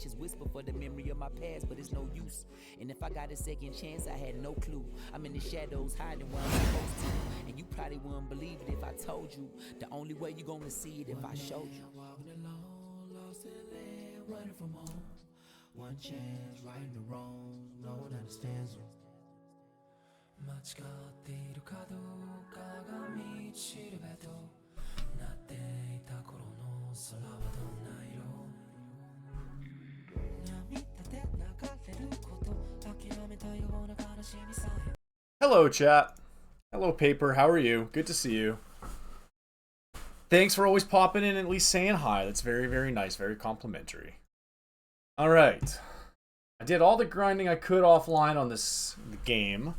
conversations whisper for the memory of my past, but it's no use. And if I got a second chance, I had no clue. I'm in the shadows hiding where I'm supposed to. And you probably wouldn't believe it if I told you. The only way you gonna see it if I showed you. Walking alone, lost in land, running from home. One chance, right the wrong, no one understands you. 間違っているかどうかが道しるべとなっていた頃の空はどんな色涙で流れること諦めたような悲しみさえ Hello, chat. Hello, Paper. How are you? Good to see you. Thanks for always popping in and at least saying hi. That's very, very nice. Very complimentary. All right. I did all the grinding I could offline on this game.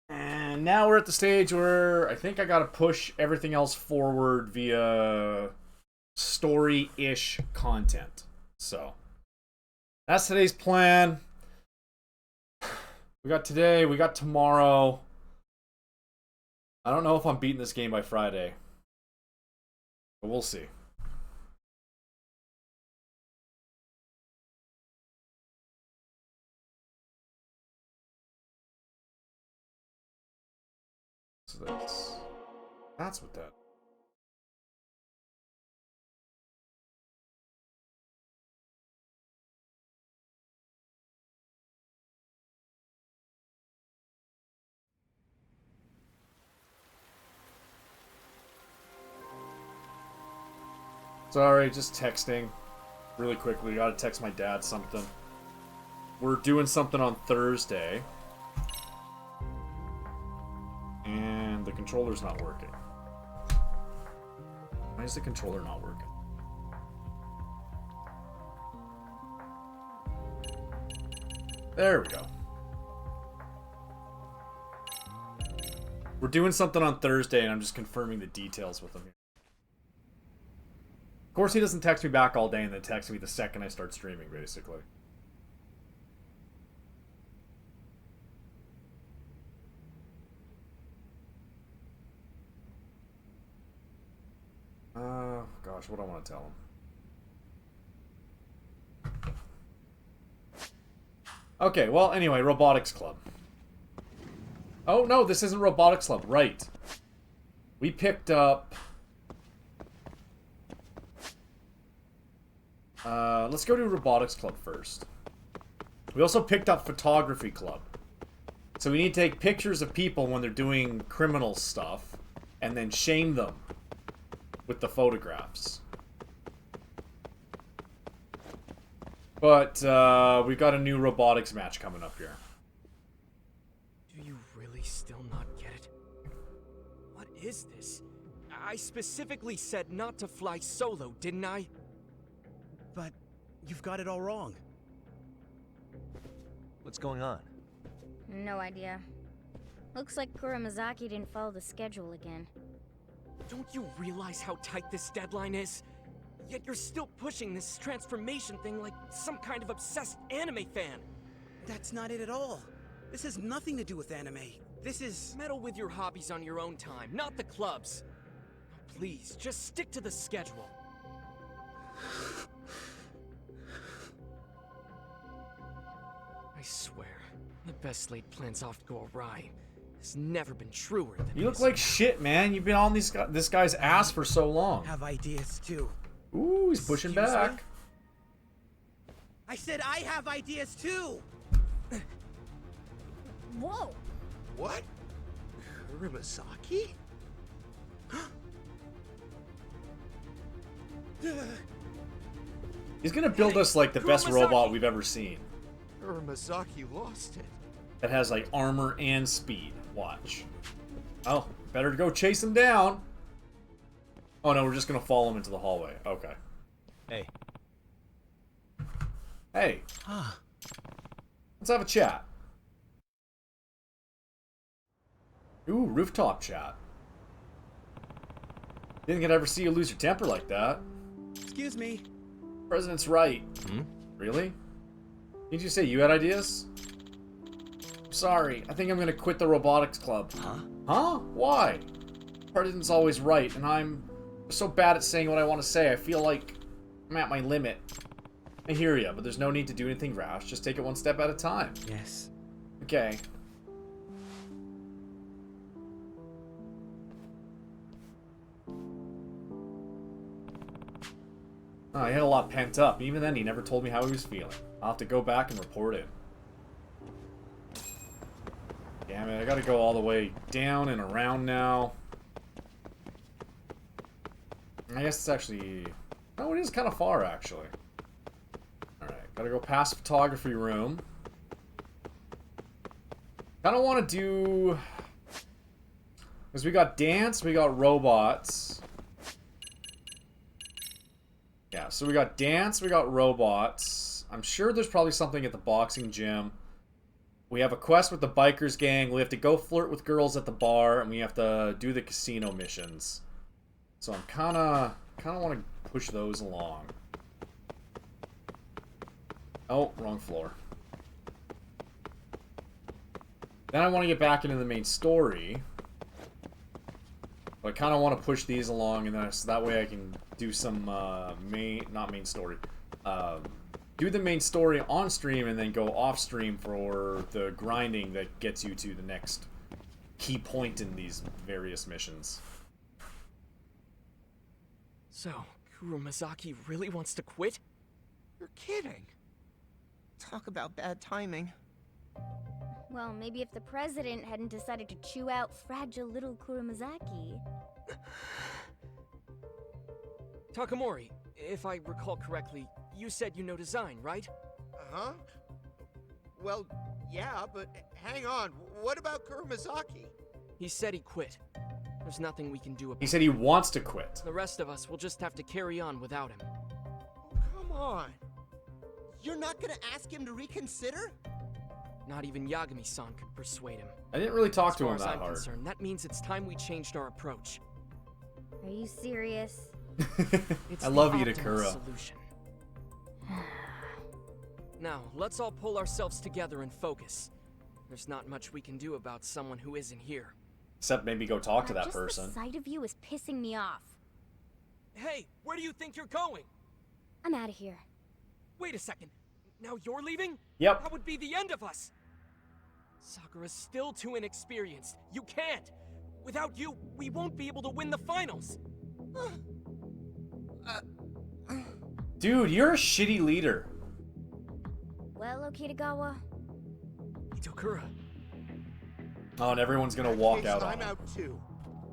And now we're at the stage where I think I gotta push everything else forward via story-ish content. So, that's today's plan. We got today, we got tomorrow. I don't know if I'm beating this game by Friday. But we'll see. So that's what that. Sorry, just texting. Really quickly, gotta text my dad something. We're doing something on Thursday. And the controller's not working. Why is the controller not working? There we go. We're doing something on Thursday and I'm just confirming the details with him here. Of course he doesn't text me back all day and then texts me the second I start streaming, basically. Gosh, what do I want to tell him? Okay, well, anyway, Robotics Club. Oh, no, this isn't Robotics Club. Right. We picked up... let's go to Robotics Club first. We also picked up Photography Club. So we need to take pictures of people when they're doing criminal stuff, and then shame them with the photographs. But, we've got a new robotics match coming up here. Do you really still not get it? What is this? I specifically said not to fly solo, didn't I? But you've got it all wrong. What's going on? No idea. Looks like Kuramazaki didn't follow the schedule again. Don't you realize how tight this deadline is? Yet you're still pushing this transformation thing like some kind of obsessed anime fan. That's not it at all. This has nothing to do with anime. This is... Meddle with your hobbies on your own time, not the club's. Please, just stick to the schedule. I swear, the best laid plans often go awry. It's never been truer than You look like shit, man. You've been on this guy's ass for so long. have ideas too. Ooh, he's pushing Excuse back. me? I said I have ideas too! Whoa! What? Kuramazaki? He's gonna build us like the best robot we've ever seen. Kuramazaki lost it. That has like armor and speed. Watch. Oh, better to go chase him down. Oh no, we're just gonna follow him into the hallway. Okay. Hey. Hey. Let's have a chat. Ooh, rooftop chat. Didn't get to ever see you lose your temper like that. Excuse me. President's right. Hmm? Really? Didn't you say you had ideas? Sorry, I think I'm gonna quit the robotics club. Huh? Huh? Why? President's always right, and I'm so bad at saying what I want to say, I feel like I'm at my limit. I hear ya, but there's no need to do anything rash. Just take it one step at a time. Yes. Okay. Oh, he had a lot pent up. Even then, he never told me how he was feeling. I'll have to go back and report it. Damn it, I gotta go all the way down and around now. I guess it's actually... Oh, it is kind of far, actually. Alright, gotta go past photography room. Kinda wanna do... Because we got dance, we got robots. Yeah, so we got dance, we got robots. I'm sure there's probably something at the boxing gym. We have a quest with the bikers gang. We have to go flirt with girls at the bar, and we have to do the casino missions. So I'm kinda want to push those along. Oh, wrong floor. Then I want to get back into the main story. But I kind of want to push these along, and then so that way I can do some not main story. Do the main story on stream, and then go off stream for the grinding that gets you to the next key point in these various missions. So, Kuromazaki really wants to quit? You're kidding. Talk about bad timing. Well, maybe if the president hadn't decided to chew out fragile little Kuromazaki. Takamori, if I recall correctly, you said you know design, right? Uh-huh. Well, yeah, but hang on. What about Kuromazaki? He said he quit. There's nothing we can do about He it. said he wants to quit. The rest of us will just have to carry on without him. Come on. You're not gonna ask him to reconsider? Not even Yagami-san could persuade him. I didn't really talk As to far him as that I'm hard. concerned, that means it's time we changed our approach. Are you serious? It's I love the Itakura. optimal solution. Now, let's all pull ourselves together and focus. There's not much we can do about someone who isn't here. Except maybe go talk to that Just person. the sight of you is pissing me off. Hey, where do you think you're going? I'm out of here. Wait a second. Now you're leaving? Yep. That would be the end of us. Sakura's still too inexperienced. You can't. Without you, we won't be able to win the finals. Dude, you're a shitty leader. Well, Okitagawa, Itokura, Oh, and everyone's gonna In that walk case, out on I'm him. out too.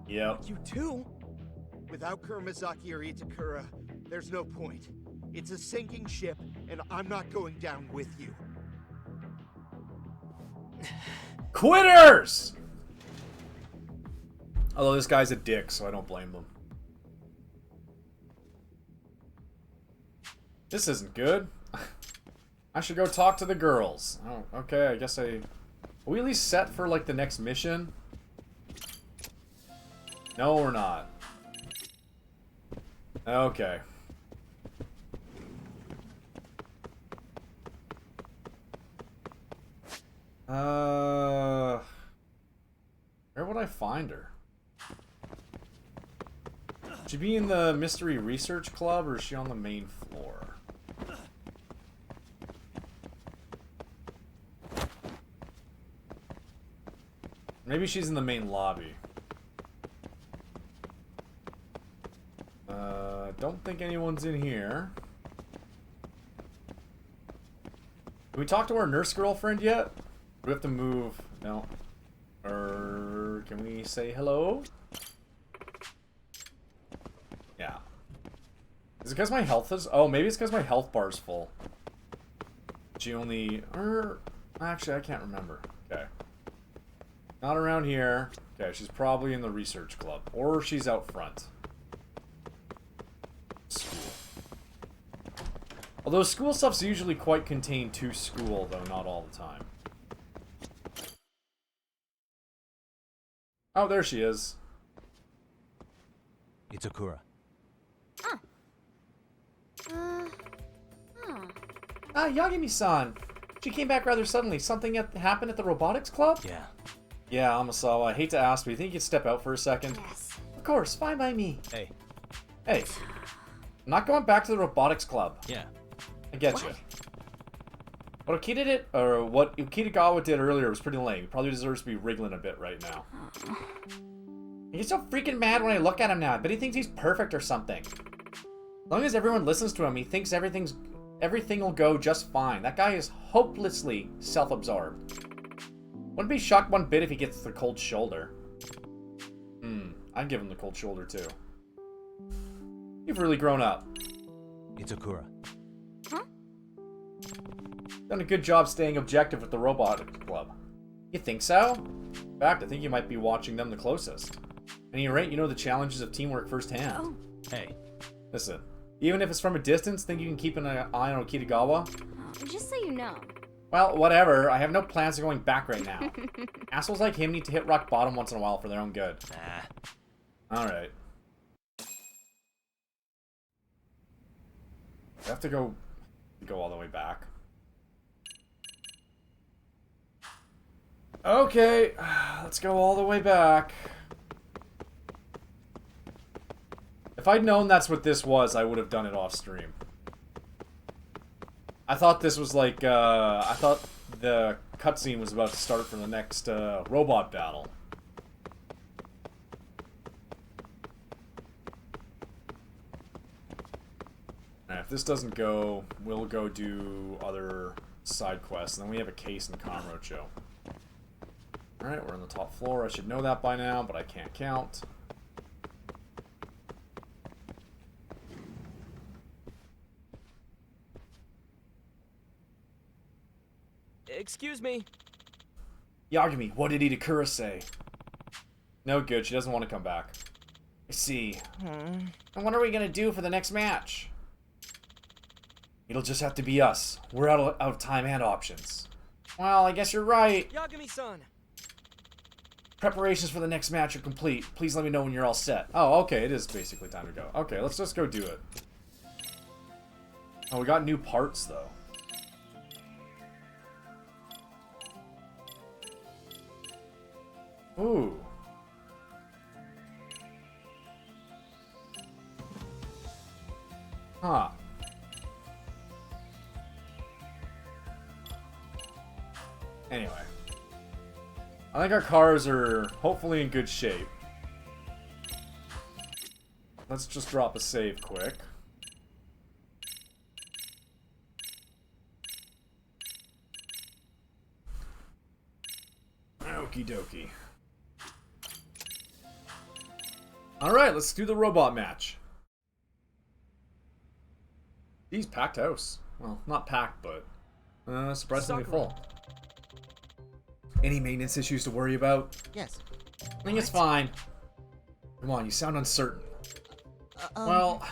Yep. you too? Without Kuromazaki or Itakura, there's no point. It's a sinking ship, and I'm not going down with you. Quitters! Although this guy's a dick, so I don't blame them. This isn't good. I should go talk to the girls. Oh, okay, I guess Are we at least set for, like, the next mission? No, we're not. Okay. Where would I find her? Should she be in the Mystery Research Club, or is she on the main floor? Maybe she's in the main lobby. Don't think anyone's in here. Can we talk to our nurse girlfriend yet? Do we have to move? No. Or can we say hello? Yeah. Is it because my health is... Oh, maybe it's because my health bar's full. She only... Actually, I can't remember. Okay. Not around here. Okay, she's probably in the research club. Or she's out front. School. Although school stuff's usually quite contained to school, though not all the time. Oh, there she is. Itakura. Ah, Yagami-san. She came back rather suddenly. Something happened at the robotics club? Yeah. Yeah, Amasawa, I hate to ask, but you think you could step out for a second? yes. Of course, fine by me. Hey. Hey. I'm not going back to the robotics club. Yeah. I get you. What Kitagawa did earlier was pretty lame. He probably deserves to be wriggling a bit right now. He gets so freaking mad when I look at him now. I bet he thinks he's perfect or something. As long as everyone listens to him, he thinks everything will go just fine. That guy is hopelessly self-absorbed. Wouldn't be shocked one bit if he gets the cold shoulder. I'd give him the cold shoulder too. You've really grown up. Itakura. Huh? Done a good job staying objective with the robotics club. You think so? In fact, I think you might be watching them the closest. At any rate, you know the challenges of teamwork firsthand. Oh. Hey. Listen, even if it's from a distance, think you can keep an eye on Kitagawa? Just so you know. Well, whatever. I have no plans of going back right now. Assholes like him need to hit rock bottom once in a while for their own good. Alright. I have to go all the way back. Okay, let's go all the way back. If I'd known that's what this was, I would have done it off stream. I thought this was like, I thought the cutscene was about to start for the next robot battle. Alright, if this doesn't go, we'll go do other side quests, and then we have a case in Kamurocho. Alright, we're on the top floor. I should know that by now, but I can't count. Excuse me. Yagami, what did Itakura say? No good, she doesn't want to come back. I see. And what are we gonna do for the next match? It'll just have to be us. We're out of time and options. Well, I guess you're right. Yagami-san. Preparations for the next match are complete. Please let me know when you're all set. Oh, okay, it is basically time to go. Okay, let's just go do it. Oh, we got new parts, though. Ooh. Huh. Anyway. I think our cars are hopefully in good shape. Let's just drop a save quick. Okie dokie. Alright, let's do the robot match. Geez, packed house. Well, not packed, but surprisingly full. Any maintenance issues to worry about? Yes. I think it's fine. Come on, you sound uncertain. Well,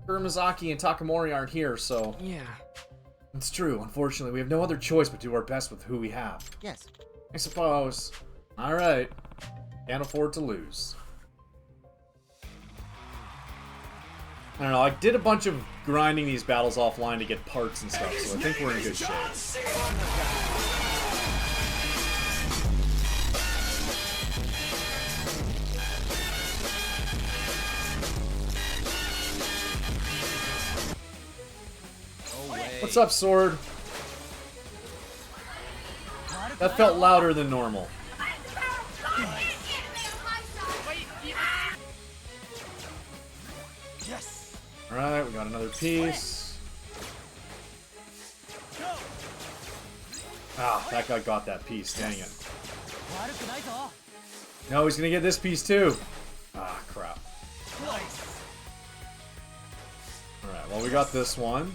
Uramazaki and Takamori aren't here, so... Yeah. It's true. Unfortunately, we have no other choice but do our best with who we have. Yes. I suppose. Alright. Can't afford to lose. I don't know, I did a bunch of grinding these battles offline to get parts and stuff, so I think we're in good shape. What's up, Sword? That felt louder than normal. Yes. Alright, we got another piece. Ah, that guy got that piece, dang it. No, he's gonna get this piece too. Ah, crap. Alright, well, we got this one.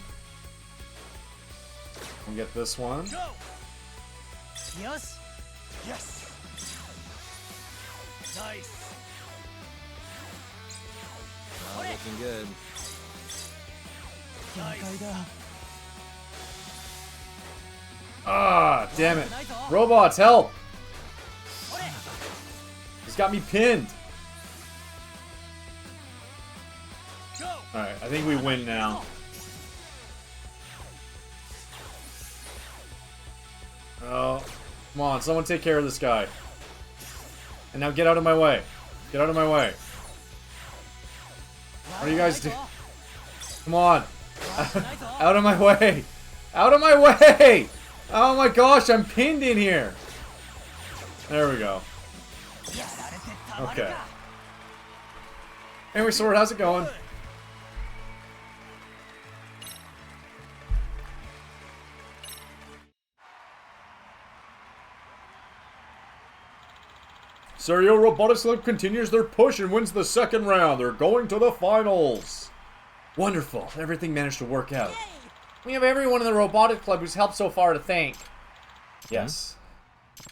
We'll get this one. Yes. Yes. Nice. Looking good. Ah, damn it. Robots, help! He's got me pinned. Alright, I think we win now. Oh, come on, someone take care of this guy. And now get out of my way. Get out of my way. What are you guys doing? Come on. Out of my way. Out of my way! Oh my gosh, I'm pinned in here. There we go. Okay. Anyway, Sword, how's it going? Serio Robotics Club continues their push and wins the second round. They're going to the finals. Wonderful. Everything managed to work out. We have everyone in the Robotics Club who's helped so far to thank. Yes.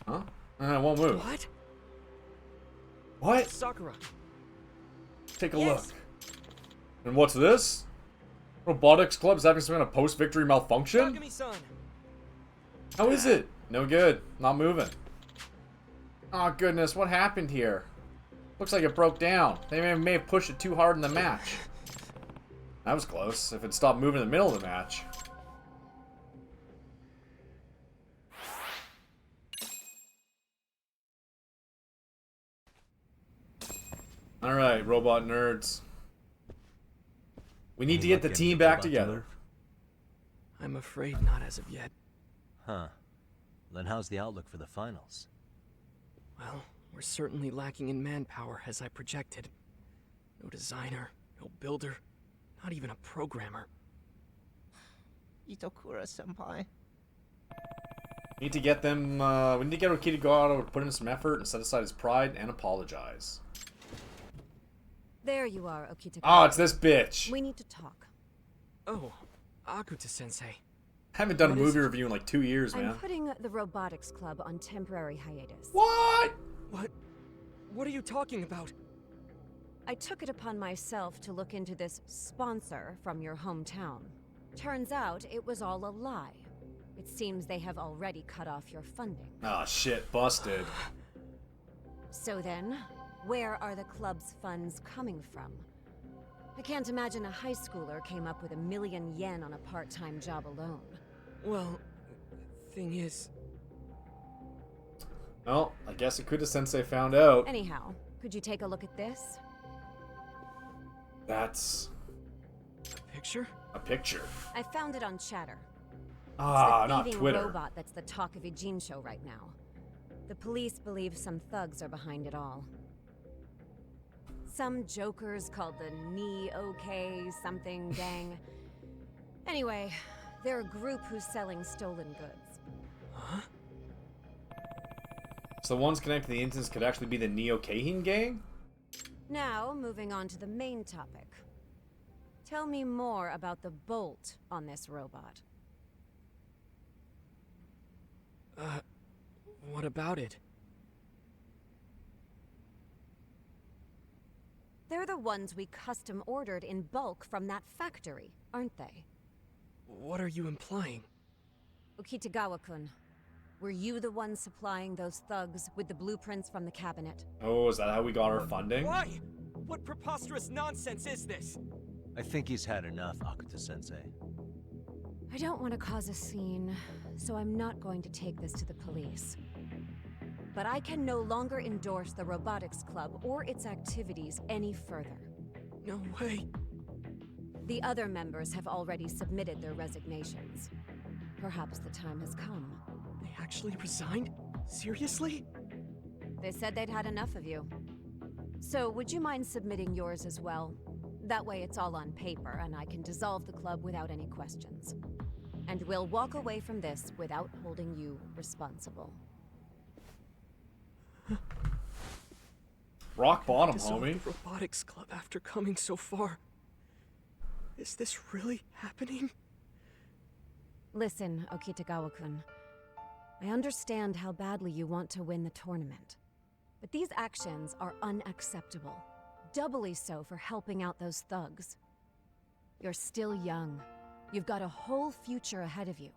Huh? I won't move. What? What? Sakura. Take a look. And what's this? Robotics Club's having some kind of post-victory malfunction? Takumi-san. How is it? No good. Not moving. Oh goodness, what happened here? Looks like it broke down. They may have pushed it too hard in the match. That was close. If it stopped moving in the middle of the match. Alright, robot nerds. We need to get the team back together. I'm afraid not as of yet. Huh. Then how's the outlook for the finals? Well, we're certainly lacking in manpower as I projected. No designer, no builder, not even a programmer. Itokura-senpai. Need to get them, we need to get Okitagawa to put in some effort and set aside his pride and apologize. There you are, Okitagawa. Oh, it's this bitch. We need to talk. Oh, Akuta-sensei. Haven't done a What is movie it? review in like 2 years, man. I'm putting the Robotics Club on temporary hiatus. What? What are you talking about? I took it upon myself to look into this sponsor from your hometown. Turns out it was all a lie. It seems they have already cut off your funding. Oh shit, busted. So then, where are the club's funds coming from? I can't imagine a high schooler came up with $1 million yen on a part-time job alone. Well, thing is... Well, I guess Okuda-sensei found out. Anyhow, could you take a look at this? That's... A picture? a picture. I found it on Chatter. Ah, It's the not thieving Twitter. robot that's the talk of Ijin show right now. The police believe some thugs are behind it all. Some jokers called the Ni-OK something gang. Anyway, they're a group who's selling stolen goods. Huh? So the ones connected to the incidents could actually be the Neo Kahin gang? Now, moving on to the main topic. Tell me more about the bolt on this robot. What about it? They're the ones we custom ordered in bulk from that factory, aren't they? What are you implying? Okitagawa-kun, were you the one supplying those thugs with the blueprints from the cabinet? Oh, is that how we got our funding? Why? What preposterous nonsense is this? I think he's had enough, Akuta-sensei. I don't want to cause a scene, so I'm not going to take this to the police. But I can no longer endorse the Robotics Club or its activities any further. No way. The other members have already submitted their resignations. Perhaps the time has come. They actually resigned? Seriously? They said they'd had enough of you. So would you mind submitting yours as well? That way it's all on paper and I can dissolve the club without any questions. And we'll walk away from this without holding you responsible. Rock bottom, Dissolve homie. the Robotics Club after coming so far. Is this really happening? Listen, Okitagawa-kun. I understand how badly you want to win the tournament. But these actions are unacceptable. Doubly so for helping out those thugs. You're still young. You've got a whole future ahead of you.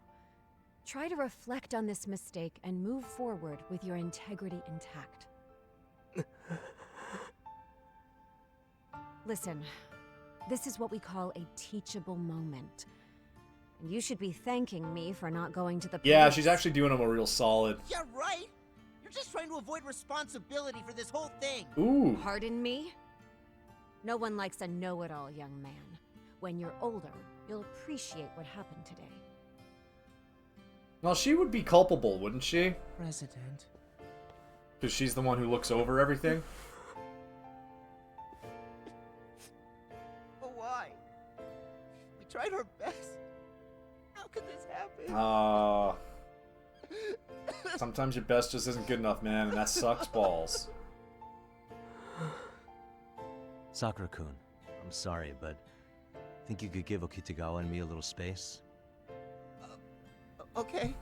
Try to reflect on this mistake and move forward with your integrity intact. Listen, this is what we call a teachable moment. And you should be thanking me for not going to the police. Yeah, she's actually doing him a real solid. Yeah, right? You're just trying to avoid responsibility for this whole thing. Ooh. Pardon me? No one likes a know-it-all young man. When you're older, you'll appreciate what happened today. Well, she would be culpable, wouldn't she? President. Because she's the one who looks over everything. But why? We tried our best. How could this happen? Sometimes your best just isn't good enough, man, and that sucks balls. Sakura-kun, I'm sorry, but think you could give Okitagawa and me a little space? Okay.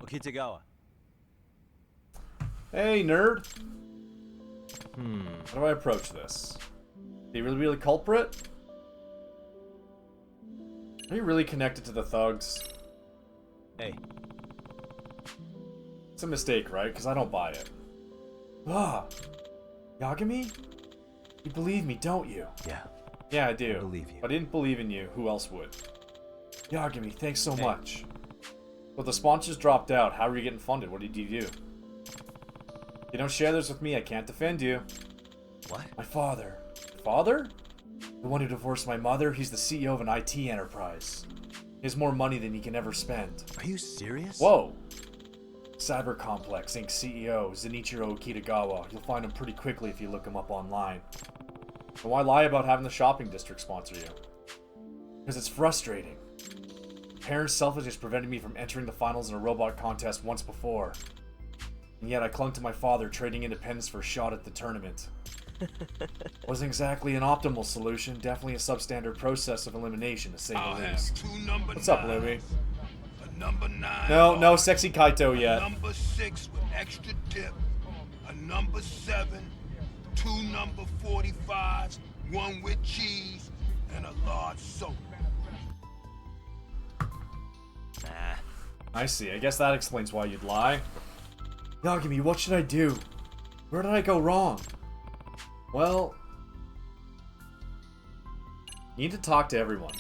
Okitagawa. Hey, nerd. Hmm. How do I approach this? Are you really the culprit? Are you really connected to the thugs? Hey. It's a mistake, right? Because I don't buy it. Ah, Yagami? You believe me, don't you? Yeah. Yeah, I do. I believe you. If I didn't believe in you, who else would? Yagami, thanks so much. But the sponsors dropped out. How are you getting funded? What did you do? If you don't share this with me, I can't defend you. What? My father. Father? The one who divorced my mother? He's the CEO of an IT enterprise. He has more money than he can ever spend. Are you serious? Whoa! Cyber Complex Inc. CEO Zenichiro Kitagawa. You'll find him pretty quickly if you look him up online. And why lie about having the shopping district sponsor you? Because it's frustrating. Parents' selfishness prevented me from entering the finals in a robot contest once before. And yet I clung to my father, trading independence for a shot at the tournament. Wasn't exactly an optimal solution, definitely a substandard process of elimination, to say the least. What's up, Louie? Number 9. No sexy Kaito yet. Number 6 with extra dip. A number 7. 2 number 45s. 1 with cheese. And a large soda. Nah. I see. I guess that explains why you'd lie. Yagami, what should I do? Where did I go wrong? Well, you need to talk to everyone.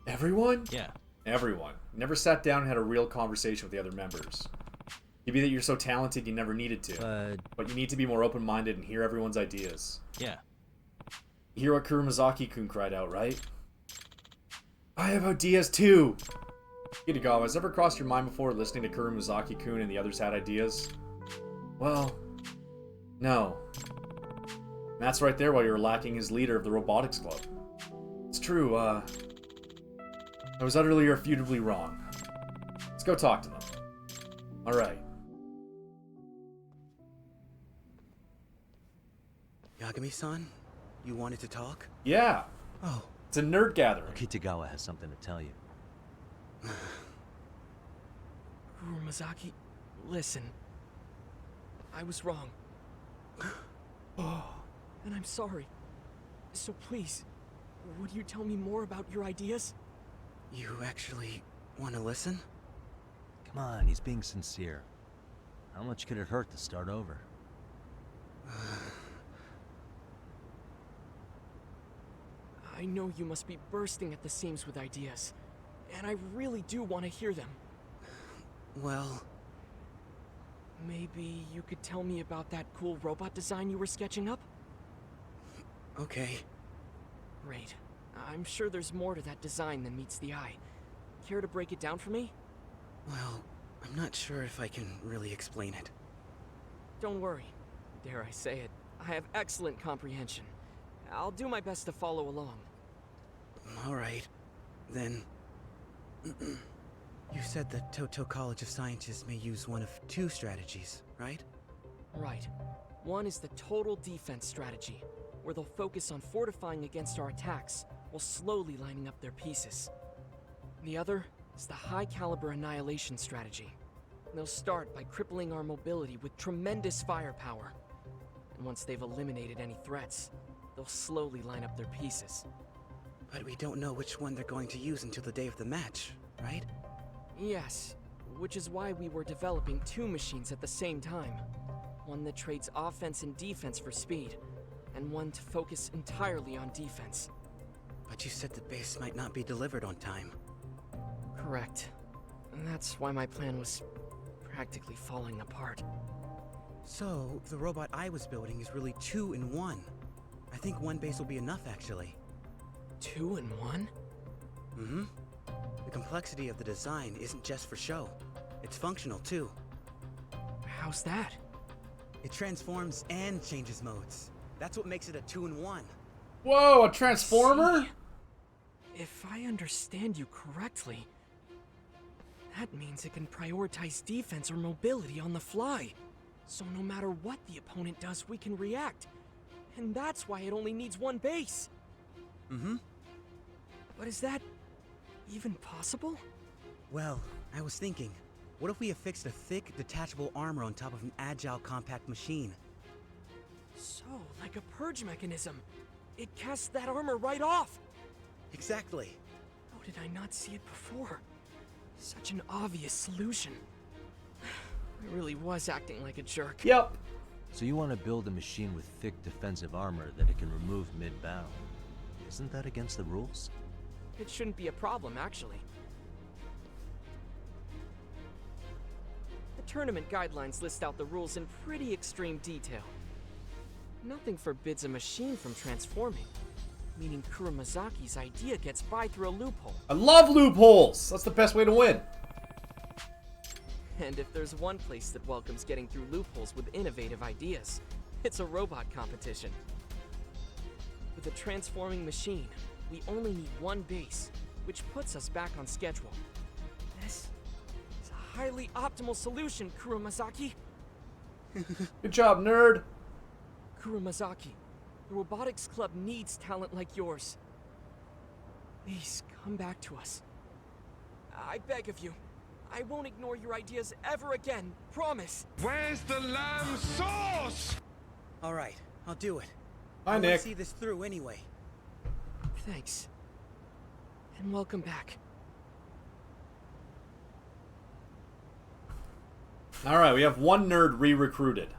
Everyone? Yeah. Everyone. Never sat down and had a real conversation with the other members. Maybe that you're so talented you never needed to. But you need to be more open-minded and hear everyone's ideas. Yeah. You hear what Kurumazaki-kun cried out, right? I have ideas too! Kitagawa, has ever crossed your mind before listening to Kurumazaki-kun and the others had ideas? Well, no. And that's right there why you were lacking as leader of the robotics club. It's true, I was utterly irrefutably wrong. Let's go talk to them. Alright. Yagami-san, you wanted to talk? Yeah. Oh. It's a nerd gathering. Okitagawa has something to tell you. Kurumazaki, listen. I was wrong. And I'm sorry. So please, would you tell me more about your ideas? You actually want to listen? Come on, he's being sincere. How much could it hurt to start over? I know you must be bursting at the seams with ideas, and I really do want to hear them. Well... Maybe you could tell me about that cool robot design you were sketching up? Okay. Great. I'm sure there's more to that design than meets the eye. Care to break it down for me? Well, I'm not sure if I can really explain it. Don't worry. Dare I say it, I have excellent comprehension. I'll do my best to follow along. Alright. Then... You said that Toto College of Sciences may use one of 2 strategies, right? Right. One is the total defense strategy, where they'll focus on fortifying against our attacks, while slowly lining up their pieces. The other is the high-caliber annihilation strategy. They'll start by crippling our mobility with tremendous firepower. And once they've eliminated any threats, they'll slowly line up their pieces. But we don't know which one they're going to use until the day of the match, right? Yes, which is why we were developing 2 machines at the same time. One that trades offense and defense for speed, and one to focus entirely on defense. But you said the base might not be delivered on time. Correct. And that's why my plan was practically falling apart. So, the robot I was building is really 2 in 1. I think one base will be enough, actually. 2 in 1? Mm-hmm. The complexity of the design isn't just for show. It's functional, too. How's that? It transforms and changes modes. That's what makes it a 2-in-1. Whoa, a transformer? If I understand you correctly, that means it can prioritize defense or mobility on the fly. So no matter what the opponent does, we can react. And that's why it only needs one base. Mm-hmm. But is that even possible? Well, I was thinking, what if we affixed a thick, detachable armor on top of an agile, compact machine? So, like a purge mechanism. It casts that armor right off. Exactly. How did I not see it before? Such an obvious solution. I really was acting like a jerk. Yep. So you want to build a machine with thick defensive armor that it can remove mid-bound. Isn't that against the rules? It shouldn't be a problem, actually. The tournament guidelines list out the rules in pretty extreme detail. Nothing forbids a machine from transforming, meaning Kuramazaki's idea gets by through a loophole. I love loopholes. That's the best way to win. And if there's one place that welcomes getting through loopholes with innovative ideas, it's a robot competition. With a transforming machine, we only need one base, which puts us back on schedule. This is a highly optimal solution, Kuramazaki. Good job, nerd. Kuramazaki, the Robotics Club needs talent like yours. Please, come back to us. I beg of you. I won't ignore your ideas ever again, promise. Where's the lamb sauce? All right, I'll do it. Hi, I want Nick. to see this through anyway. Thanks. And welcome back. All right, we have one nerd re-recruited.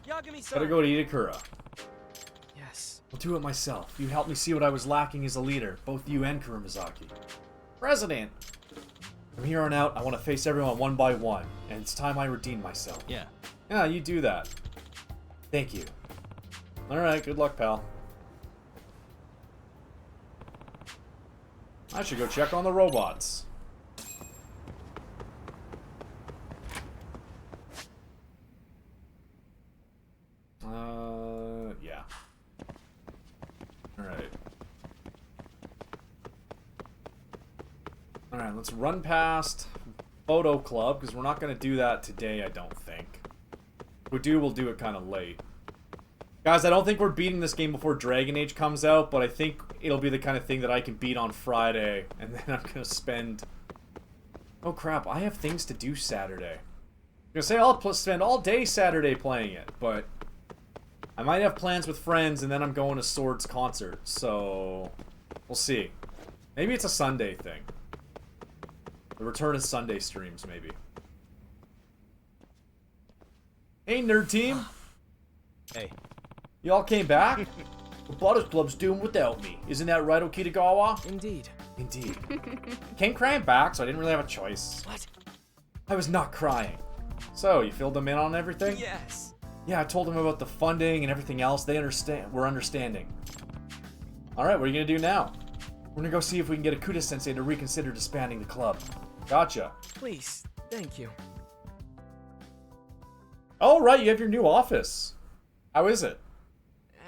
Yagami-san! Gotta go to Itakura. Yes. I'll do it myself. You helped me see what I was lacking as a leader, both you and Kuramazaki. President! From here on out, I want to face everyone one by one, and it's time I redeem myself. Yeah. Yeah, you do that. Thank you. Alright, good luck, pal. I should go check on the robots. Yeah. Alright. Alright, let's run past Photo Club, because we're not going to do that today, I don't think. If we do, we'll do it kind of late. Guys, I don't think we're beating this game before Dragon Age comes out, but I think it'll be the kind of thing that I can beat on Friday, and then I'm going to spend... Oh crap, I have things to do Saturday. I'm going to say I'll spend all day Saturday playing it, but... I might have plans with friends, and then I'm going to Sword's concert, so... We'll see. Maybe it's a Sunday thing. The return of Sunday streams, maybe. Hey, Nerd Team! Hey. Y'all came back? Robotics Club's doing without me. Isn't that right, Okitagawa? Indeed. Indeed. Came crying back, so I didn't really have a choice. What? I was not crying. So, you filled them in on everything? Yes. Yeah, I told them about the funding and everything else. They understand. We're understanding. Alright, what are you gonna do now? We're gonna go see if we can get Akuta Sensei to reconsider disbanding the club. Gotcha. Please, thank you. Oh, right, you have your new office. How is it?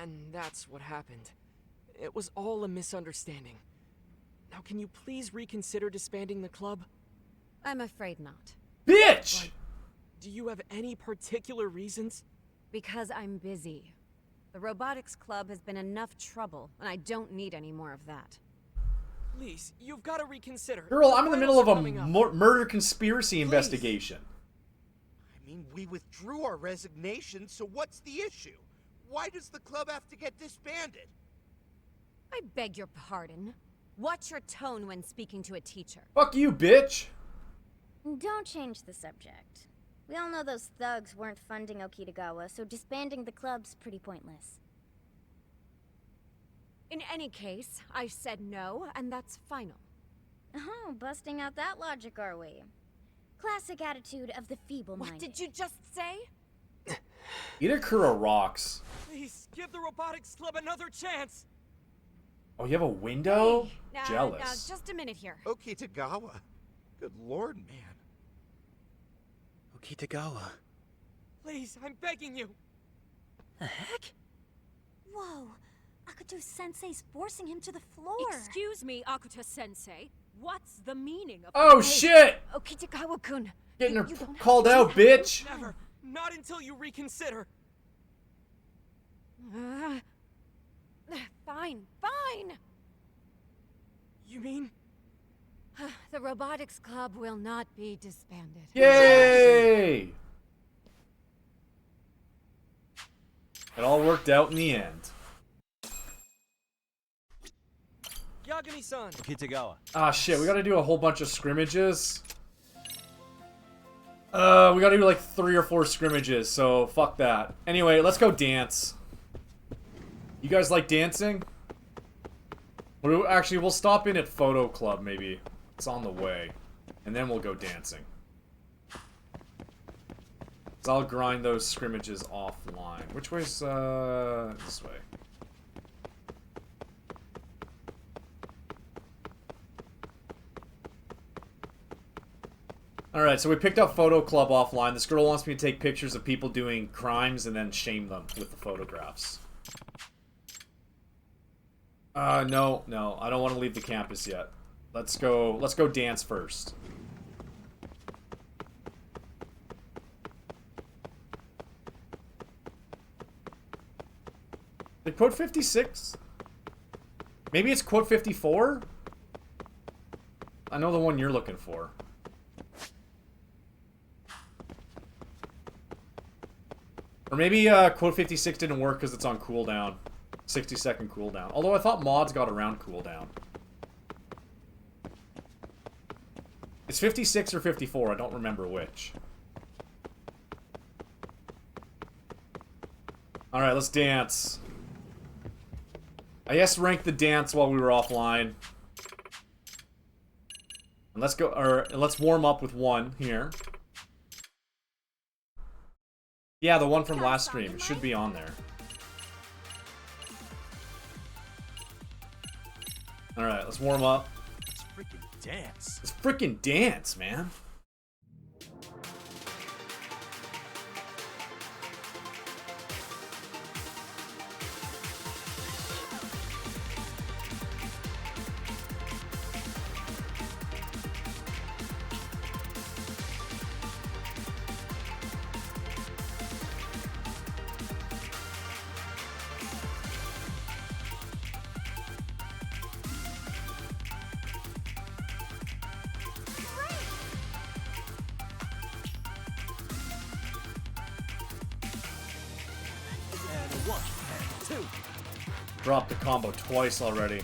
And that's what happened. It was all a misunderstanding. Now can you please reconsider disbanding the club? I'm afraid not. Bitch! Do you have any particular reasons? Because I'm busy. The Robotics Club has been enough trouble, and I don't need any more of that. Please, you've got to reconsider. Girl, I'm in the middle of a Finals are coming up. murder conspiracy investigation. I mean, we withdrew our resignation, so what's the issue? Why does the club have to get disbanded? I beg your pardon. Watch your tone when speaking to a teacher. Fuck you, bitch! Don't change the subject. We all know those thugs weren't funding Okitagawa, so disbanding the club's pretty pointless. In any case, I said no, and that's final. Oh, busting out that logic, are we? Classic attitude of the feeble-minded. What did you just say? Itakura rocks. Please. Please, give the Robotics Club another chance! Oh, you have a window? Hey, now, Jealous. just a minute here. Okitagawa. Good lord, man. Okitagawa. Please, I'm begging you! The heck? Whoa. Akuto-sensei's forcing him to the floor. Excuse me, Akuta-sensei. What's the meaning of... Oh, shit! Okitagawa-kun. Getting her you don't have called to do out, that. bitch! Never! Not until you reconsider! Fine, fine! You mean? The Robotics Club will not be disbanded. Yay! It all worked out in the end. Yagami-san! Kitagawa. Ah, shit, we gotta do a whole bunch of scrimmages. We gotta do like 3 or 4 scrimmages, so fuck that. Anyway, let's go dance. You guys like dancing? Actually, we'll stop in at Photo Club, maybe. It's on the way. And then we'll go dancing. So I'll grind those scrimmages offline. Which way's, this way. Alright, so we picked up Photo Club offline. This girl wants me to take pictures of people doing crimes and then shame them with the photographs. No, I don't want to leave the campus yet. Let's go dance first. The quote 56? Maybe it's quote 54? I know the one you're looking for. Or maybe quote 56 didn't work because it's on cooldown. 60-second cooldown. Although I thought mods got around cooldown. It's 56 or 54, I don't remember which. Alright, let's dance. I S-ranked the dance while we were offline. And let's warm up with one here. Yeah, the one from last stream. It should be on there. Alright, let's warm up. Let's freaking dance. Let's freaking dance, man. Dropped the combo twice already.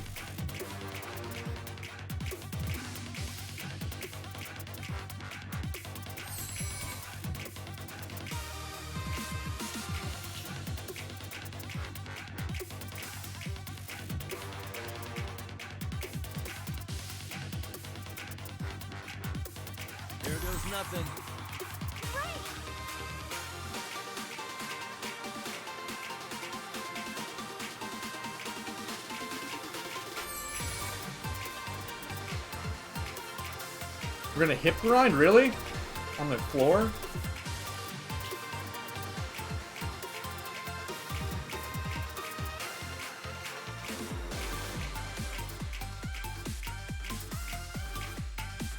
Here goes nothing. We're gonna hip grind, really? On the floor?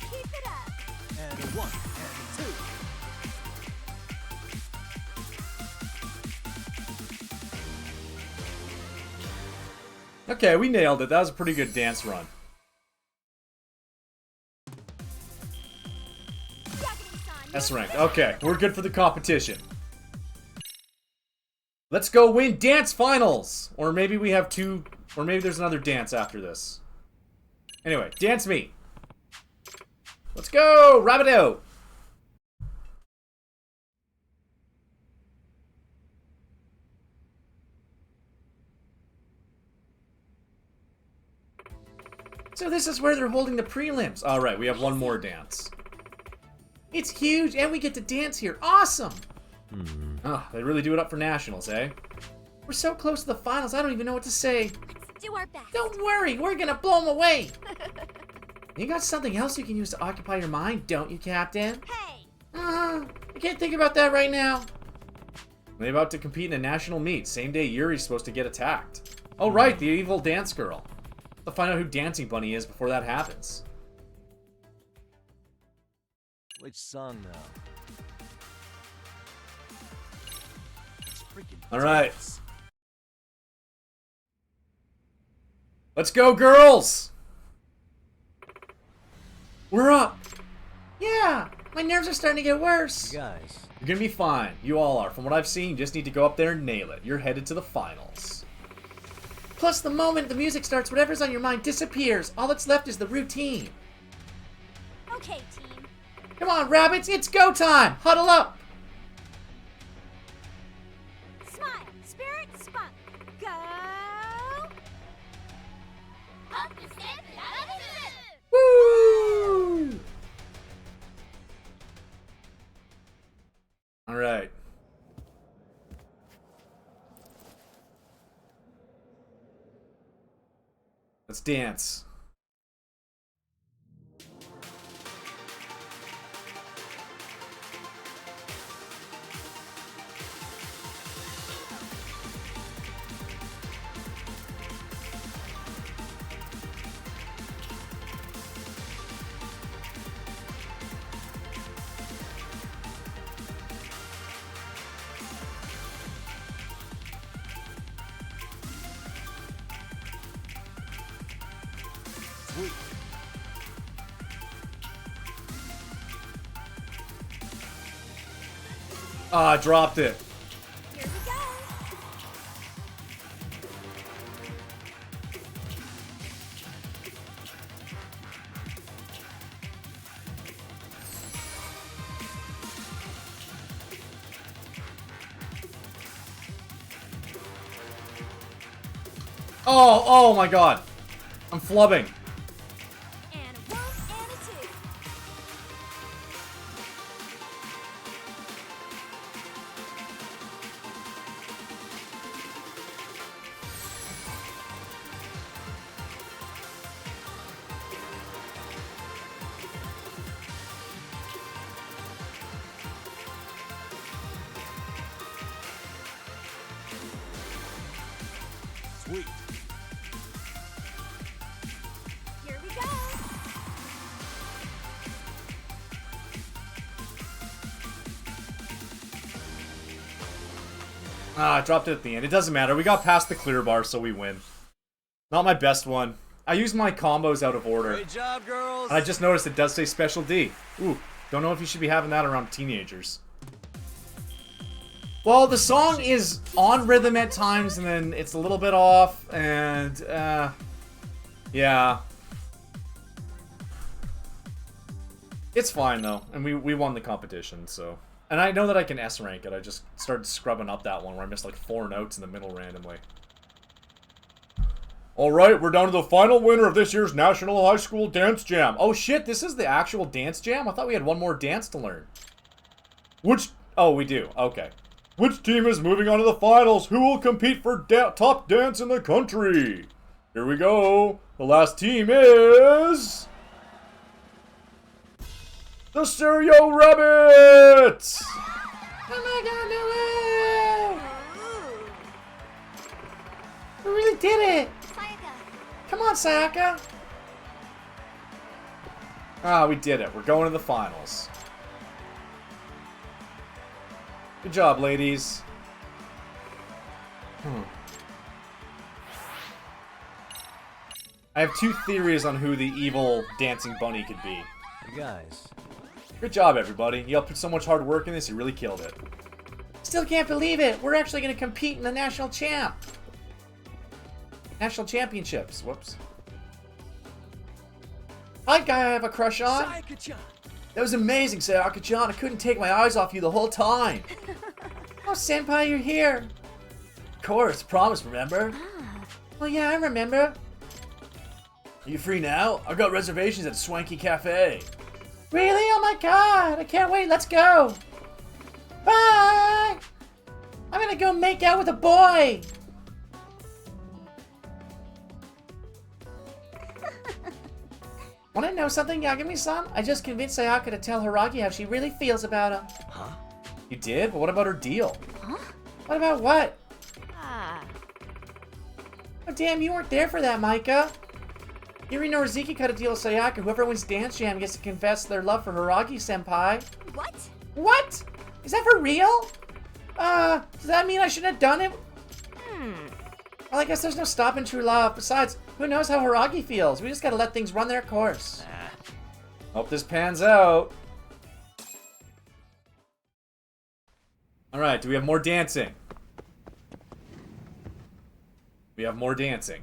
Keep it up. And a 1, and a 2. Okay, we nailed it. That was a pretty good dance run. S ranked. Okay, we're good for the competition. Let's go win dance finals! Or maybe we have 2... Or maybe there's another dance after this. Anyway, dance me. Let's go! Rabido! So this is where they're holding the prelims. Alright, we have one more dance. It's huge, and we get to dance here. Awesome! Oh, they really do it up for nationals, eh? We're so close to the finals, I don't even know what to say. Let's do our best. Don't worry, we're gonna blow them away. You got something else you can use to occupy your mind, don't you, Captain? Hey! I can't think about that right now. They're about to compete in a national meet, same day Yuri's supposed to get attacked. Oh right, the evil dance girl. I'll find out who Dancing Bunny is before that happens. Which song now? Alright. Let's go, girls! We're up! Yeah! My nerves are starting to get worse! Guys. You're gonna be fine. You all are. From what I've seen, you just need to go up there and nail it. You're headed to the finals. Plus, the moment the music starts, whatever's on your mind disappears. All that's left is the routine. Okay, team. Come on, rabbits! It's go time! Huddle up! Smile, spirit, spunk. Go! Woo! Alright. Let's dance. Ah, dropped it. Here we go. Oh my god. I'm flubbing. And a 1 and a 2. Sweet. Here we go. Ah, I dropped it at the end. It doesn't matter. We got past the clear bar, so we win. Not my best one. I used my combos out of order. Great job, girls. And I just noticed it does say Special D. Ooh, don't know if you should be having that around teenagers. Well, the song is on rhythm at times, and then it's a little bit off, and, yeah. It's fine, though, and we won the competition, so. And I know that I can S-rank it. I just started scrubbing up that one where I missed like 4 notes in the middle randomly. Alright, we're down to the final winner of this year's National High School Dance Jam. Oh shit, this is the actual dance jam? I thought we had one more dance to learn. Oh, we do. Okay. Which team is moving on to the finals? Who will compete for top dance in the country? Here we go. The last team is... the Stereo Rabbits! How am I gonna do it? We really did it! Sayaka. Come on, Sayaka! Ah, we did it. We're going to the finals. Good job, ladies. I have 2 theories on who the evil dancing bunny could be. You guys. Good job, everybody. You all put so much hard work in this, you really killed it. Still can't believe it. We're actually going to compete in the national championships. Whoops. Hi, guy I have a crush on. Sayaka-chan. That was amazing, Sayaka-chan. I couldn't take my eyes off you the whole time. Oh, Senpai, you're here. Of course, promise, remember? Well, yeah, I remember. Are you free now? I've got reservations at Swanky Cafe. Really? Oh my god, I can't wait. Let's go. Bye. I'm gonna go make out with a boy! Wanna know something, Yagami-san? I just convinced Sayaka to tell Hiragi how she really feels about him. Huh? You did? But what about her deal? Huh? What about what? Ah. Oh, damn, you weren't there for that, Micah. Yuri Norizaki cut a deal with Sayaka. Whoever wins Dance Jam gets to confess their love for Hiragi-senpai. What? What? Is that for real? Does that mean I shouldn't have done it? Well, I guess there's no stopping true love. Besides, who knows how Hiragi feels? We just gotta let things run their course. Hope this pans out. Alright, do we have more dancing? We have more dancing.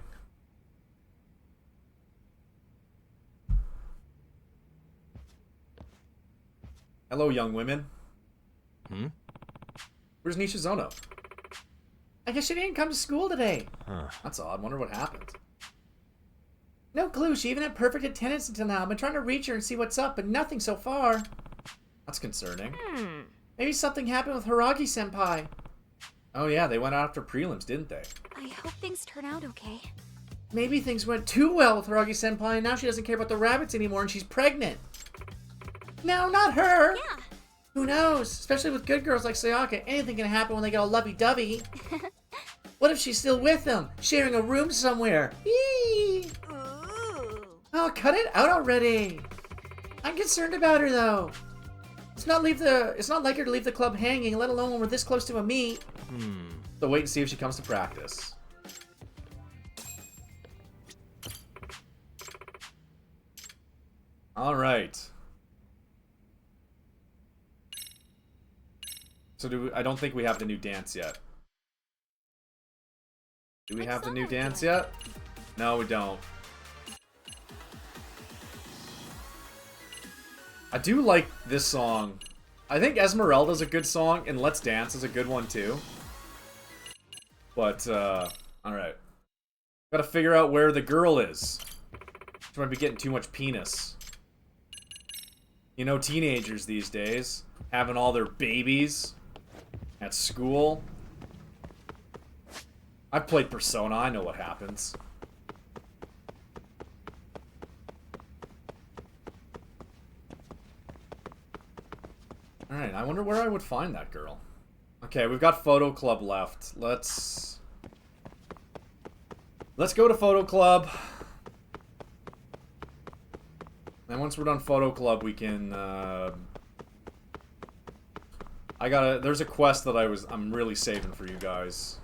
Hello, young women. Where's Nishizono? I guess she didn't come to school today. Huh. That's odd. Wonder what happened. No clue. She even had perfect attendance until now. I've been trying to reach her and see what's up, but nothing so far. That's concerning. Maybe something happened with Hiragi-senpai. Oh yeah, they went out after prelims, didn't they? I hope things turn out okay. Maybe things went too well with Hiragi-senpai and now she doesn't care about the rabbits anymore and she's pregnant. No, not her! Yeah. Who knows? Especially with good girls like Sayaka, anything can happen when they get all lovey-dovey. What if she's still with him, sharing a room somewhere? Eee! Ooh. Oh, cut it out already! I'm concerned about her though. It's not like her to leave the club hanging, let alone when we're this close to a meet. So wait and see if she comes to practice. All right. So I don't think we have the new dance yet. Do we have the new dance yet? No, we don't. I do like this song. I think Esmeralda's a good song, and Let's Dance is a good one too. But, alright. Gotta figure out where the girl is. She might be getting too much penis. You know, teenagers these days, having all their babies at school. I've played Persona, I know what happens. Alright, I wonder where I would find that girl. Okay, we've got Photo Club left. Let's go to Photo Club. And once we're done Photo Club, we can, there's a quest that I'm really saving for you guys.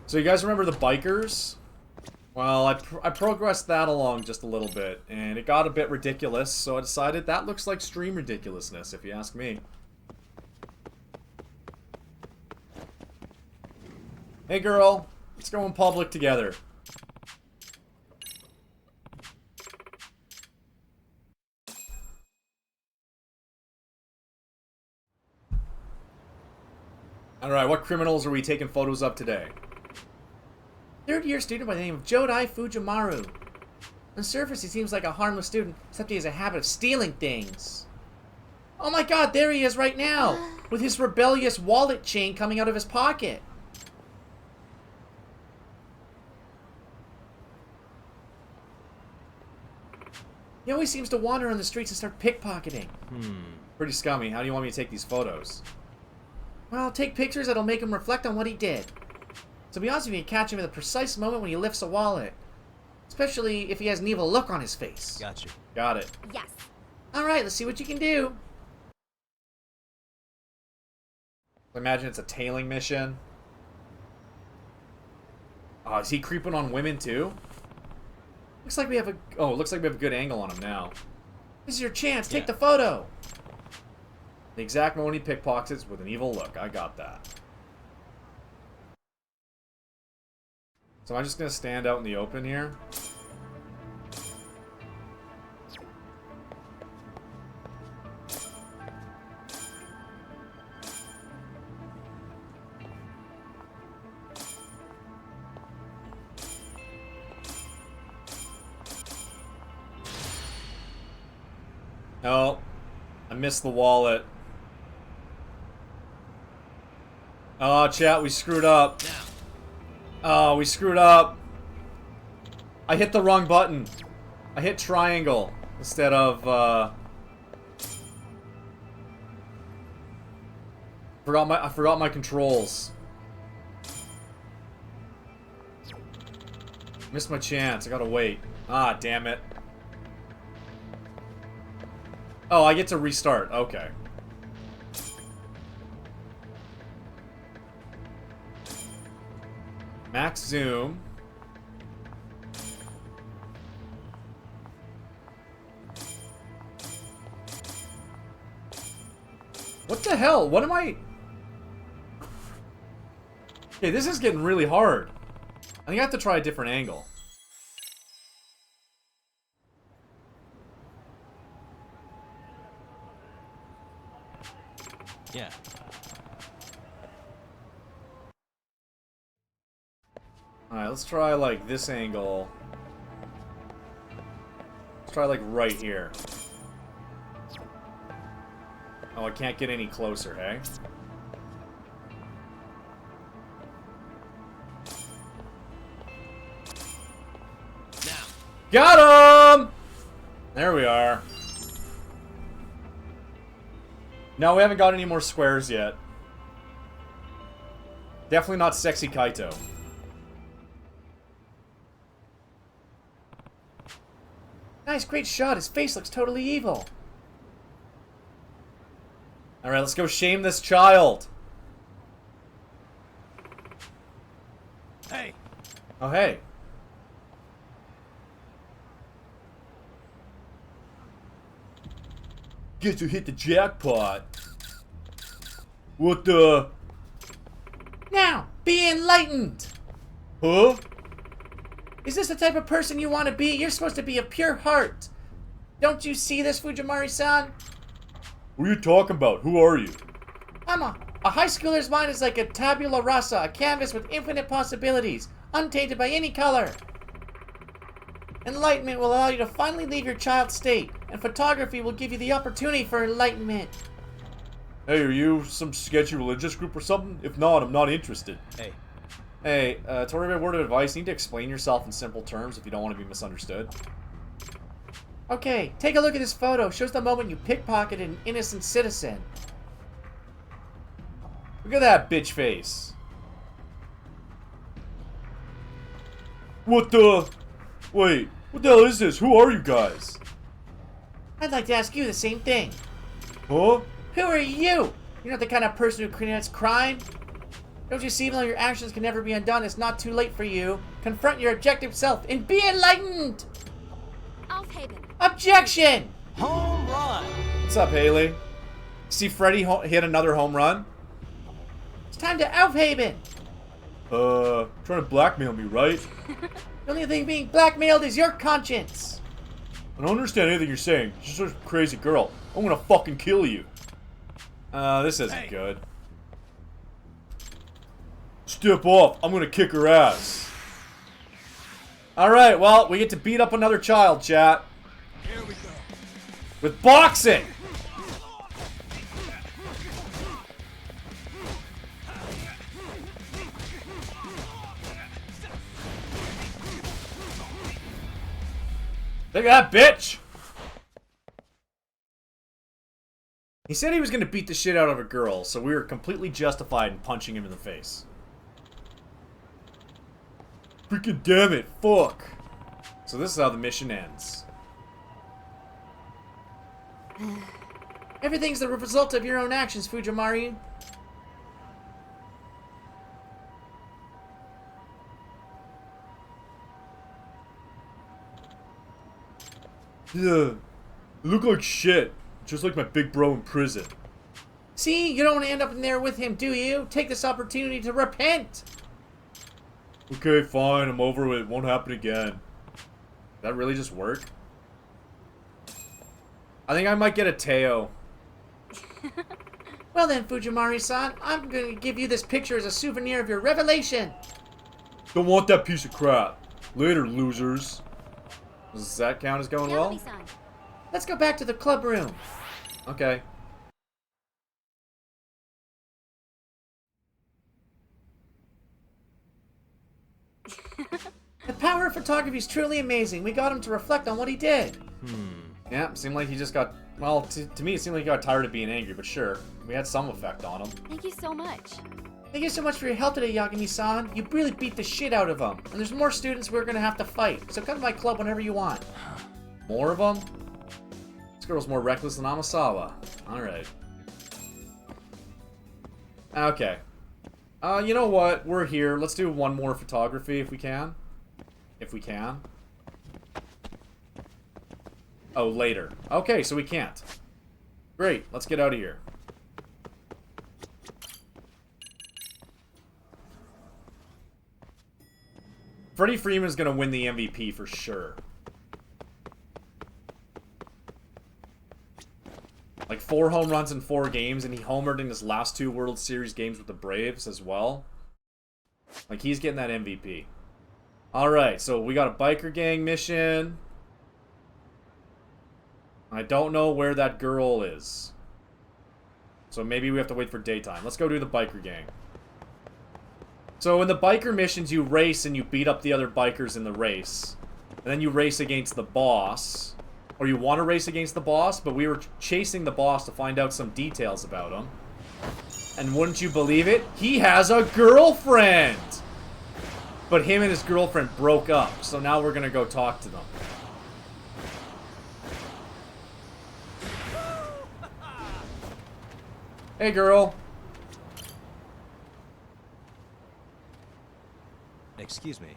So you guys remember the bikers? Well, I progressed that along just a little bit, and it got a bit ridiculous, so I decided that looks like stream ridiculousness, if you ask me. Hey girl, let's go in public together. Alright, what criminals are we taking photos of today? Third-year student by the name of Jodai Fujimaru. On the surface, he seems like a harmless student, except he has a habit of stealing things. Oh my god, there he is right now! With his rebellious wallet chain coming out of his pocket. He always seems to wander on the streets and start pickpocketing. Pretty scummy. How do you want me to take these photos? Well, take pictures that'll make him reflect on what he did. To be honest with you, catch him at the precise moment when he lifts a wallet. Especially if he has an evil look on his face. Gotcha. Got it. Yes. Alright, let's see what you can do. Imagine it's a tailing mission. Oh, is he creeping on women too? Looks like we have a good angle on him now. This is your chance, take the photo! The exact moment he pickpockets with an evil look. I got that. So I'm just gonna stand out in the open here. Oh, I missed the wallet. Oh, chat, we screwed up. Oh, we screwed up. I hit the wrong button. I hit triangle instead of, I forgot my controls. Missed my chance. I gotta wait. Ah, damn it. Oh, I get to restart. Okay. Max zoom. What the hell? What am I... Okay, this is getting really hard. I think I have to try a different angle. Yeah. Alright, let's try, like, this angle. Let's try, like, right here. Oh, I can't get any closer, hey? Got him! There we are. No, we haven't got any more squares yet. Definitely not Sexy Kaito. Nice, great shot. His face looks totally evil. Alright, let's go shame this child. Hey. Oh, hey. Guess you hit the jackpot. What the? Now, be enlightened! Huh? Is this the type of person you want to be? You're supposed to be of pure heart. Don't you see this, Fujimori-san? What are you talking about? Who are you? I'm a high schooler's mind is like a tabula rasa, a canvas with infinite possibilities, untainted by any color. Enlightenment will allow you to finally leave your child state, and photography will give you the opportunity for enlightenment. Hey, are you some sketchy religious group or something? If not, I'm not interested. Hey. Hey, Tori, word of advice, you need to explain yourself in simple terms if you don't want to be misunderstood. Okay, take a look at this photo. Shows the moment you pickpocketed an innocent citizen. Look at that bitch face. What the? Wait, what the hell is this? Who are you guys? I'd like to ask you the same thing. Huh? Who are you? You're not the kind of person who commits crime. Don't you see, even though your actions can never be undone, it's not too late for you. Confront your objective self and be enlightened! Aufheben. Objection! Home run! What's up, Haley? See Freddy hit another home run? It's time to Aufheben! Trying to blackmail me, right? The only thing being blackmailed is your conscience! I don't understand anything you're saying. She's just a crazy girl. I'm gonna fucking kill you. This isn't good. Step off. I'm gonna kick her ass. Alright, well, we get to beat up another child, chat. Here we go. With boxing! Look at that bitch! He said he was gonna beat the shit out of a girl, so we were completely justified in punching him in the face. Freaking damn it, fuck! So this is how the mission ends. Everything's the result of your own actions, Fujimori. Yeah, I look like shit. Just like my big bro in prison. See, you don't want to end up in there with him, do you? Take this opportunity to repent. Okay, fine, I'm over it. It won't happen again. Did that really just work? I think I might get a Teo. Well then, Fujimori-san, I'm going to give you this picture as a souvenir of your revelation. Don't want that piece of crap. Later, losers. Does that count as going well? Let's go back to the club room. Okay. power of photography is truly amazing. We got him to reflect on what he did. Yeah, seemed like he just got... Well, to me, it seemed like he got tired of being angry, but sure. We had some effect on him. Thank you so much. Thank you so much for your help today, Yagami-san. You really beat the shit out of them. And there's more students we're gonna have to fight, so come to my club whenever you want. More of them? This girl's more reckless than Amasawa. Alright. Okay. You know what? We're here. Let's do one more photography if we can. If we can. Oh, later. Okay, so we can't. Great. Let's get out of here. Freddie Freeman's gonna win the MVP for sure. Like 4 home runs in 4 games, and he homered in his last 2 World Series games with the Braves as well. Like, he's getting that MVP. Alright, so we got a biker gang mission. I don't know where that girl is. So maybe we have to wait for daytime. Let's go do the biker gang. So in the biker missions, you race and you beat up the other bikers in the race. And then you race against the boss. Or you want to race against the boss, but we were chasing the boss to find out some details about him. And wouldn't you believe it? He has a girlfriend! But him and his girlfriend broke up, so now we're gonna go talk to them. Hey, girl. Excuse me.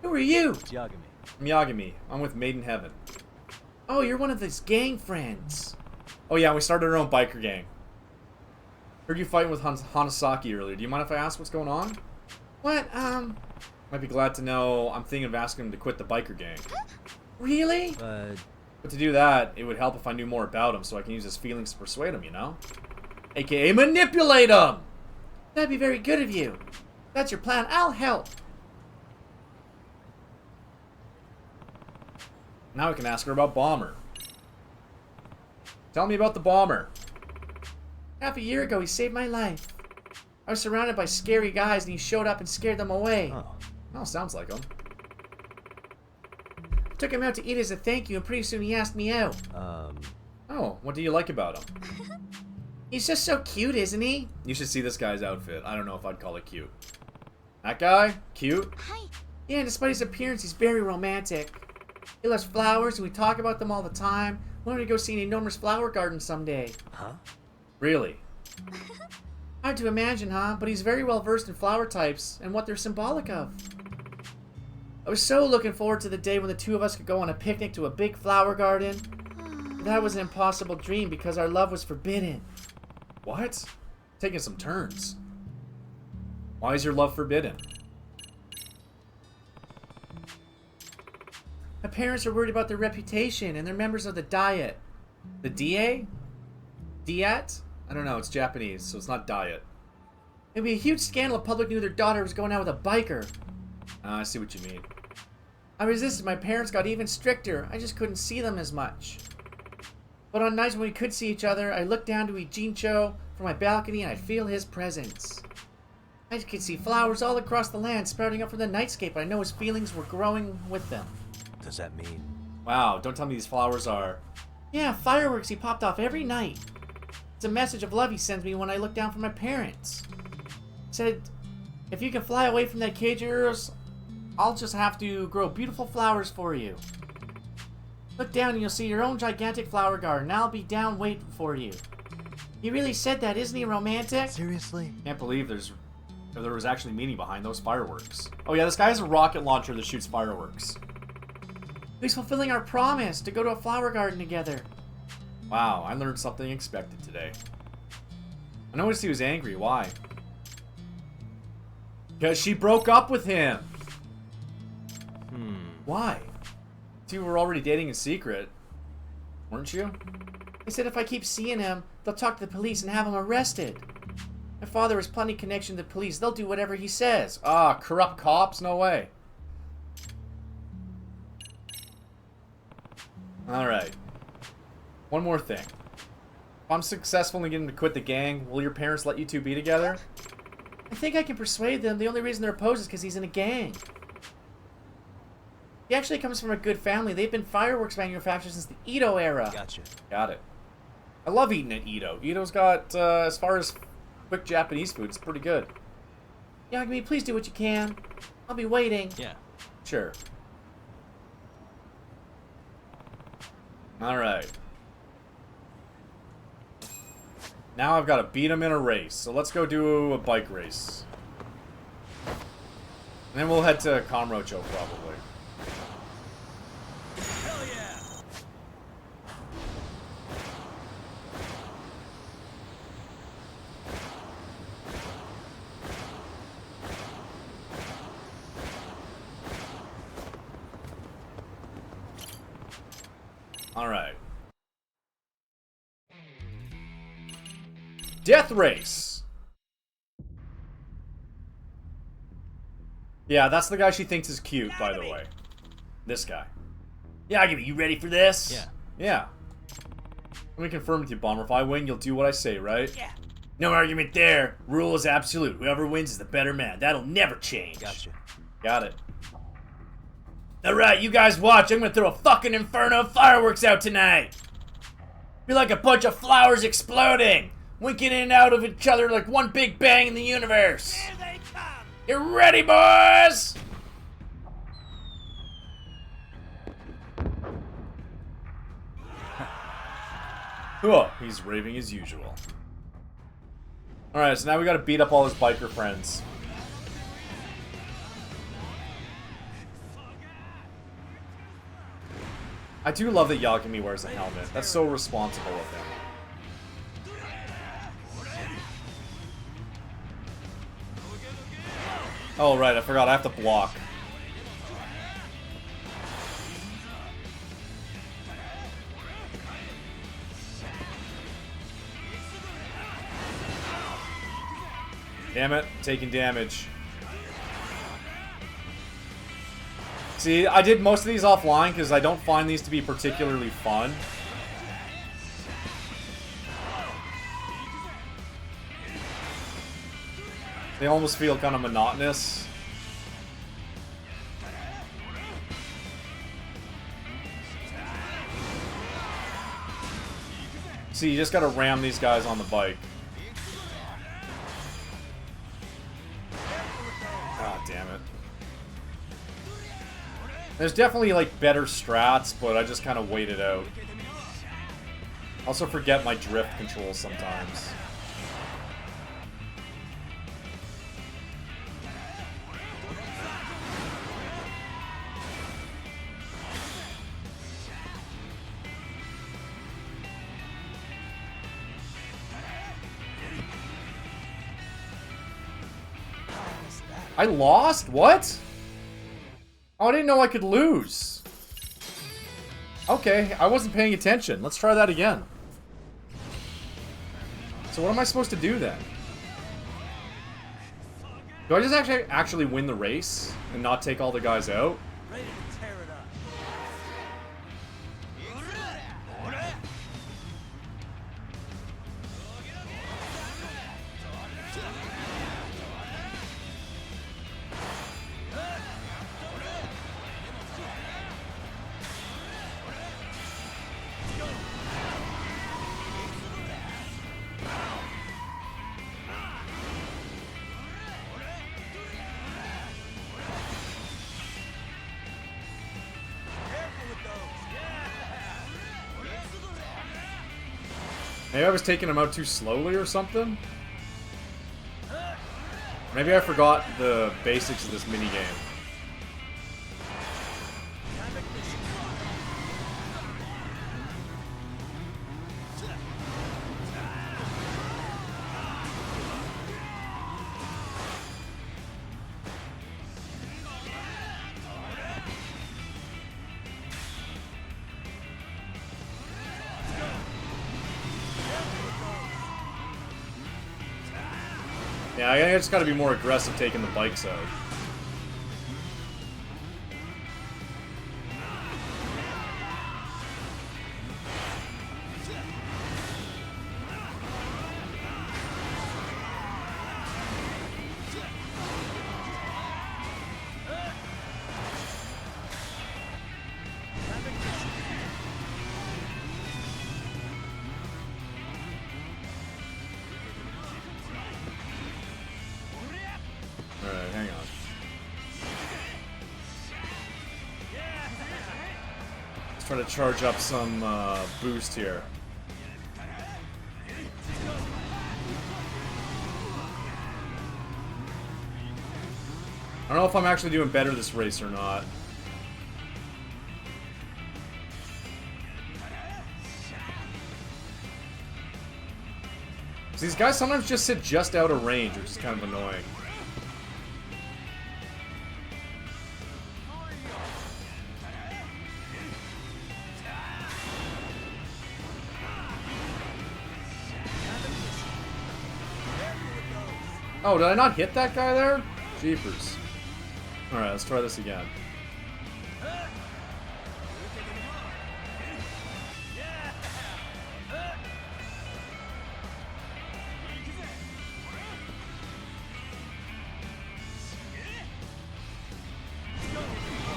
Who are you? It's Yagami. I'm Yagami. I'm with Maiden Heaven. Oh, you're one of these gang friends. Oh yeah, we started our own biker gang. Heard you fighting with Hanasaki earlier. Do you mind if I ask what's going on? What? Might be glad to know I'm thinking of asking him to quit the biker gang. Really? But to do that, it would help if I knew more about him so I can use his feelings to persuade him, you know? AKA manipulate him! That'd be very good of you. If that's your plan, I'll help. Now we can ask her about Bomber. Tell me about the Bomber. Half a year ago, he saved my life. I was surrounded by scary guys and he showed up and scared them away. Oh, sounds like him. Took him out to eat as a thank you and pretty soon he asked me out. Oh, what do you like about him? He's just so cute, isn't he? You should see this guy's outfit. I don't know if I'd call it cute. That guy? Cute? Hi. Yeah, despite his appearance, he's very romantic. He loves flowers and we talk about them all the time. Why don't we go see an enormous flower garden someday? Huh? Really? Hard to imagine, huh? But he's very well versed in flower types and what they're symbolic of. I was so looking forward to the day when the two of us could go on a picnic to a big flower garden. But that was an impossible dream because our love was forbidden. What? Taking some turns. Why is your love forbidden? My parents are worried about their reputation and they're members of the Diet. The DA? Diet? I don't know, it's Japanese, so it's not Diet. It'd be a huge scandal if public knew their daughter was going out with a biker. I see what you mean. I resisted. My parents got even stricter. I just couldn't see them as much. But on nights when we could see each other, I looked down to Ijincho from my balcony and I'd feel his presence. I could see flowers all across the land sprouting up from the nightscape. I know his feelings were growing with them. Does that mean? Wow, don't tell me these flowers are... Yeah, fireworks he popped off every night. It's a message of love he sends me when I look down from my parents. He said, if you can fly away from that cage of yours, I'll just have to grow beautiful flowers for you. Look down and you'll see your own gigantic flower garden. I'll be down waiting for you. He really said that, isn't he romantic? Seriously? Can't believe there was actually meaning behind those fireworks. Oh yeah, this guy has a rocket launcher that shoots fireworks. He's fulfilling our promise to go to a flower garden together. Wow, I learned something unexpected today. I noticed he was angry. Why? Because she broke up with him. Why? You were already dating in secret, weren't you? They said if I keep seeing him, they'll talk to the police and have him arrested. My father has plenty of connection to the police. They'll do whatever he says. Ah, corrupt cops? No way. Alright. One more thing. If I'm successful in getting him to quit the gang, will your parents let you two be together? I think I can persuade them. The only reason they're opposed is because he's in a gang. He actually comes from a good family. They've been fireworks manufacturers since the Edo era. Gotcha. Got it. I love eating at Edo. Edo's got, as far as quick Japanese food, it's pretty good. Yagami, please do what you can. I'll be waiting. Yeah. Sure. Alright. Now I've got to beat him in a race. So let's go do a bike race. And then we'll head to Kamurocho probably. Hell yeah! Alright. Death race! Yeah, that's the guy she thinks is cute, by the way. This guy. Yagami, you ready for this? Yeah. Yeah. Let me confirm with you, Bomber. If I win, you'll do what I say, right? Yeah. No argument there. Rule is absolute. Whoever wins is the better man. That'll never change. Gotcha. Got it. Alright, you guys watch. I'm gonna throw a fucking inferno of fireworks out tonight. Be like a bunch of flowers exploding. Winking in and out of each other like one big bang in the universe. Here they come! You ready, boys? Cool. He's raving as usual. Alright, so now we gotta beat up all his biker friends. I do love that Yagami wears a helmet. That's so responsible of him. Oh, right, I forgot. I have to block. Damn it, taking damage. See, I did most of these offline because I don't find these to be particularly fun. They almost feel kind of monotonous. See, you just gotta ram these guys on the bike. God damn it. There's definitely, like, better strats, but I just kind of wait it out. Also forget my drift controls sometimes. I lost? What? Oh, I didn't know I could lose. Okay, I wasn't paying attention. Let's try that again. So what am I supposed to do then? Do I just actually win the race and not take all the guys out? Ready to tear it up. Maybe I was taking him out too slowly or something? Maybe I forgot the basics of this minigame. Yeah, I just gotta be more aggressive taking the bikes out. Try to charge up some boost here. I don't know if I'm actually doing better this race or not. So these guys sometimes just sit just out of range, which is kind of annoying. Oh, did I not hit that guy there? Jeepers. Alright, let's try this again.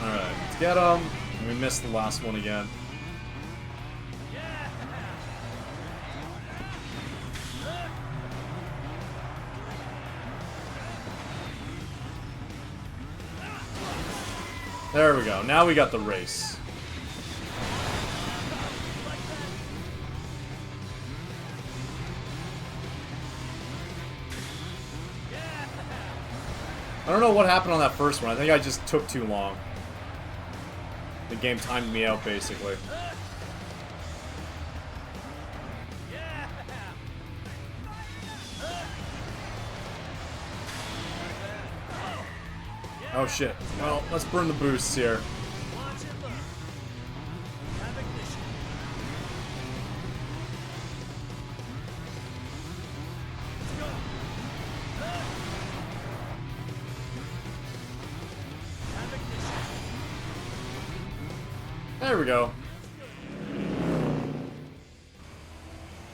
Alright, let's get him. We missed the last one again. There we go. Now we got the race. I don't know what happened on that first one. I think I just took too long. The game timed me out, basically. Oh shit. Well, let's burn the boosts here. There we go.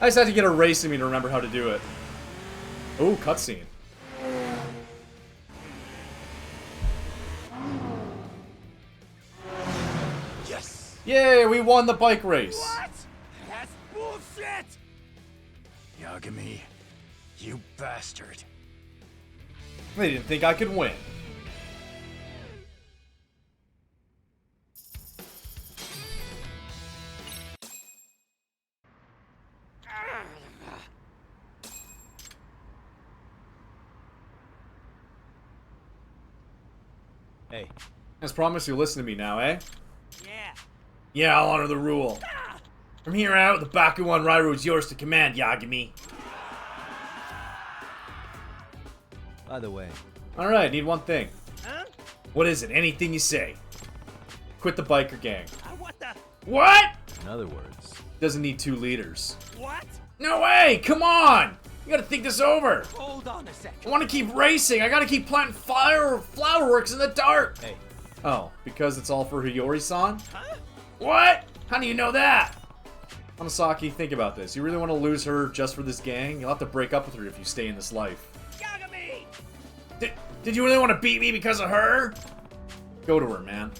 I just had to get a race in me to remember how to do it. Oh, cutscene. Yay, we won the bike race. What? That's bullshit! Yagami, you bastard. They didn't think I could win. Hey. As promised, you'll listen to me now, eh? Yeah. Yeah, I'll honor the rule. From here out, the Bakugan Rairu is yours to command, Yagami. By the way. Alright, need one thing. Huh? What is it? Anything you say. Quit the biker gang. What the? What? In other words. Doesn't need 2 leaders. What? No way! Come on! You gotta think this over. Hold on a second. I want to keep racing. I gotta keep planting flowerworks in the dark. Hey. Oh, because it's all for Hiyori-san? Huh? What? How do you know that? Hamasaki, think about this. You really want to lose her just for this gang? You'll have to break up with her if you stay in this life. Yagami! Did you really want to beat me because of her? Go to her, man.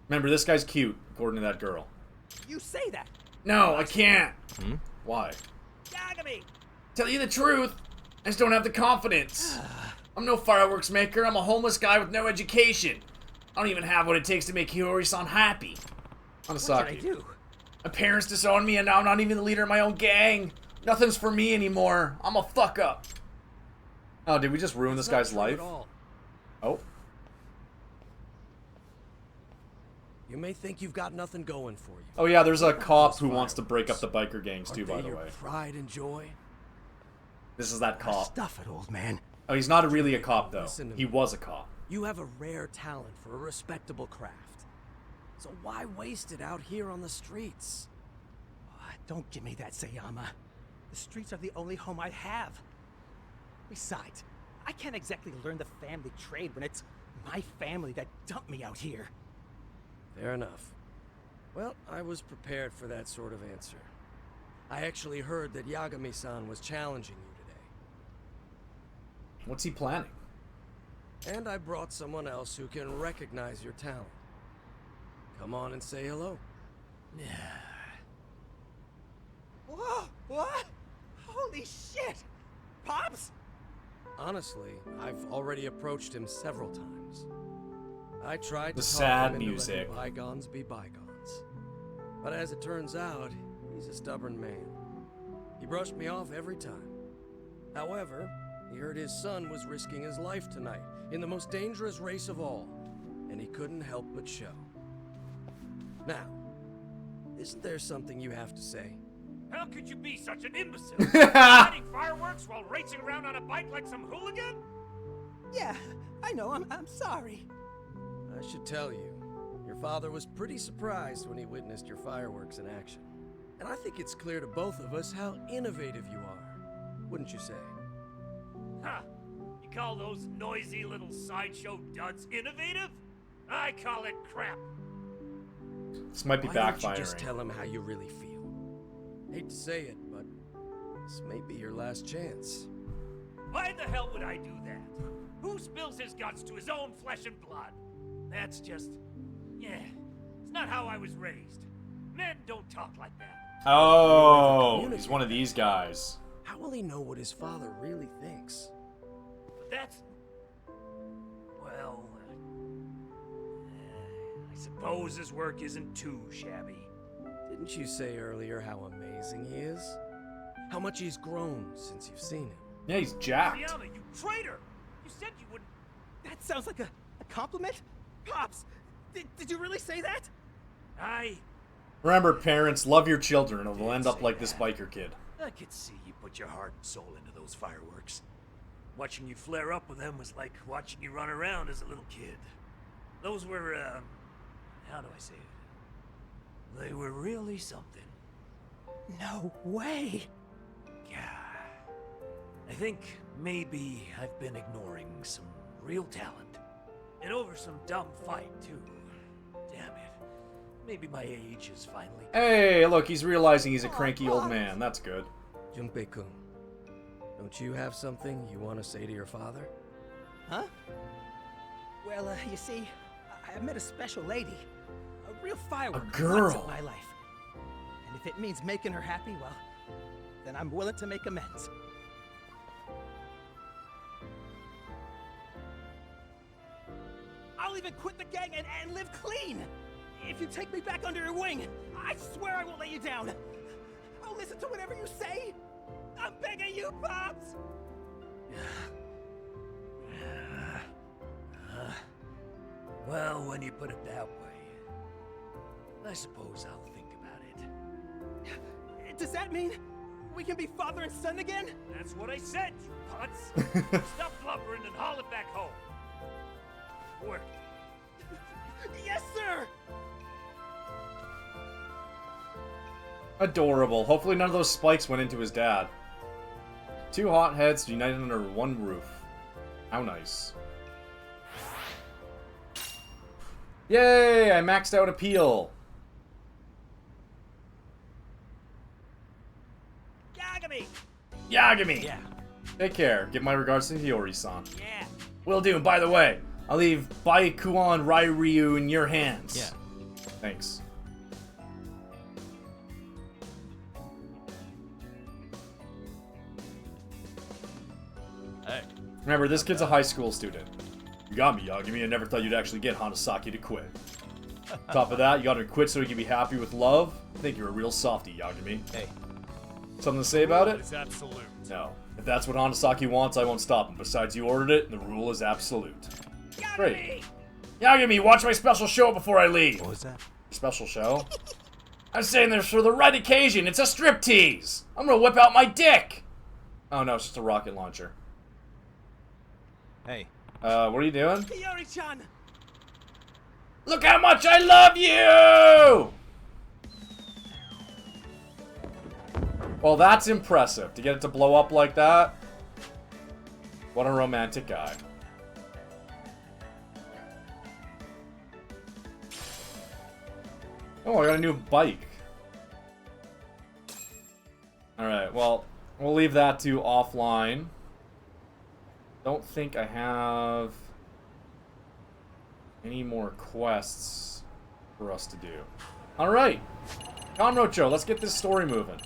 Remember, this guy's cute, according to that girl. You say that. No, I can't. Why? Yagami! Tell you the truth, I just don't have the confidence. I'm no fireworks maker. I'm a homeless guy with no education. I don't even have what it takes to make Hiyori-san happy. Hamasaki. What did I do? My parents disowned me and now I'm not even the leader of my own gang. Nothing's for me anymore. I'm a fuck up. Oh, did we just ruin this guy's life? Oh. You may think you've got nothing going for you. Oh yeah, there's a cop who wants to break up the biker gangs too, by the way. Pride and joy. This is that cop. Stuff it, old man. Oh, he's not really a cop though. Listen to He me. was a cop. You have a rare talent for a respectable craft. So why waste it out here on the streets? Don't give me that, Sayama. The streets are the only home I have. Besides, I can't exactly learn the family trade when it's my family that dumped me out here. Fair enough. Well, I was prepared for that sort of answer. I actually heard that Yagami-san was challenging you today. What's he planning? And I brought someone else who can recognize your talent. Come on and say hello. Whoa! What? Holy shit! Pops? Honestly, I've already approached him several times. I tried The to sad talk him into music. letting bygones be bygones. But as it turns out, he's a stubborn man. He brushed me off every time. However, he heard his son was risking his life tonight in the most dangerous race of all, and he couldn't help but show. Now, isn't there something you have to say? How could you be such an imbecile? Lighting fireworks while racing around on a bike like some hooligan? Yeah, I know, I'm sorry. I should tell you, your father was pretty surprised when he witnessed your fireworks in action. And I think it's clear to both of us how innovative you are, wouldn't you say? Huh. You call those noisy little sideshow duds innovative? I call it crap. This might be Why don't backfiring. you just tell him how you really feel? Hate to say it, but this may be your last chance. Why the hell would I do that? Who spills his guts to his own flesh and blood? That's just... yeah. It's not how I was raised. Men don't talk like that. Oh, he's one of these guys. How will he know what his father really thinks? But that's... well... I suppose his work isn't too shabby. Didn't you say earlier how amazing he is? How much he's grown since you've seen him? Yeah, he's jacked. Sayama, you traitor! You said you wouldn't... That sounds like a compliment? Pops, did you really say that? Remember, parents, love your children or they'll end up like this biker kid. I could see you put your heart and soul into those fireworks. Watching you flare up with them was like watching you run around as a little kid. Those were, how do I say it? They were really something. No way! Yeah. I think maybe I've been ignoring some real talent. And over some dumb fight, too. Damn it. Maybe my age is finally... Hey, look, he's realizing he's a cranky old man. That's good. Junpei-kun, don't you have something you want to say to your father? Huh? Well, you see, I met a special lady. A real firework. A girl. Once in my life. And if it means making her happy, well, then I'm willing to make amends. I'll even quit the gang and live clean! If you take me back under your wing, I swear I won't let you down! I'll listen to whatever you say! I'm begging you, Pops! Well, when you put it that way, I suppose I'll think about it. Does that mean we can be father and son again? That's what I said, you putz! Stop blubbering and haul it back home. Work. Yes, sir! Adorable. Hopefully none of those spikes went into his dad. Two hotheads united under one roof. How nice. Yay! I maxed out appeal. Yagami! Yagami! Yeah. Take care. Give my regards to Hiyori-san. Yeah. Will do. And by the way, I'll leave Baikuan Rairyu in your hands. Yeah. Thanks. Hey. Remember, this kid's a high school student. You got me, Yagami. I never thought you'd actually get Hanasaki to quit. Top of that, you got him to quit so he can be happy with love? I think you're a real softie, Yagami. Hey. Something to say about it? It's absolute. No. If that's what Hanasaki wants, I won't stop him. Besides, you ordered it, and the rule is absolute. Yagami! Great. Yagami, watch my special show before I leave. What was that? Special show? I'm saying this for the right occasion. It's a striptease. I'm gonna whip out my dick. Oh no, it's just a rocket launcher. Hey. What are you doing? Hiyori-chan! Look how much I love you! Well, that's impressive. To get it to blow up like that. What a romantic guy. Oh, I got a new bike. Alright, well, we'll leave that to offline. Don't think I have any more quests for us to do. Alright. Conrocho, let's get this story moving.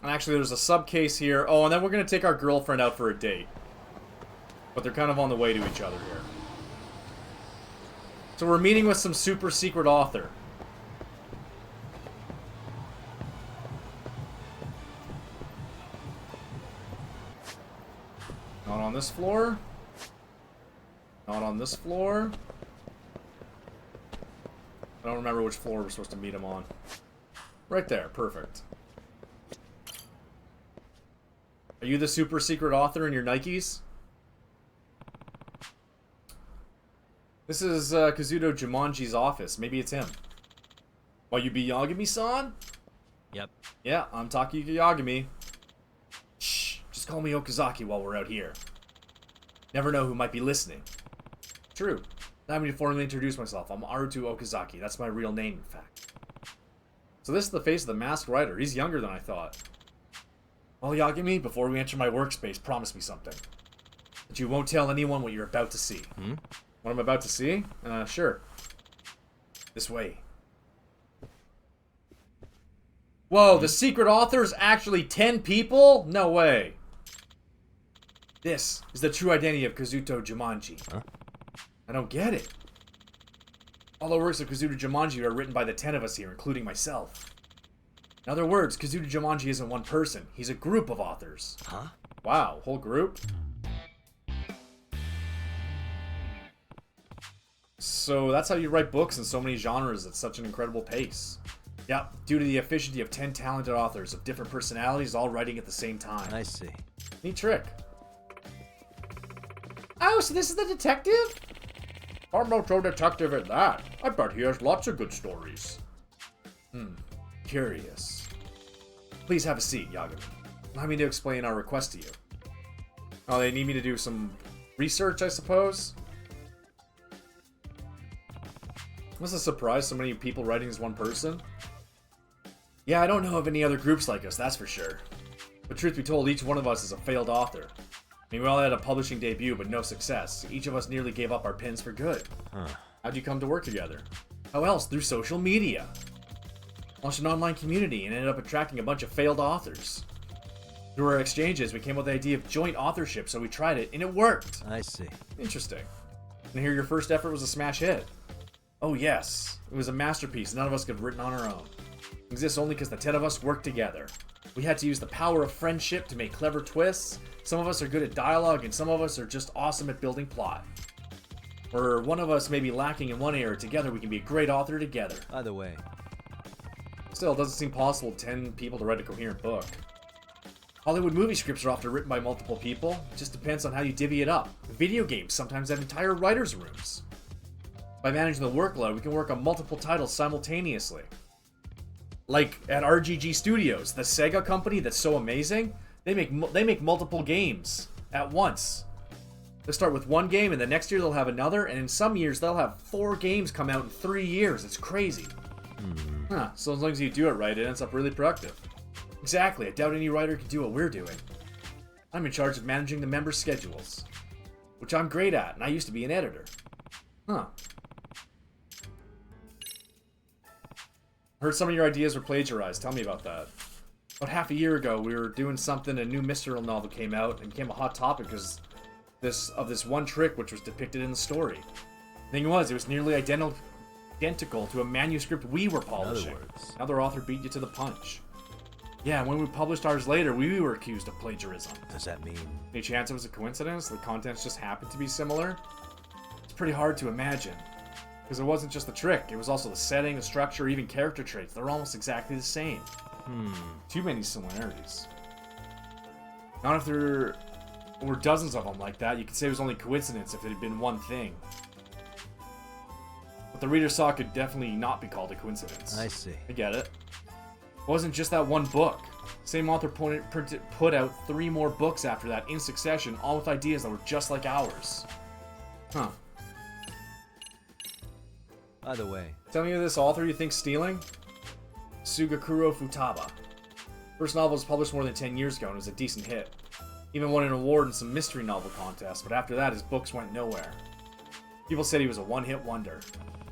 And actually, there's a sub case here. Oh, and then we're going to take our girlfriend out for a date. But they're kind of on the way to each other here. So we're meeting with some super secret author. Not on this floor. Not on this floor. I don't remember which floor we're supposed to meet him on. Right there, perfect. Are you the super secret author in your Nikes? This is Kazuto Jumanji's office. Maybe it's him. Why, you be Yagami-san? Yep. Yeah, I'm Takayuki Yagami. Shh, just call me Okazaki while we're out here. Never know who might be listening. True. Now I need to formally introduce myself. I'm Aruto Okazaki. That's my real name, in fact. So this is the face of the masked rider. He's younger than I thought. Well, Yagami, before we enter my workspace, promise me something. That you won't tell anyone what you're about to see. Hmm? What I'm about to see? Sure. This way. Whoa, the secret author's actually 10 people? No way. This is the true identity of Kazuto Jumanji. Huh? I don't get it. All the works of Kazuto Jumanji are written by the 10 of us here, including myself. In other words, Kazuto Jumanji isn't one person. He's a group of authors. Huh? Wow, whole group? So that's how you write books in so many genres at such an incredible pace. Yep, due to the efficiency of 10 talented authors of different personalities all writing at the same time. I see. Neat trick. Oh, so this is the detective? I'm not so detective at that. I bet he has lots of good stories. Curious. Please have a seat, Yagami. Allow me to explain our request to you. Oh, they need me to do some research, I suppose? Was a surprise so many people writing as one person? Yeah, I don't know of any other groups like us, that's for sure. But truth be told, each one of us is a failed author. I mean, we all had a publishing debut, but no success. Each of us nearly gave up our pens for good. Huh. How'd you come to work together? How else? Through social media. Launched an online community and ended up attracting a bunch of failed authors. Through our exchanges, we came up with the idea of joint authorship, so we tried it, and it worked. I see. Interesting. And here your first effort was a smash hit. Oh yes, it was a masterpiece none of us could have written on our own. It exists only because the 10 of us worked together. We had to use the power of friendship to make clever twists. Some of us are good at dialogue, and some of us are just awesome at building plot. Or one of us may be lacking in one area, together we can be a great author together. Either way. Still, it doesn't seem possible 10 people to write a coherent book. Hollywood movie scripts are often written by multiple people. It just depends on how you divvy it up. Video games sometimes have entire writers' rooms. By managing the workload, we can work on multiple titles simultaneously. Like at RGG Studios, the Sega company that's so amazing, they make multiple games at once. They'll start with one game, and the next year they'll have another, and in some years they'll have 4 games come out in 3 years. It's crazy. So as long as you do it right, it ends up really productive. Exactly, I doubt any writer can do what we're doing. I'm in charge of managing the members' schedules, which I'm great at, and I used to be an editor. Heard some of your ideas were plagiarized. Tell me about that. About half a year ago, we were doing something, a new mystical novel came out, and became a hot topic because of this one trick which was depicted in the story. The thing was, it was nearly identical to a manuscript we were polishing. In other words. Another author beat you to the punch. Yeah, and when we published ours later, we were accused of plagiarism. Does that mean? Any chance it was a coincidence? The contents just happened to be similar? It's pretty hard to imagine. Because it wasn't just the trick, it was also the setting, the structure, even character traits. They're almost exactly the same. Too many similarities. Not if there were dozens of them like that. You could say it was only coincidence if it had been one thing. What the reader saw could definitely not be called a coincidence. I see. I get it. It wasn't just that one book. Same author put out 3 more books after that in succession, all with ideas that were just like ours. Either way. Tell me who this author you think's stealing? Sugakuro Futaba. First novel was published more than 10 years ago and was a decent hit. Even won an award in some mystery novel contests, but after that his books went nowhere. People said he was a one-hit wonder.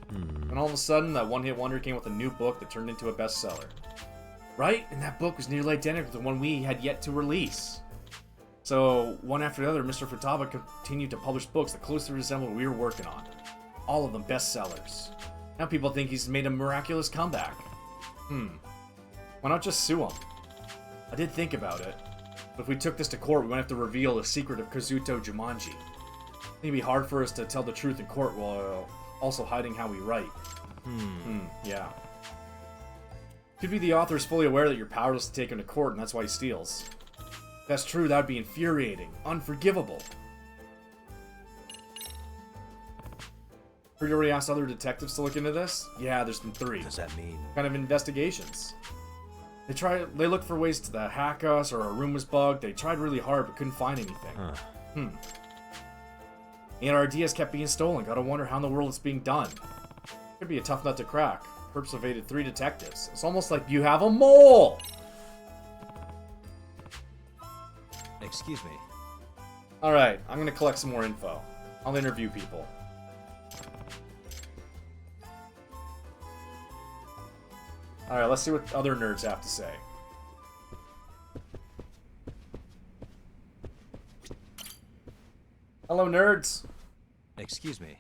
And all of a sudden, that one-hit wonder came with a new book that turned into a bestseller. Right? And that book was nearly identical to the one we had yet to release. So, one after the other, Mr. Futaba continued to publish books that closely resembled what we were working on. All of them bestsellers. Now people think he's made a miraculous comeback. Why not just sue him? I did think about it. But if we took this to court, we might have to reveal the secret of Kazuto Jumanji. I think it'd be hard for us to tell the truth in court while also hiding how we write. Yeah. Could be the author is fully aware that you're powerless to take him to court, and that's why he steals. If that's true, that would be infuriating. Unforgivable. Have you already asked other detectives to look into this? Yeah, there's been 3. What does that mean? Kind of investigations. They looked for ways to hack us, or our room was bugged. They tried really hard, but couldn't find anything. And our ideas kept being stolen. Gotta wonder how in the world it's being done. Could be a tough nut to crack. Perps evaded 3 detectives. It's almost like you have a mole! Excuse me. Alright, I'm gonna collect some more info. I'll interview people. Alright, let's see what other nerds have to say. Hello, nerds! Excuse me.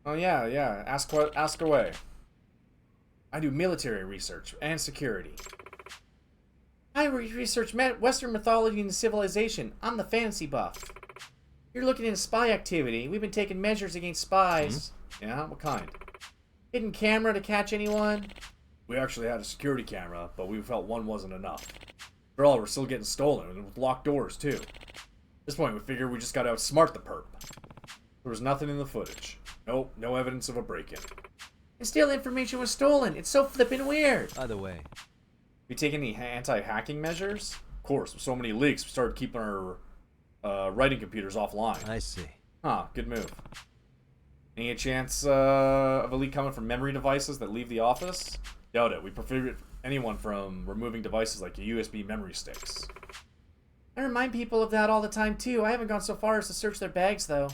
Oh, yeah. Ask away. I do military research and security. I research Western mythology and civilization. I'm the fantasy buff. You're looking into spy activity. We've been taking measures against spies. Yeah, what kind? Hidden camera to catch anyone? We actually had a security camera, but we felt one wasn't enough. After all, we're still getting stolen, and with locked doors, too. At this point, we figured we just gotta outsmart the perp. There was nothing in the footage. Nope, no evidence of a break-in. And still information was stolen. It's so flippin' weird. Either way. We take any anti-hacking measures? Of course, with so many leaks, we started keeping our writing computers offline. I see. Huh, good move. Any chance of a leak coming from memory devices that leave the office? Doubt it. We prohibit anyone from removing devices like USB memory sticks. I remind people of that all the time, too. I haven't gone so far as to search their bags, though.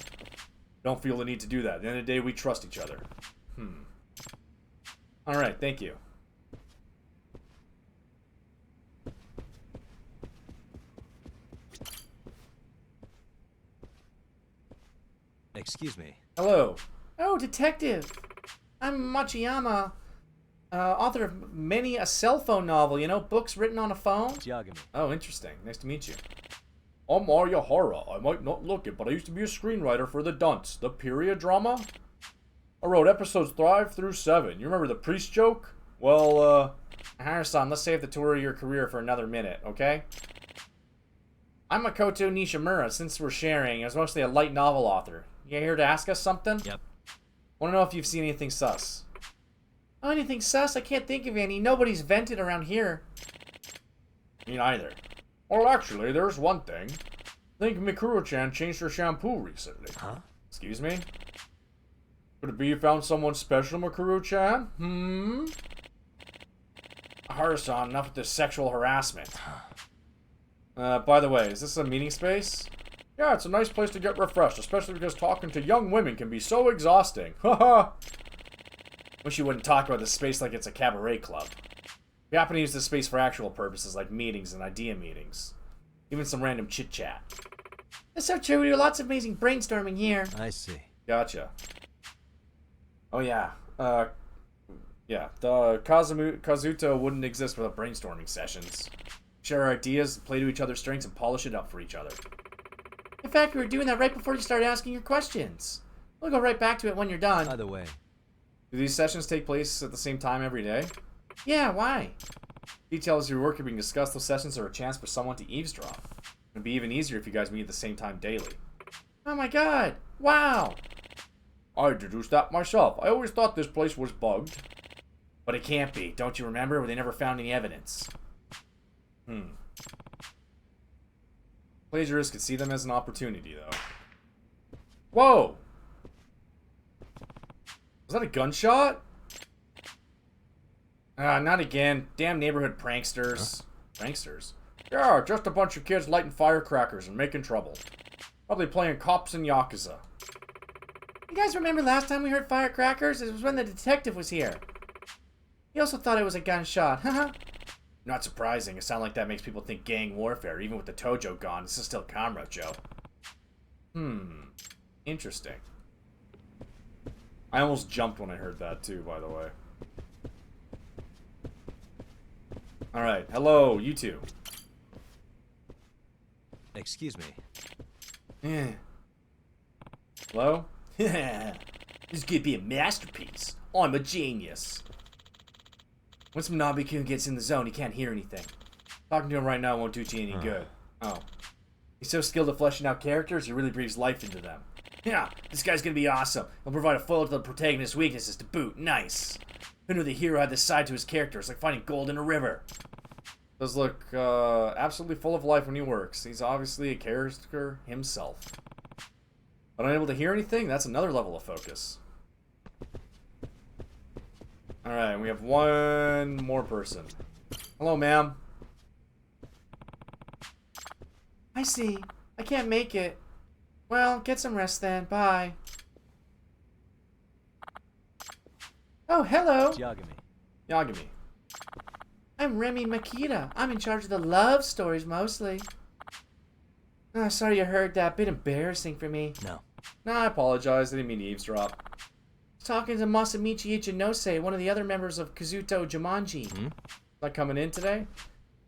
Don't feel the need to do that. At the end of the day, we trust each other. Alright, thank you. Excuse me. Hello. Oh, detective. I'm Machiyama, author of many a cell phone novel, you know, books written on a phone. Yagami. Oh, interesting. Nice to meet you. I'm Arya-hara. I might not look it, but I used to be a screenwriter for The Dunce, the period drama. I wrote episodes 5 through 7. You remember the priest joke? Well, Hara-san, let's save the tour of your career for another minute, okay? I'm Makoto Nishimura. Since we're sharing, I was mostly a light novel author. You here to ask us something? Yep. Want to know if you've seen anything sus? Oh, anything sus? I can't think of any. Nobody's vented around here. Me neither. Well, actually, there's one thing. I think Mikuro-chan changed her shampoo recently. Huh? Excuse me? Could it be you found someone special, Mikuro-chan? Hara-san, enough with this sexual harassment. By the way, is this a meeting space? Yeah, it's a nice place to get refreshed, especially because talking to young women can be so exhausting. Haha! Wish you wouldn't talk about this space like it's a cabaret club. We happen to use this space for actual purposes like meetings and idea meetings. Even some random chit-chat. That's so true, we do lots of amazing brainstorming here. I see. Gotcha. Oh yeah. Yeah, the Kazuto wouldn't exist without brainstorming sessions. Share our ideas, play to each other's strengths, and polish it up for each other. In fact, we were doing that right before you started asking your questions. We'll go right back to it when you're done. Either way. Do these sessions take place at the same time every day? Yeah, why? Details of your work are being discussed. Those sessions are a chance for someone to eavesdrop. It'd be even easier if you guys meet at the same time daily. Oh my god! Wow! I introduced that myself. I always thought this place was bugged. But it can't be. Don't you remember? They never found any evidence. Plagiarists could see them as an opportunity, though. Whoa! Was that a gunshot? Not again. Damn neighborhood pranksters. Huh? Pranksters? Yeah, just a bunch of kids lighting firecrackers and making trouble. Probably playing cops and Yakuza. You guys remember last time we heard firecrackers? It was when the detective was here. He also thought it was a gunshot. Haha. Not surprising. It sounds like that makes people think gang warfare. Even with the Tojo gone, this is still Kamurocho. Interesting. I almost jumped when I heard that too, by the way. Alright, hello, you two. Excuse me. Yeah. Hello? This is gonna be a masterpiece. I'm a genius. Once Manabe-kun gets in the zone, he can't hear anything. Talking to him right now won't do you any good. Oh. He's so skilled at fleshing out characters, he really breathes life into them. Yeah, this guy's gonna be awesome. He'll provide a foil to the protagonist's weaknesses to boot. Nice. Who knew the hero had this side to his character? It's like finding gold in a river. Does look absolutely full of life when he works. He's obviously a character himself. But unable to hear anything? That's another level of focus. Alright, we have one more person. Hello, ma'am. I see. I can't make it. Well, get some rest then. Bye. Oh, hello. It's Yagami. Yagami. I'm Remy Makita. I'm in charge of the love stories mostly. Oh, sorry you heard that. Bit embarrassing for me. No. Nah, I apologize. I didn't mean to eavesdrop. I was talking to Masamichi Ichinose, one of the other members of Kazuto Jumanji. Not coming in today?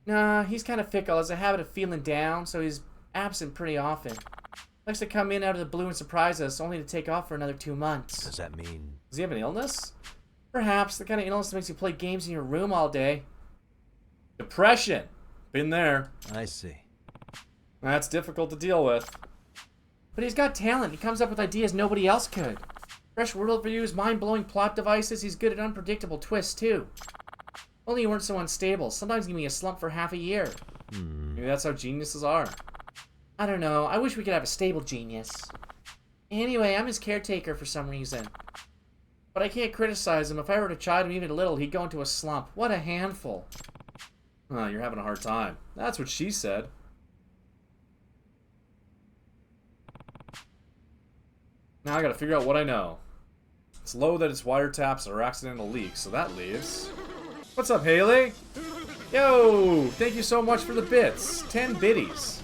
Nah, he's kind of fickle. Has a habit of feeling down, so he's absent pretty often. Likes to come in out of the blue and surprise us, only to take off for another 2 months. Does that mean... Does he have an illness? Perhaps. The kind of illness that makes you play games in your room all day. Depression. Been there. I see. That's difficult to deal with. But he's got talent. He comes up with ideas nobody else could. Fresh worldviews, mind-blowing plot devices. He's good at unpredictable twists, too. Only you weren't so unstable. Sometimes give me a slump for half a year. Maybe that's how geniuses are. I don't know. I wish we could have a stable genius. Anyway, I'm his caretaker for some reason. But I can't criticize him. If I were to chide him even a little, he'd go into a slump. What a handful. Oh, you're having a hard time. That's what she said. Now I gotta figure out what I know. It's low that it's wiretaps or accidental leaks, so that leaves... What's up, Haley? Yo! Thank you so much for the bits. 10 biddies.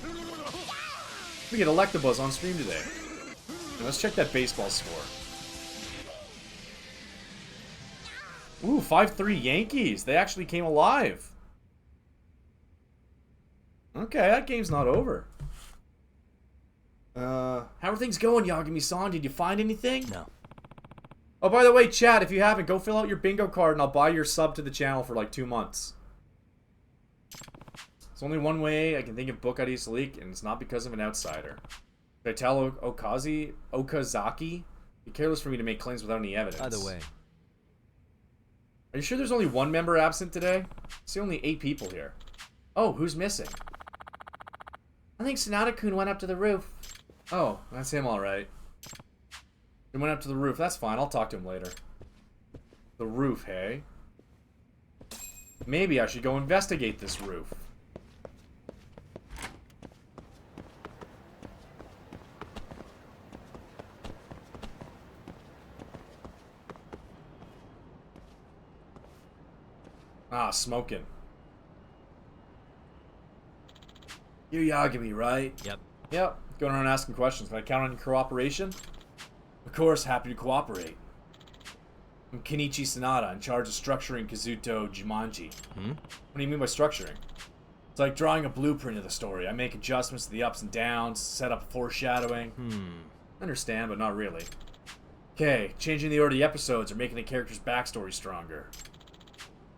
We get Electabuzz on stream today. Now let's check that baseball score. Ooh, 5-3 Yankees. They actually came alive. Okay, that game's not over. How are things going, Yagami-san? Did you find anything? No. Oh, by the way, chat, if you haven't, go fill out your bingo card and I'll buy your sub to the channel for like 2 months. There's only one way I can think of book ideas to leak, and it's not because of an outsider. Should I tell Okazaki? Be careless for me to make claims without any evidence. Either way. Are you sure there's only one member absent today? I see only 8 people here. Oh, who's missing? I think Sanada-kun went up to the roof. Oh, that's him alright. He went up to the roof. That's fine. I'll talk to him later. The roof, hey? Maybe I should go investigate this roof. Ah, smoking. You're Yagami, right? Yep. Yep. Going around asking questions. Can I count on your cooperation? Of course, happy to cooperate. I'm Kenichi Sanada, in charge of structuring Kazuto Jumanji. What do you mean by structuring? It's like drawing a blueprint of the story. I make adjustments to the ups and downs, set up foreshadowing. Understand, but not really. Okay, changing the order of the episodes or making the character's backstory stronger.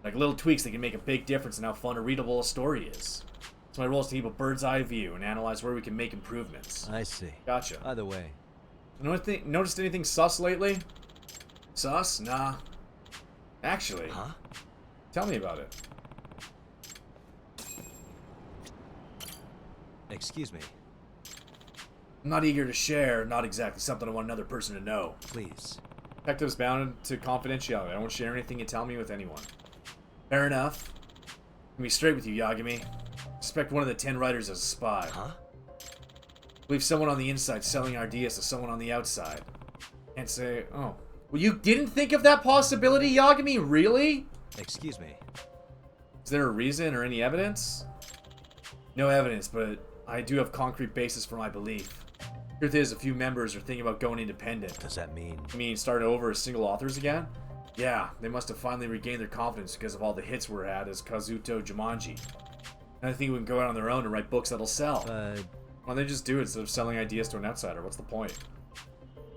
Like little tweaks that can make a big difference in how fun or readable a story is. So my role is to keep a bird's eye view and analyze where we can make improvements. I see. Gotcha. Either way. Noticed anything sus lately? Sus? Nah. Actually. Huh? Tell me about it. Excuse me. I'm not eager to share, not exactly something I want another person to know. Please. Detective's bound to confidentiality. I won't share anything you tell me with anyone. Fair enough. Let me be straight with you, Yagami. Suspect one of the 10 writers as a spy. Huh? Believe someone on the inside selling ideas to someone on the outside. Can't say, oh. Well, you didn't think of that possibility, Yagami? Really? Excuse me. Is there a reason or any evidence? No evidence, but I do have concrete basis for my belief. Truth is, a few members are thinking about going independent. Does that mean? You mean start over as single authors again? Yeah, they must have finally regained their confidence because of all the hits we're at as Kazuto Jumanji. And I think we can go out on their own and write books that'll sell. Why don't they just do it instead of selling ideas to an outsider? What's the point?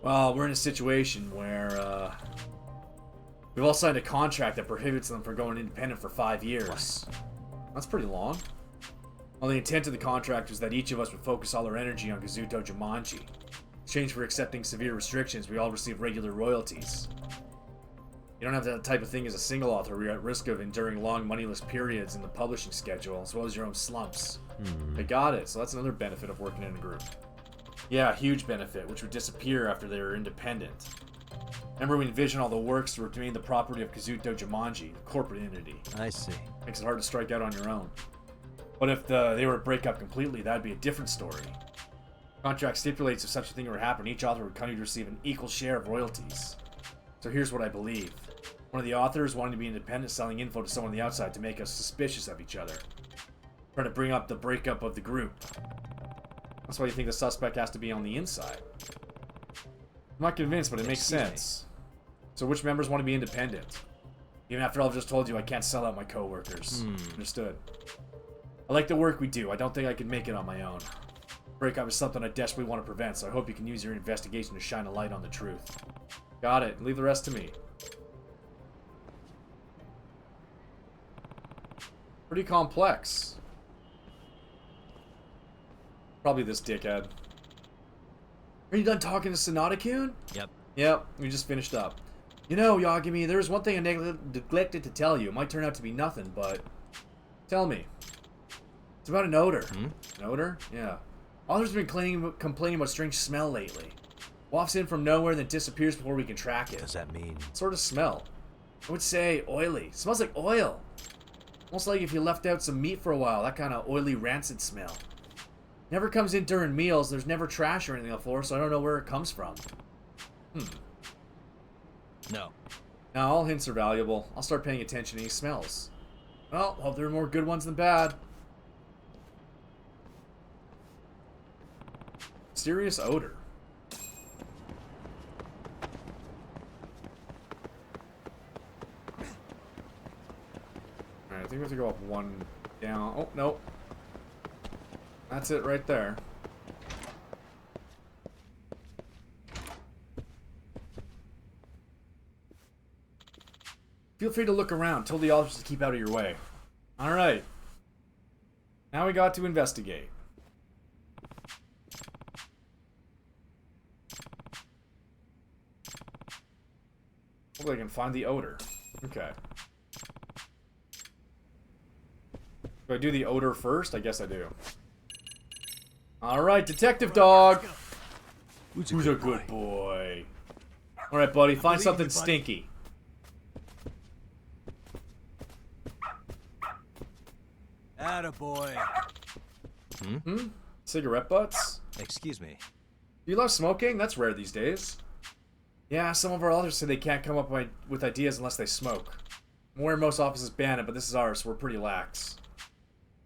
Well, we're in a situation where, we've all signed a contract that prohibits them from going independent for 5 years. That's pretty long. Well, the intent of the contract was that each of us would focus all our energy on Kazuto Jumanji. In exchange for accepting severe restrictions, we all receive regular royalties. You don't have that type of thing as a single author where you're at risk of enduring long moneyless periods in the publishing schedule, as well as your own slumps. They got it, so that's another benefit of working in a group. Yeah, huge benefit, which would disappear after they were independent. Remember, we envisioned all the works to remain the property of Kazuto Jumanji, the corporate entity. I see. Makes it hard to strike out on your own. But if they were to break up completely, that'd be a different story. The contract stipulates if such a thing were to happen, each author would continue to receive an equal share of royalties. So here's what I believe. One of the authors wanting to be independent, selling info to someone on the outside to make us suspicious of each other. Trying to bring up the breakup of the group. That's why you think the suspect has to be on the inside. I'm not convinced, but it makes sense. So which members want to be independent? Even after all I've just told you, I can't sell out my coworkers. Understood. I like the work we do. I don't think I could make it on my own. Breakup is something I desperately want to prevent, so I hope you can use your investigation to shine a light on the truth. Got it. Leave the rest to me. Pretty complex. Probably this dickhead. Are you done talking to Sonata-kun? Yep. Yep, we just finished up. You know, Yagami, there's one thing I neglected to tell you. It might turn out to be nothing, but... Tell me. It's about an odor. An odor? Yeah. Authors have been complaining about a strange smell lately. Wafts in from nowhere, then disappears before we can track it. Does that mean? What sort of smell? I would say oily. It smells like oil. Almost like if you left out some meat for a while, that kind of oily, rancid smell. Never comes in during meals, there's never trash or anything on the floor, so I don't know where it comes from. No. Now, all hints are valuable. I'll start paying attention to these smells. Well, hope there are more good ones than bad. Mysterious odor. Alright, I think we have to go up one down. Oh, no. That's it right there. Feel free to look around. Tell the officers to keep out of your way. Alright. Now we got to investigate. Hopefully I can find the odor. Okay. Do I do the odor first? I guess I do. Alright, detective dog. Who's a good boy? Alright, buddy, find something stinky. Attaboy. Cigarette butts? Excuse me. Do you love smoking? That's rare these days. Yeah, some of our authors say they can't come up with ideas unless they smoke. I'm aware most offices ban it, but this is ours, so we're pretty lax.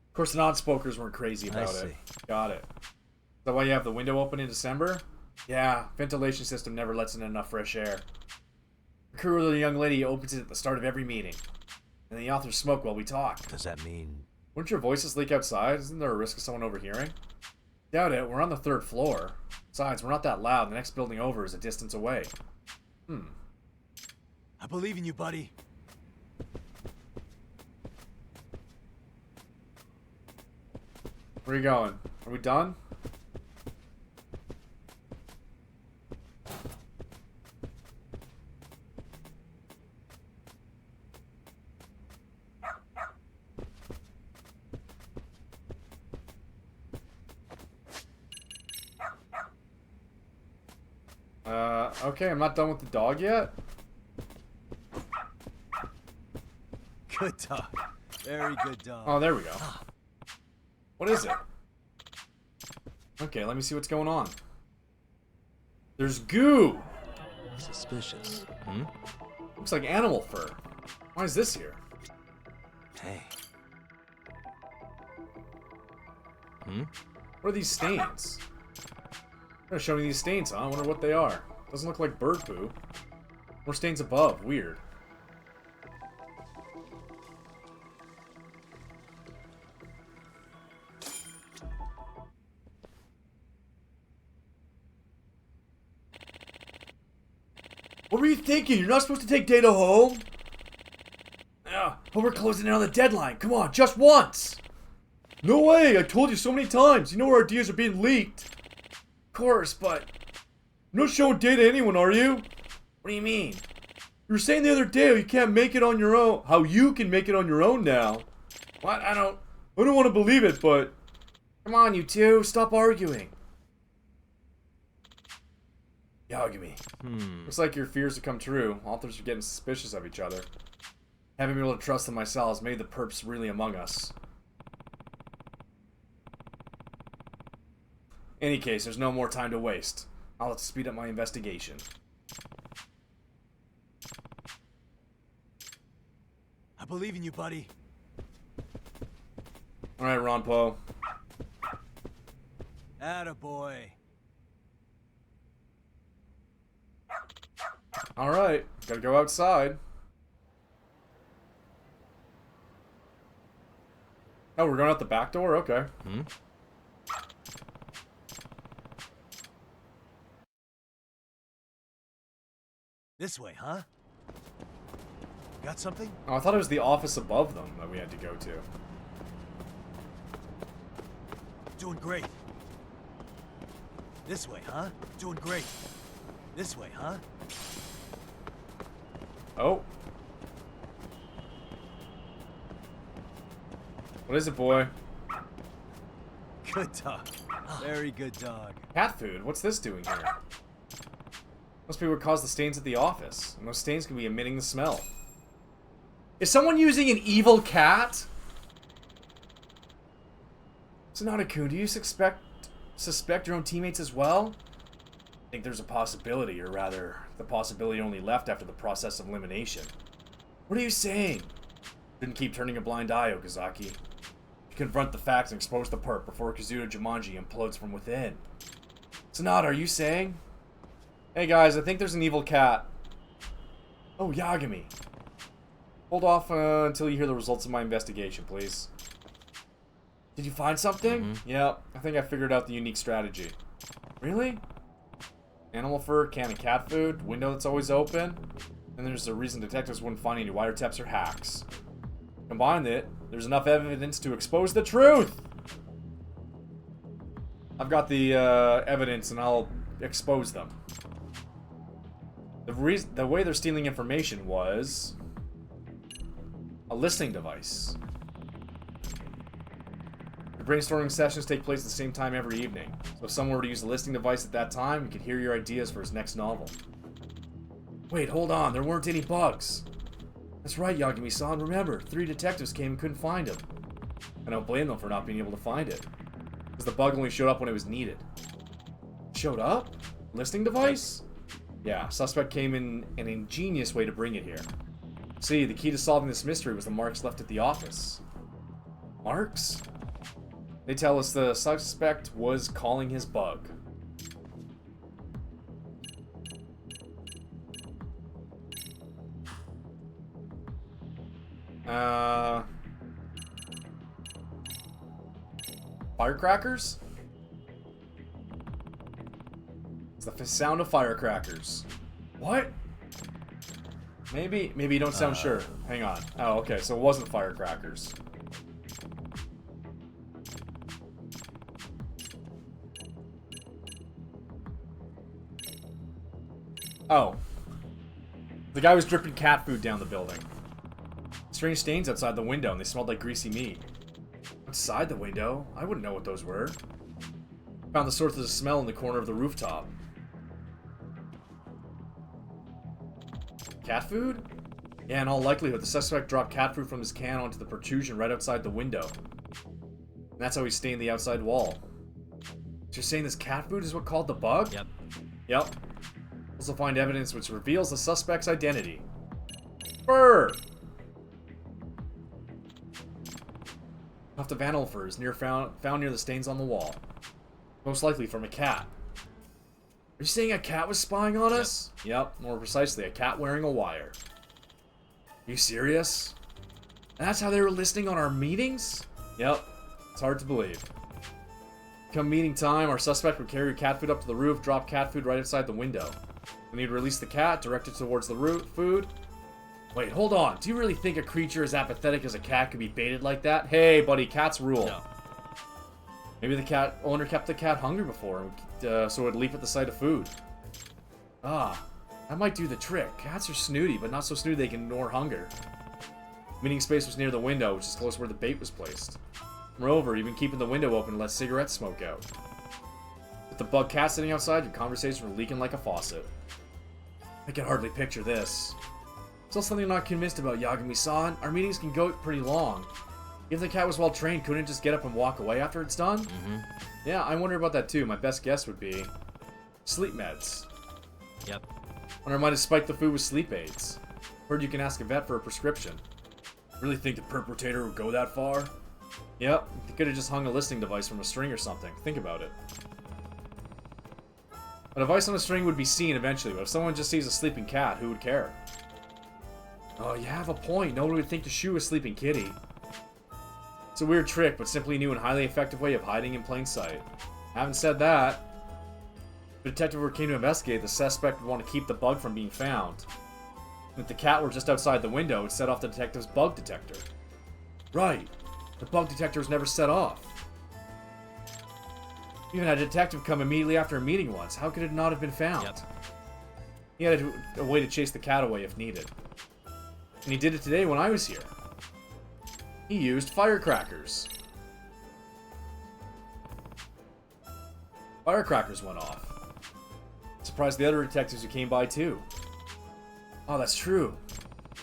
Of course, the non-smokers weren't crazy about it. Got it. Is that why you have the window open in December? Yeah, ventilation system never lets in enough fresh air. The crew of the young lady opens it at the start of every meeting. And the authors smoke while we talk. Does that mean... Wouldn't your voices leak outside? Isn't there a risk of someone overhearing? Doubt it. We're on the 3rd floor. Besides, we're not that loud. The next building over is a distance away. I believe in you, buddy. Where are you going? Are we done? Okay, I'm not done with the dog yet. Good dog. Very good dog. Oh, there we go. What is it? Okay, let me see what's going on. There's goo! Suspicious. Looks like animal fur. Why is this here? Hey. What are these stains? You're gonna show me these stains, huh? I wonder what they are. Doesn't look like bird poo. More stains above. Weird. What were you thinking? You're not supposed to take Data home? Yeah, but we're closing in on the deadline. Come on, just once. No way, I told you so many times. You know our ideas are being leaked. Of course, but you're not showing Data to anyone, are you? What do you mean? You were saying the other day how you can't make it on your own. How you can make it on your own now. What? I don't want to believe it, but come on, you two, stop arguing. Yagami. Looks like your fears have come true. Authors are getting suspicious of each other. Haven't been able to trust them myself has made the perps really among us. Any case, there's no more time to waste. I'll have to speed up my investigation. I believe in you, buddy. Alright, Ronpo. Attaboy. Alright, gotta go outside. Oh, we're going out the back door? Okay. This way, huh? Got something? Oh, I thought it was the office above them that we had to go to. Doing great. This way, huh? Doing great. This way, huh? Oh. What is it, boy? Good dog. Very good dog. Cat food? What's this doing here? Must be what caused the stains at the office. And those stains can be emitting the smell. Is someone using an evil cat? Sonata-kun, do you suspect your own teammates as well? I think there's a possibility, or rather, the possibility only left after the process of elimination. What are you saying? Didn't keep turning a blind eye, Okazaki. Confront the facts and expose the perp before Kazuto Jumanji implodes from within. Sonata, are you saying? Hey guys, I think there's an evil cat. Oh, Yagami. Hold off until you hear the results of my investigation, please. Did you find something? Yep, I think I figured out the unique strategy. Really? Animal fur, can of cat food, window that's always open, and there's a reason detectives wouldn't find any wiretaps or hacks. Combine it, there's enough evidence to expose the truth! I've got the evidence and I'll expose them. The way they're stealing information was a listening device. The brainstorming sessions take place at the same time every evening. So if someone were to use the listening device at that time, he could hear your ideas for his next novel. Wait, hold on, there weren't any bugs. That's right, Yagami-san, remember, 3 detectives came and couldn't find him. I don't blame them for not being able to find it. Because the bug only showed up when it was needed. Showed up? Listening device? Yeah, suspect came in an ingenious way to bring it here. See, the key to solving this mystery was the marks left at the office. Marks? They tell us the suspect was calling his bug. Firecrackers? It's the sound of firecrackers. What? Maybe you don't sound sure. Hang on. Oh, okay, so it wasn't firecrackers. Oh. The guy was dripping cat food down the building. Strange stains outside the window, and they smelled like greasy meat. Outside the window? I wouldn't know what those were. Found the source of the smell in the corner of the rooftop. Cat food? Yeah, in all likelihood, the suspect dropped cat food from his can onto the protrusion right outside the window. And that's how he stained the outside wall. So you're saying this cat food is what called the bug? Yep. Yep. Also find evidence which reveals the suspect's identity. Brr! Tuft of animal fur is found near the stains on the wall. Most likely from a cat. Are you saying a cat was spying on us? Yep, more precisely, a cat wearing a wire. Are you serious? That's how they were listening on our meetings? Yep, it's hard to believe. Come meeting time, our suspect would carry cat food up to the roof, drop cat food right outside the window. When he'd release the cat, direct it towards the food. Wait, hold on. Do you really think a creature as apathetic as a cat could be baited like that? Hey, buddy, cats rule. No. Maybe the cat owner kept the cat hungry before, so it would leap at the sight of food. Ah, that might do the trick. Cats are snooty, but not so snooty they can ignore hunger. Meeting space was near the window, which is close where the bait was placed. Moreover, even keeping the window open let cigarette smoke out. With the bug cat sitting outside, your conversations were leaking like a faucet. I can hardly picture this. Still something I'm not convinced about, Yagami-san. Our meetings can go pretty long. If the cat was well trained, couldn't it just get up and walk away after it's done? Yeah, I wonder about that too. My best guess would be sleep meds. Yep. Or I might have spiked the food with sleep aids. Heard you can ask a vet for a prescription. Really think the perpetrator would go that far? Yep, they could have just hung a listening device from a string or something. Think about it. A device on a string would be seen eventually, but if someone just sees a sleeping cat, who would care? Oh, you have a point. Nobody would think to shoot a sleeping kitty. It's a weird trick, but simply a new and highly effective way of hiding in plain sight. Having said that, if the detective came to investigate, the suspect would want to keep the bug from being found. And if the cat were just outside the window, it would set off the detective's bug detector. Right. The bug detector was never set off. Even had a detective come immediately after a meeting once. How could it not have been found? Yep. He had a way to chase the cat away if needed. And he did it today when I was here. He used firecrackers. Firecrackers went off. Surprised the other detectives who came by too. Oh, that's true.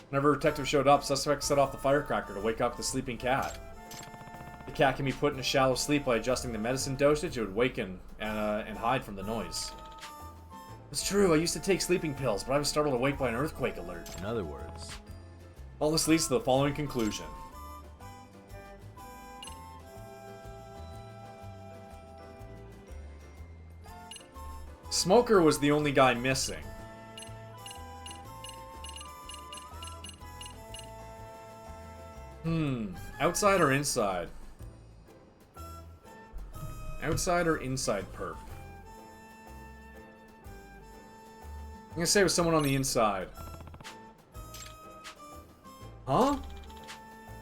Whenever a detective showed up, suspect set off the firecracker to wake up the sleeping cat. The cat can be put in a shallow sleep by adjusting the medicine dosage. It would waken and hide from the noise. It's true, I used to take sleeping pills, but I was startled awake by an earthquake alert. In other words... All this leads to the following conclusion. Smoker was the only guy missing. Outside or inside? Outside or inside perp? I'm gonna say it was someone on the inside. Huh?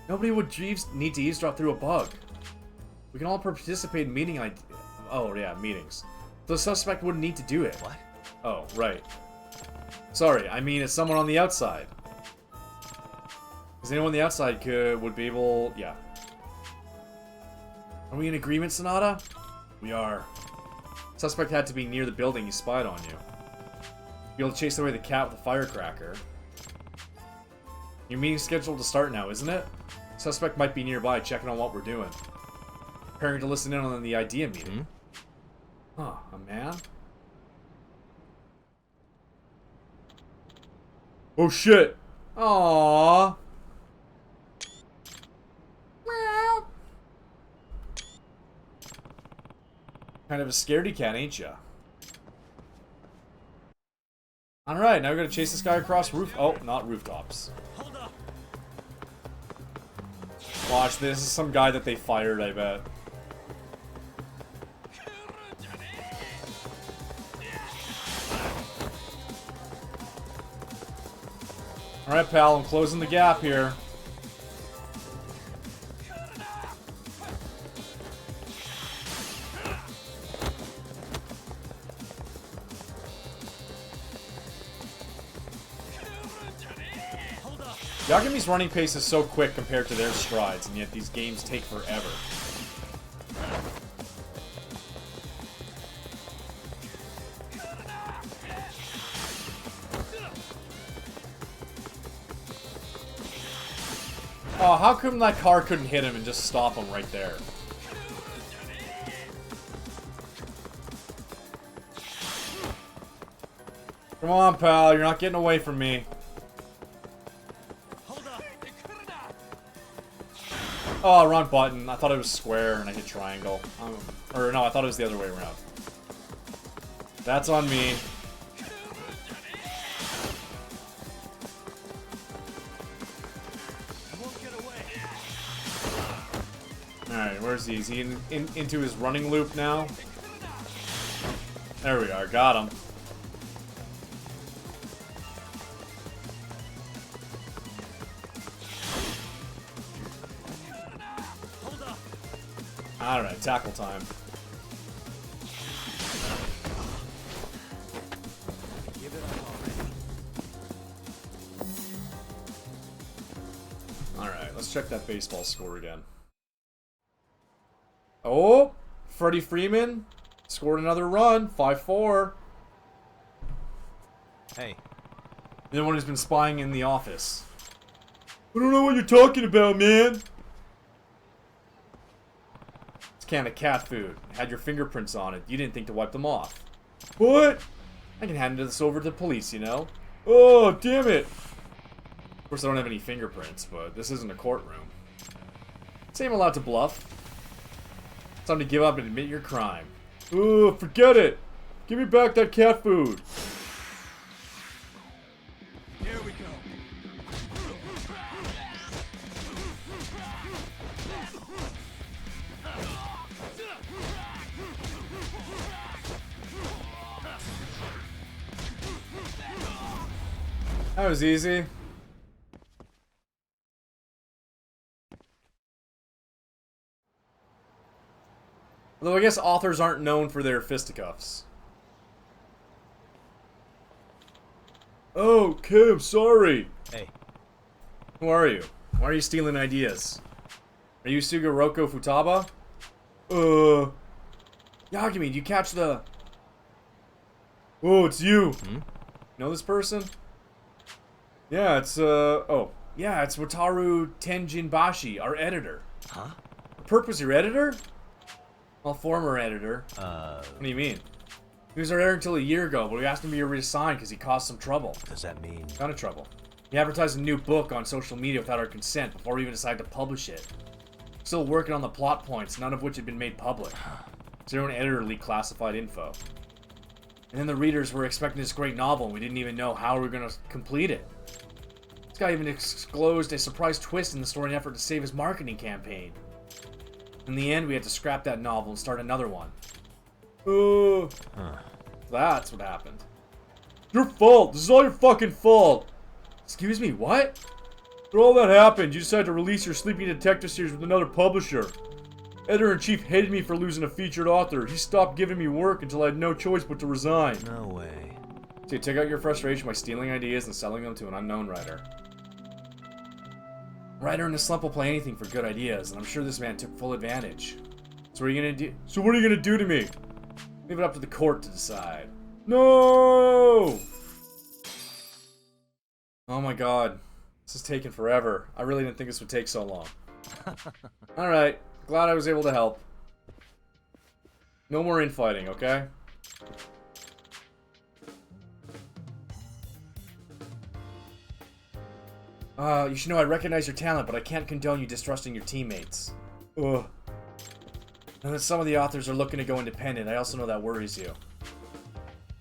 Nobody would need to eavesdrop through a bug. We can all participate in meetings. The suspect wouldn't need to do it. What? Oh, right. Sorry, I mean it's someone on the outside. Because anyone on the outside would be able... Yeah. Are we in agreement, Sonata? We are. Suspect had to be near the building he spied on you. Be able to chase away the cat with a firecracker. Your meeting's scheduled to start now, isn't it? Suspect might be nearby checking on what we're doing. Preparing to listen in on the idea meeting. Huh, a man? Oh shit! Aww. Meow. Kind of a scaredy cat, ain't ya? Alright, now we're gonna chase this guy across not rooftops. Watch, this is some guy that they fired, I bet. Alright, pal, I'm closing the gap here. Yagami's running pace is so quick compared to their strides, and yet these games take forever. Oh, how come that car couldn't hit him and just stop him right there? Come on, pal, you're not getting away from me. Oh, wrong button. I thought it was square and I hit triangle. Or no, I thought it was the other way around. That's on me. Alright, where's he? Is he into his running loop now? There we are, got him. Alright, tackle time. Alright, let's check that baseball score again. Oh! Freddie Freeman scored another run. 5-4. Hey. The one who's been spying in the office. I don't know what you're talking about, man. It's a can of cat food. It had your fingerprints on it. You didn't think to wipe them off. What? I can hand this over to the police, you know? Oh, damn it. Of course, I don't have any fingerprints, but this isn't a courtroom. Seem allowed to bluff. It's time to give up and admit your crime. Oh, forget it. Give me back that cat food. Here we go. That was easy. Although I guess authors aren't known for their fisticuffs. Oh, okay, I'm sorry. Hey. Who are you? Why are you stealing ideas? Are you Sugoroku Futaba? Yagami, do you catch the... Oh, it's you. Know this person? Yeah, it's, oh. Yeah, it's Wataru Tenjinbashi, our editor. Huh? Perk was your editor? Well, former editor. What do you mean? He was our editor until a year ago, but we asked him to be reassigned because he caused some trouble. Does that mean? What kind of trouble? He advertised a new book on social media without our consent before we even decided to publish it. Still working on the plot points, none of which had been made public. His own editor leaked classified info. And then the readers were expecting this great novel, and we didn't even know how we were going to complete it. This guy even disclosed a surprise twist in the story in an effort to save his marketing campaign. In the end, we had to scrap that novel and start another one. That's what happened. Your fault! This is all your fucking fault! Excuse me, what? After all that happened, you decided to release your Sleeping Detective series with another publisher. Editor-in-Chief hated me for losing a featured author. He stopped giving me work until I had no choice but to resign. No way. So you take out your frustration by stealing ideas and selling them to an unknown writer. A writer in a slump will play anything for good ideas, and I'm sure this man took full advantage. So what are you gonna do? So what are you gonna do to me? Leave it up to the court to decide. No! Oh my god. This is taking forever. I really didn't think this would take so long. Alright. Glad I was able to help. No more infighting, okay? You should know I recognize your talent, but I can't condone you distrusting your teammates. Ugh. And that some of the authors are looking to go independent, I also know that worries you.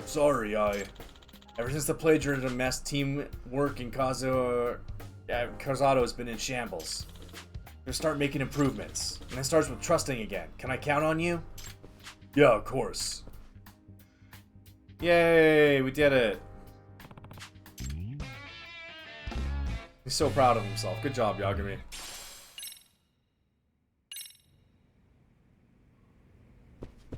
Sorry, ever since the plagiarism mess, teamwork in Kazado has been in shambles. We're gonna start making improvements. And it starts with trusting again. Can I count on you? Yeah, of course. Yay, we did it. He's so proud of himself. Good job, Yagami.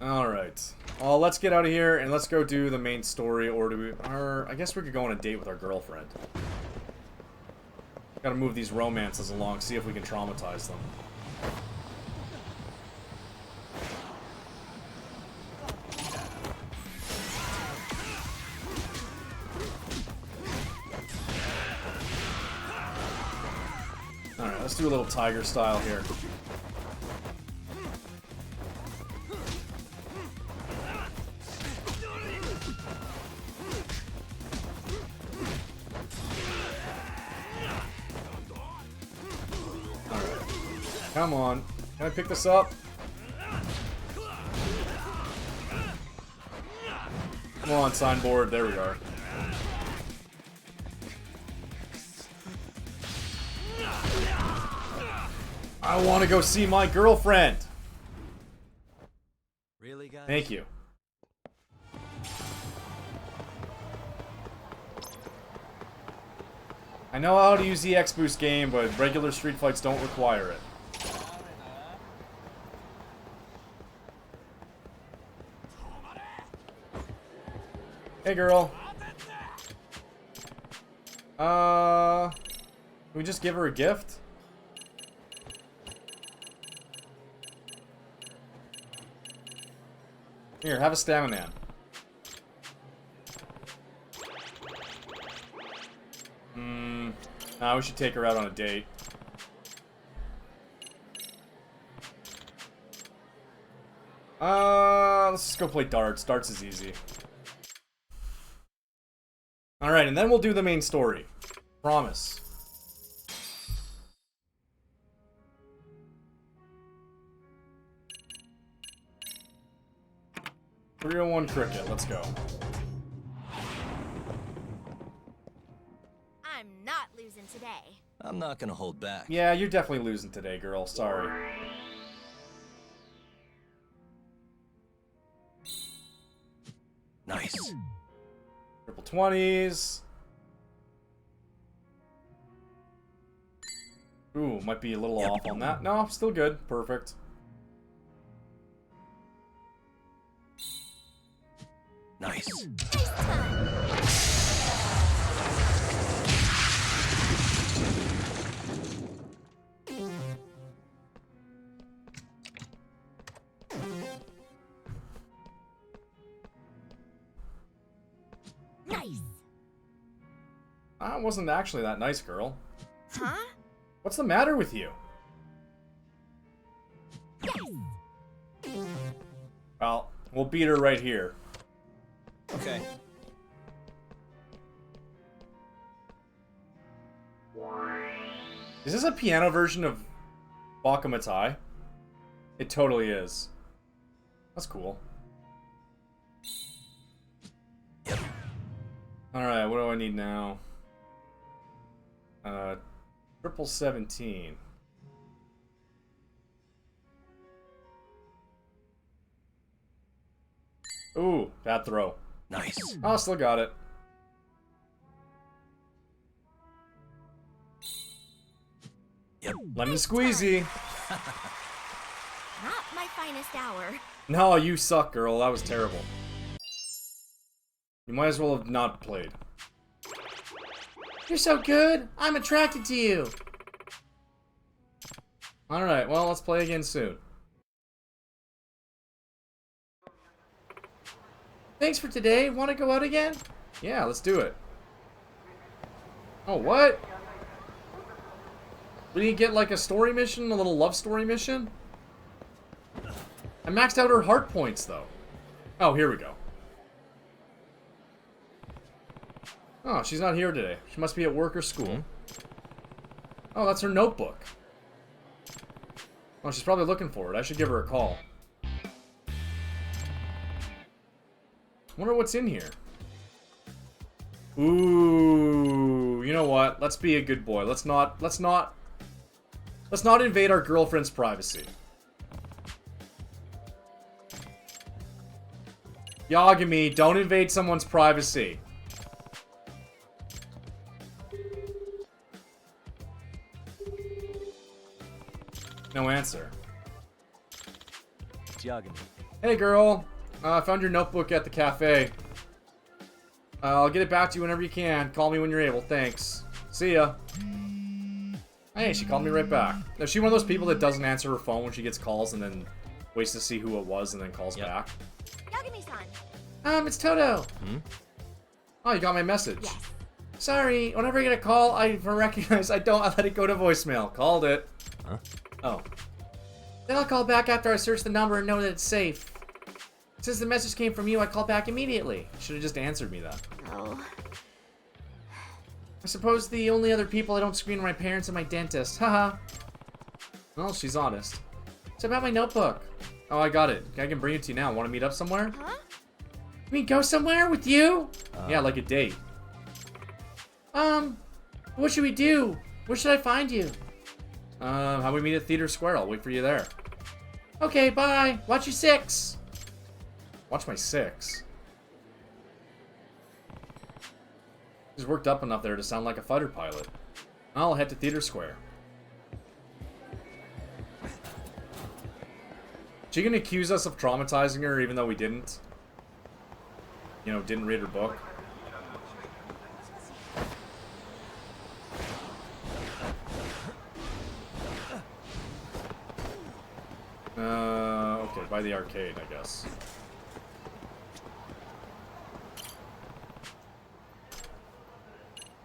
Alright. Well, let's get out of here and let's go do the main story, or do we... I guess we could go on a date with our girlfriend. Gotta move these romances along, see if we can traumatize them. Alright, let's do a little tiger style here. Come on. Can I pick this up? Come on, signboard. There we are. I want to go see my girlfriend. Really, guys? Thank you. I know how to use the X-Boost game, but regular Street Fights don't require it. Hey, girl. Can we just give her a gift? Here, have a stamina. Nah, we should take her out on a date. Let's just go play darts. Darts is easy. Alright, and then we'll do the main story. Promise. .301 cricket, let's go. I'm not losing today. I'm not gonna hold back. Yeah, you're definitely losing today, girl. Sorry. Nice. Triple 20s. Ooh, might be a little off on that. No, still good. Perfect. Nice. Nice. That wasn't actually that nice, girl. Huh? What's the matter with you? Well, we'll beat her right here. Okay. Is this a piano version of Bakamatai? It totally is. That's cool. Yep. Alright, what do I need now? 17. Ooh, bad throw. Nice. Oh, still got it. Yep. Lemon squeezy. Not my finest hour. No, you suck, girl. That was terrible. You might as well have not played. You're so good. I'm attracted to you. Alright, well, let's play again soon. Thanks for today. Want to go out again? Yeah, let's do it. Oh, what? We get like a story mission, a little love story mission? I maxed out her heart points, though. Oh, here we go. Oh, she's not here today. She must be at work or school. Oh, that's her notebook. Oh, she's probably looking for it. I should give her a call. Wonder what's in here. Ooh, you know what? Let's be a good boy. Let's not invade our girlfriend's privacy. Yagami, don't invade someone's privacy. No answer. It's Yagami. Hey girl, I found your notebook at the cafe. I'll get it back to you whenever you can. Call me when you're able. Thanks. See ya. Hey, she called me right back. Is she one of those people that doesn't answer her phone when she gets calls and then waits to see who it was and then calls back? Yagami-san. It's Toto. Oh, you got my message. Yes. Sorry, whenever I get a call, I recognize I let it go to voicemail. Called it. Huh? Oh. Then I'll call back after I search the number and know that it's safe. Since the message came from you, I called back immediately. Should have just answered me that. Oh. I suppose the only other people I don't screen are my parents and my dentist. Haha. Well, she's honest. It's about my notebook. Oh, I got it. I can bring it to you now. Want to meet up somewhere? Huh? You mean go somewhere with you? Yeah, like a date. What should we do? Where should I find you? How about we meet at Theater Square? I'll wait for you there. Okay, bye. Watch your 6. Watch my 6. He's worked up enough there to sound like a fighter pilot. I'll head to Theater Square. She gonna accuse us of traumatizing her even though we didn't? You know, didn't read her book? Okay, by the arcade, I guess.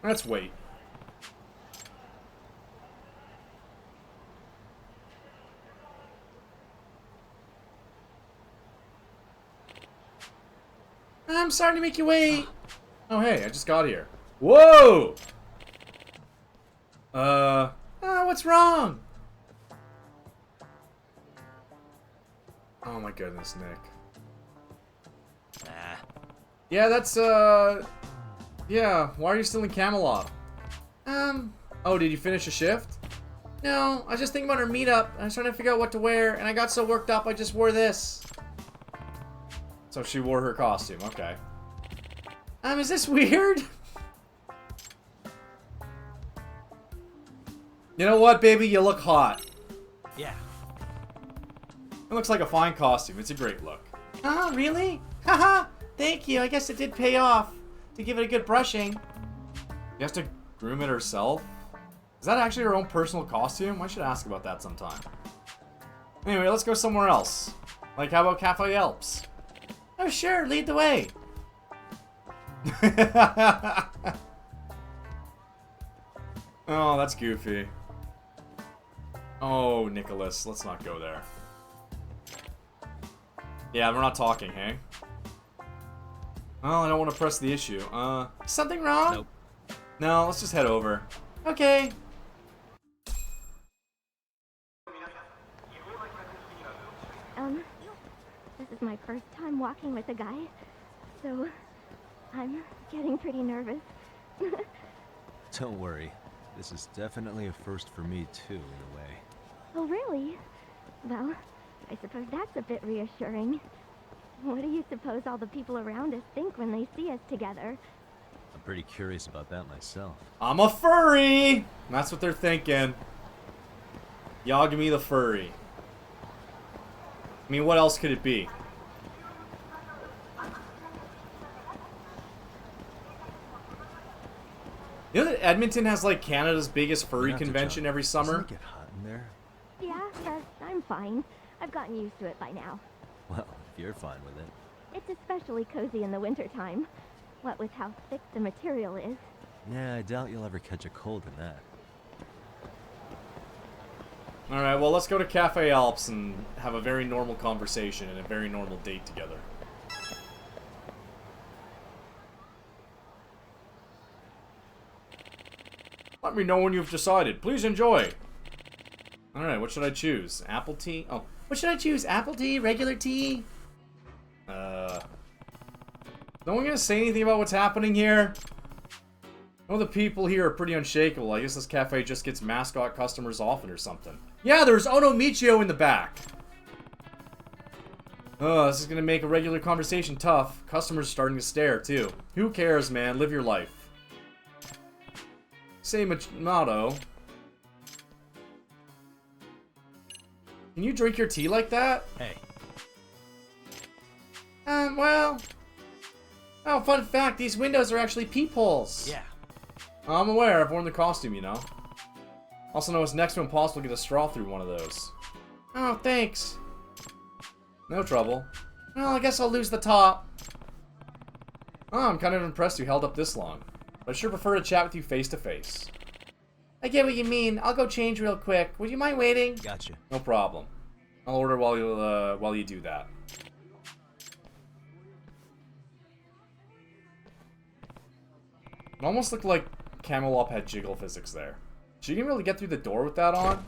Let's wait. I'm sorry to make you wait. Oh, hey, I just got here. Whoa! What's wrong? Oh my goodness, Nick. Nah. Yeah, that's, yeah, why are you still in Camelot? Oh, did you finish a shift? No, I was just thinking about our meetup. I was trying to figure out what to wear, and I got so worked up I just wore this. So she wore her costume, okay. Is this weird? You know what, baby? You look hot. Yeah. It looks like a fine costume. It's a great look. Oh, really? Haha! Thank you. I guess it did pay off to give it a good brushing. She has to groom it herself? Is that actually her own personal costume? I should ask about that sometime. Anyway, let's go somewhere else. Like, how about Cafe Alps? Oh, sure. Lead the way. Oh, that's goofy. Oh, Nicholas. Let's not go there. Yeah, we're not talking, hey? Well, I don't want to press the issue. Something wrong? Nope. No, let's just head over. Okay. This is my first time walking with a guy, so I'm getting pretty nervous. Don't worry. This is definitely a first for me, too, in a way. Oh, really? Well, I suppose that's a bit reassuring. What do you suppose all the people around us think when they see us together? I'm pretty curious about that myself. I'm a furry! That's what they're thinking. Yagami the furry. I mean, what else could it be? You know that Edmonton has like Canada's biggest furry convention every summer? Doesn't it get hot in there? Yeah, but I'm fine. I've gotten used to it by now. Well, if you're fine with it. It's especially cozy in the wintertime, what with how thick the material is. Yeah, I doubt you'll ever catch a cold in that. Alright, well, let's go to Cafe Alps and have a very normal conversation and a very normal date together. Let me know when you've decided. Please enjoy. Alright, what should I choose? Apple tea? Oh, what should I choose? Apple tea? Regular tea? No one gonna say anything about what's happening here? Oh, the people here are pretty unshakable. I guess this cafe just gets mascot customers often or something. Yeah, there's Ono Michio in the back. Oh, this is gonna make a regular conversation tough. Customers are starting to stare, too. Who cares, man? Live your life. Same motto. Can you drink your tea like that? Hey. Well... Oh, fun fact, these windows are actually peepholes. Yeah. I'm aware, I've worn the costume, you know. Also know it's next to impossible to get a straw through one of those. Oh, thanks. No trouble. Well, I guess I'll lose the top. Oh, I'm kind of impressed you held up this long. But I sure prefer to chat with you face to face. I get what you mean. I'll go change real quick. Would you mind waiting? Gotcha. No problem. I'll order while you do that. It almost looked like Camelot had jiggle physics there. She can really get through the door with that on?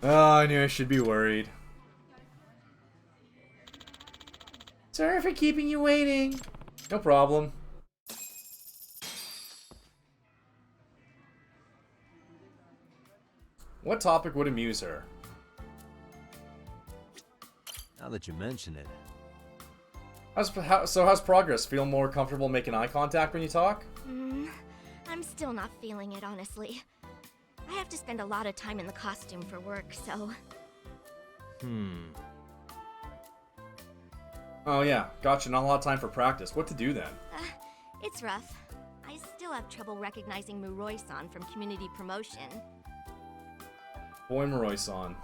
Oh, I knew I should be worried. Sorry for keeping you waiting. No problem. What topic would amuse her? Now that you mention it. How's progress? Feel more comfortable making eye contact when you talk? I'm still not feeling it, honestly. I have to spend a lot of time in the costume for work, so... Oh yeah, gotcha. Not a lot of time for practice. What to do then? It's rough. I still have trouble recognizing Muroi-san from community promotion. Boy Muroi-san.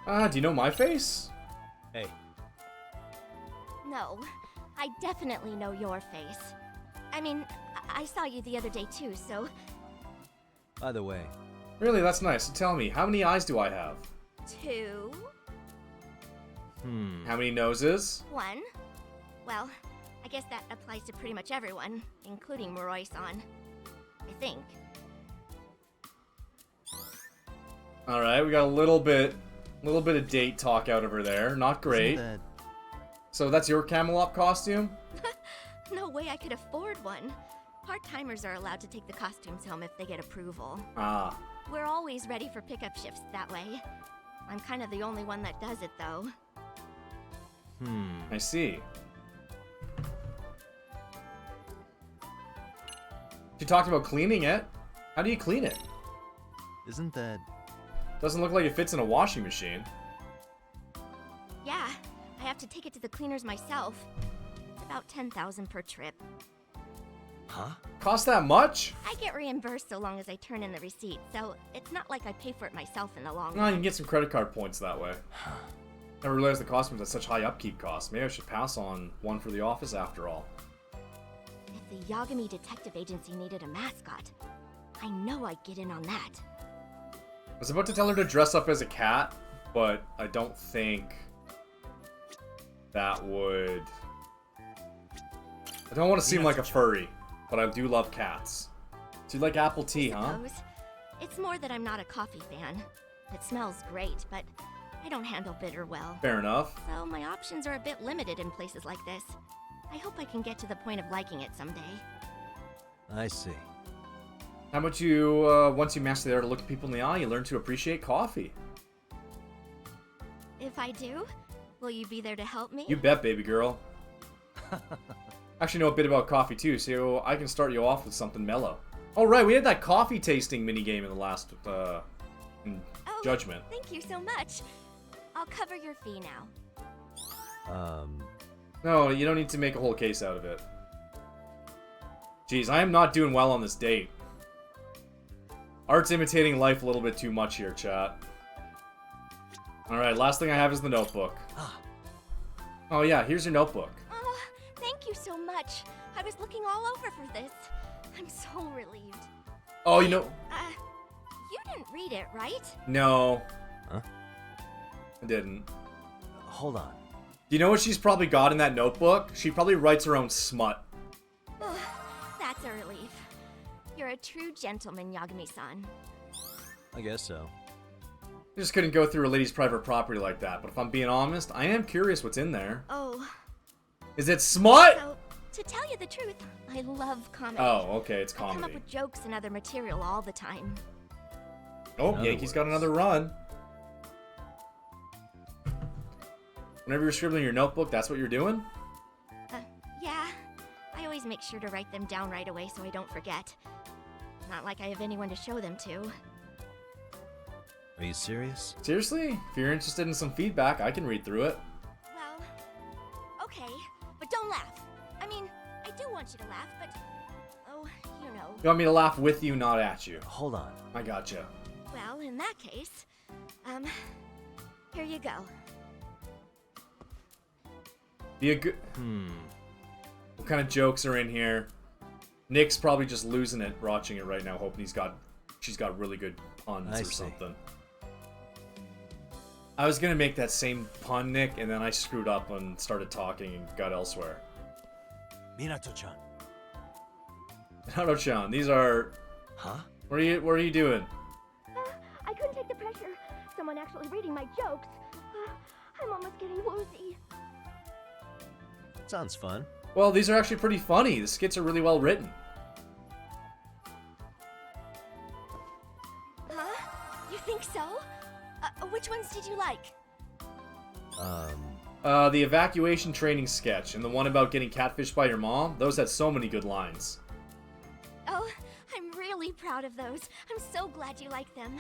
Do you know my face? Hey. No, I definitely know your face. I mean, I saw you the other day too, so... By the way. Really, that's nice. So tell me, how many eyes do I have? 2. How many noses? 1. Well, I guess that applies to pretty much everyone, including Muroi-san. I think. Alright, we got a little bit of date talk out of her there. Not great. So that's your Camelot costume? No way I could afford one. Part-timers are allowed to take the costumes home if they get approval. Ah. We're always ready for pickup shifts that way. I'm kind of the only one that does it, though. I see. She talked about cleaning it. How do you clean it? Isn't that... Doesn't look like it fits in a washing machine. Yeah, I have to take it to the cleaners myself. It's about 10,000 per trip. Huh? Cost that much? I get reimbursed so long as I turn in the receipt, so it's not like I pay for it myself in the long No, run. you can get some credit card points that way. Never realized the costumes had such high upkeep costs. Maybe I should pass on one for the office after all. If the Yagami Detective Agency needed a mascot, I know I'd get in on that. I was about to tell her to dress up as a cat, but I don't think that would... I don't want to seem like a furry, but I do love cats. So you like apple tea, huh? Suppose. It's more that I'm not a coffee fan. It smells great, but I don't handle bitter well. Fair enough. So my options are a bit limited in places like this. I hope I can get to the point of liking it someday. I see. How about you, once you master the art of looking people in the eye, you learn to appreciate coffee? If I do, will you be there to help me? You bet, baby girl. Actually know a bit about coffee too, so I can start you off with something mellow. Oh right, we had that coffee tasting minigame in the last, Judgment. Thank you so much. I'll cover your fee now. No, you don't need to make a whole case out of it. Jeez, I am not doing well on this date. Art's imitating life a little bit too much here, chat. Alright, last thing I have is the notebook. Oh yeah, here's your notebook. Oh, thank you so much. I was looking all over for this. I'm so relieved. Oh, you know... You didn't read it, right? No. Huh? I didn't. Hold on. You know what she's probably got in that notebook? She probably writes her own smut. Ugh, that's a relief. You're a true gentleman, Yagami-san. I guess so. I just couldn't go through a lady's private property like that, but if I'm being honest, I am curious what's in there. Oh. Is it smut? So, to tell you the truth, I love comedy. Oh, okay, it's I come up comedy. with jokes and other material all the time. Oh, Yankee's got another run. Whenever you're scribbling your notebook, that's what you're doing? Yeah. I always make sure to write them down right away so I don't forget. Not like I have anyone to show them to. Are you serious? Seriously? If you're interested in some feedback, I can read through it. Well, okay, but don't laugh. I mean, I do want you to laugh, but... Oh, you know. You want me to laugh with you, not at you? Hold on. I gotcha. Well, in that case, here you go. Be a good... What kind of jokes are in here? Nick's probably just losing it, watching it right now, hoping she's got really good puns or something. I was gonna make that same pun, Nick, and then I screwed up and started talking and got elsewhere. Minato-chan. Minato-chan, these are... Huh? What are you doing? I couldn't take the pressure. Someone actually reading my jokes. I'm almost getting woozy. Sounds fun. Well, these are actually pretty funny. The skits are really well written. Huh? You think so? Which ones did you like? The evacuation training sketch and the one about getting catfished by your mom. Those had so many good lines. Oh, I'm really proud of those. I'm so glad you like them.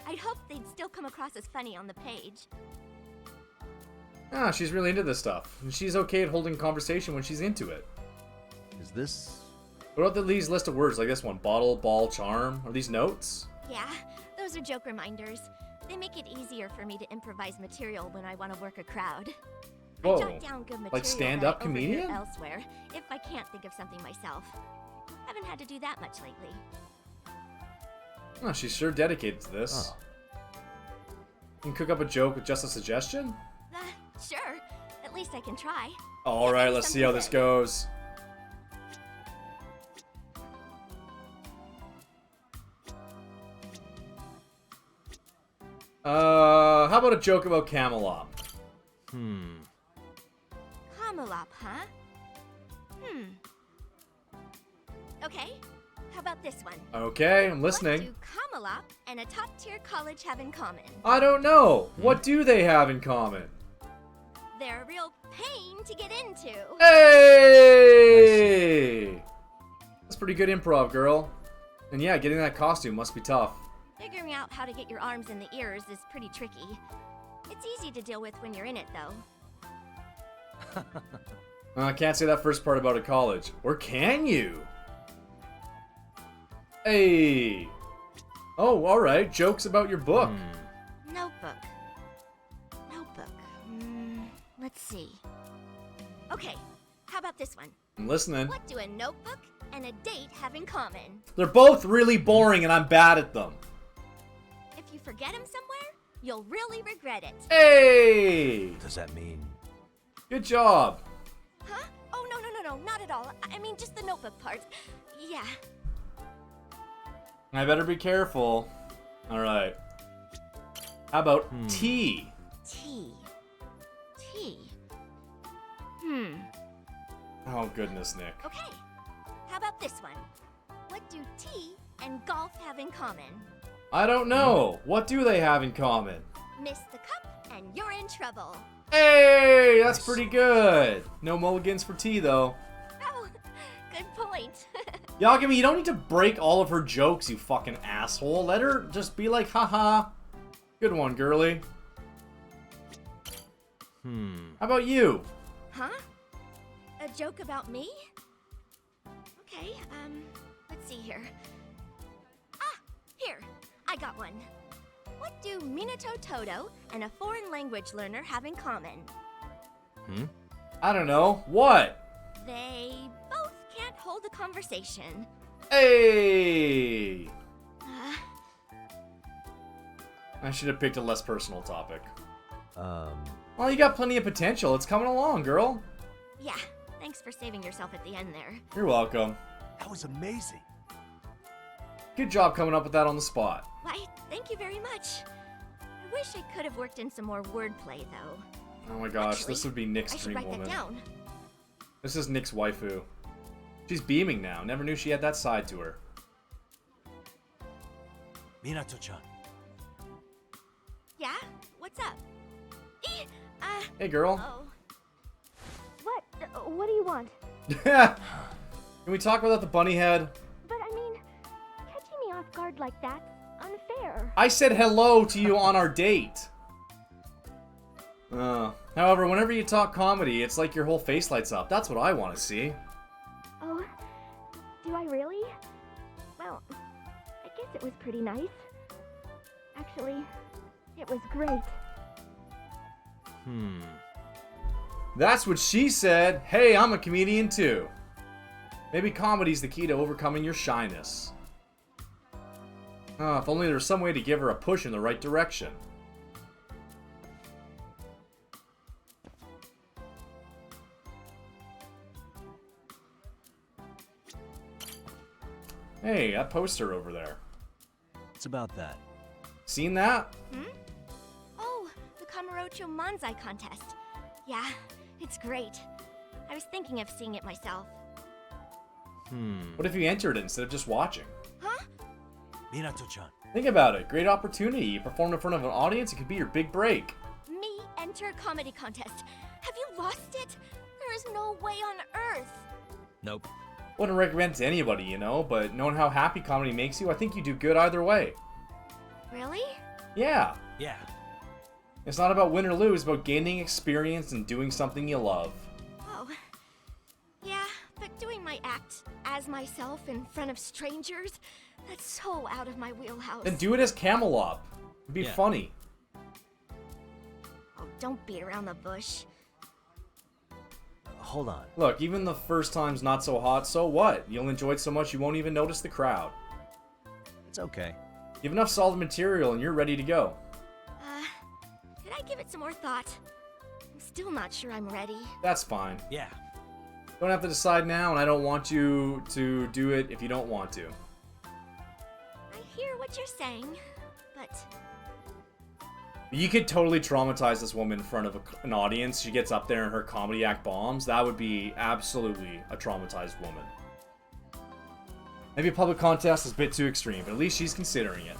I'd hoped they'd still come across as funny on the page. Ah, she's really into this stuff. And she's okay at holding conversation when she's into it. Is this... What about these list of words like this one? Bottle, ball, charm? Are these notes? Yeah, those are joke reminders. They make it easier for me to improvise material when I want to work a crowd. Whoa. I jot down good material Like stand-up that I overhear comedian? elsewhere if I can't think of something myself. Haven't had to do that much lately. Oh, she's sure dedicated to this. Oh. You can cook up a joke with just a suggestion? Sure. At least I can try. Alright, let's see how this goes. How about a joke about Camelot? Camelot, huh? Okay, how about this one? Okay, I'm listening. What do Camelot and a top-tier college have in common? I don't know. What do they have in common? They're a real pain to get into. Hey! That's pretty good improv, girl. And yeah, getting that costume must be tough. Figuring out how to get your arms in the ears is pretty tricky. It's easy to deal with when you're in it, though. I can't say that first part about a college. Or can you? Hey! Oh, alright. Jokes about your book. Notebook. Let's see. Okay, how about this one? I'm listening. What do a notebook and a date have in common? They're both really boring and I'm bad at them. If you forget them somewhere, you'll really regret it. Hey! What does that mean? Good job. Huh? Oh, no, not at all. I mean, just the notebook part. Yeah. I better be careful. Alright. How about tea? Tea. Oh, goodness, Nick. Okay, how about this one? What do tea and golf have in common? I don't know. What do they have in common? Miss the cup and you're in trouble. Hey, that's pretty good. No mulligans for tea, though. Oh, good point. Yagami, you don't need to break all of her jokes, you fucking asshole. Let her just be like, haha. Good one, girly. How about you? Huh? A joke about me? Okay, let's see here. Ah, here, I got one. What do Minato Todo and a foreign language learner have in common? I don't know. What? They both can't hold a conversation. Hey! I should have picked a less personal topic. Well, you got plenty of potential. It's coming along, girl. Yeah, thanks for saving yourself at the end there. You're welcome. That was amazing. Good job coming up with that on the spot. Why, thank you very much. I wish I could have worked in some more wordplay, though. Oh my gosh, Actually, this would be Nick's I should dream write woman. that down. This is Nick's waifu. She's beaming now. Never knew she had that side to her. Minato-chan. Yeah? What's up? Hey, girl. Oh. What do you want? Can we talk about the bunny head? But I mean, catching me off guard like that's unfair. I said hello to you on our date. However, whenever you talk comedy, it's like your whole face lights up. That's what I want to see. Oh, do I really? Well, I guess it was pretty nice. Actually, it was great. That's what she said. Hey, I'm a comedian too. Maybe comedy's the key to overcoming your shyness. If only there was some way to give her a push in the right direction. Hey, that poster over there. It's about that. Seen that? Oh, the Kamurocho Manzai contest. Yeah, it's great. I was thinking of seeing it myself. What if you entered it instead of just watching? Huh? Minato-chan. Think about it. Great opportunity. You performed in front of an audience. It could be your big break. Me enter comedy contest. Have you lost it? There is no way on earth. Nope. Wouldn't recommend it to anybody, you know, but knowing how happy comedy makes you, I think you do good either way. Really? Yeah. Yeah. It's not about win or lose, it's about gaining experience and doing something you love. Oh. Yeah, but doing my act as myself in front of strangers, that's so out of my wheelhouse. Then do it as Camelot. It'd be funny. Oh, don't beat around the bush. Hold on. Look, even the first time's not so hot, so what? You'll enjoy it so much you won't even notice the crowd. It's okay. You have enough solid material and you're ready to go. Could I give it some more thought? I'm still not sure I'm ready. That's fine. Yeah. Don't have to decide now, and I don't want you to do it if you don't want to. I hear what you're saying, but You could totally traumatize this woman in front of an audience. She gets up there and her comedy act bombs. That would be absolutely a traumatized woman. Maybe a public contest is a bit too extreme, but at least she's considering it.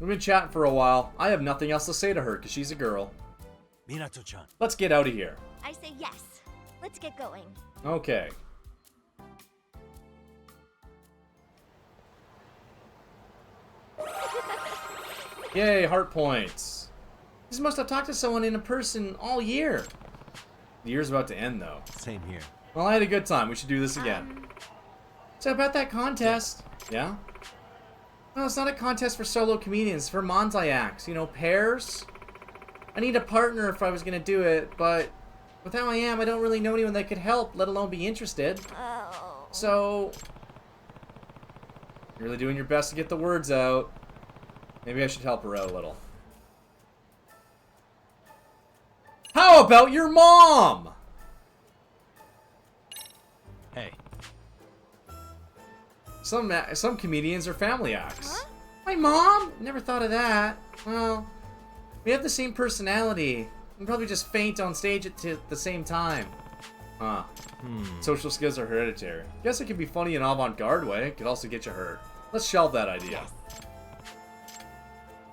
We've been chatting for a while. I have nothing else to say to her because she's a girl. Minato-chan. Let's get out of here. I say yes. Let's get going. Okay. Yay, heart points. This must have talked to someone in person all year. The year's about to end, though. Same here. Well, I had a good time. We should do this again. So about that contest. Yeah? Well, it's not a contest for solo comedians. It's for Manzai acts. You know, pairs. I need a partner if I was going to do it, but with how I am, I don't really know anyone that could help, let alone be interested. Oh. So, you're really doing your best to get the words out. Maybe I should help her out a little. How about your mom? Hey. Some comedians are family acts. Huh? My mom? Never thought of that. Well, we have the same personality. We'd probably just faint on stage at the same time. Huh. Social skills are hereditary. Guess it could be funny in an avant-garde way. It could also get you hurt. Let's shelve that idea. Yes.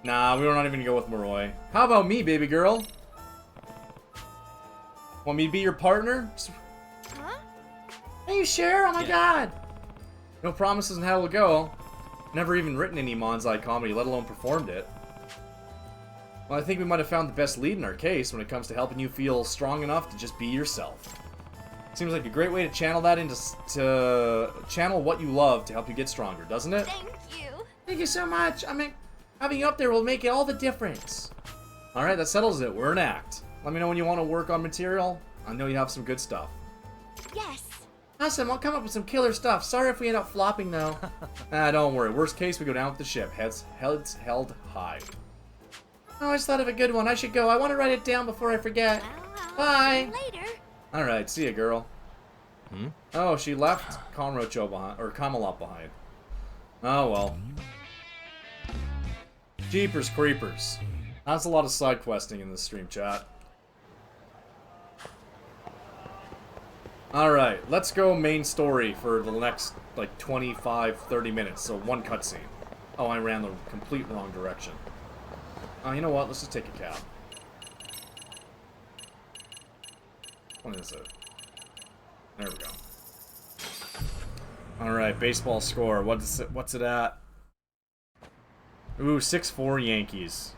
Nah, we're not even gonna go with Moroi. How about me, baby girl? Want me to be your partner? Huh? Are you sure? Oh my god! No promises on how it'll go. Never even written any Manzai comedy, let alone performed it. Well, I think we might have found the best lead in our case when it comes to helping you feel strong enough to just be yourself. Seems like a great way to channel that into channel what you love to help you get stronger, doesn't it? Thank you. Thank you so much. I mean, having you up there will make all the difference. All right, that settles it. We're an act. Let me know when you want to work on material. I know you have some good stuff. Yes. Awesome. I'll come up with some killer stuff. Sorry if we end up flopping though. Don't worry. Worst case, we go down with the ship. Heads held high. Oh, I just thought of a good one. I should go. I want to write it down before I forget. Bye. Later. All right. See ya, girl. Oh, she left Kamurocho behind, or Camelot behind. Oh well. Jeepers creepers. That's a lot of side questing in this stream chat. Alright, let's go main story for the next, like, 25-30 minutes, so one cutscene. Oh, I ran the complete wrong direction. Oh, you know what? Let's just take a cab. What is it? There we go. Alright, baseball score. What's it at? Ooh, 6-4 Yankees.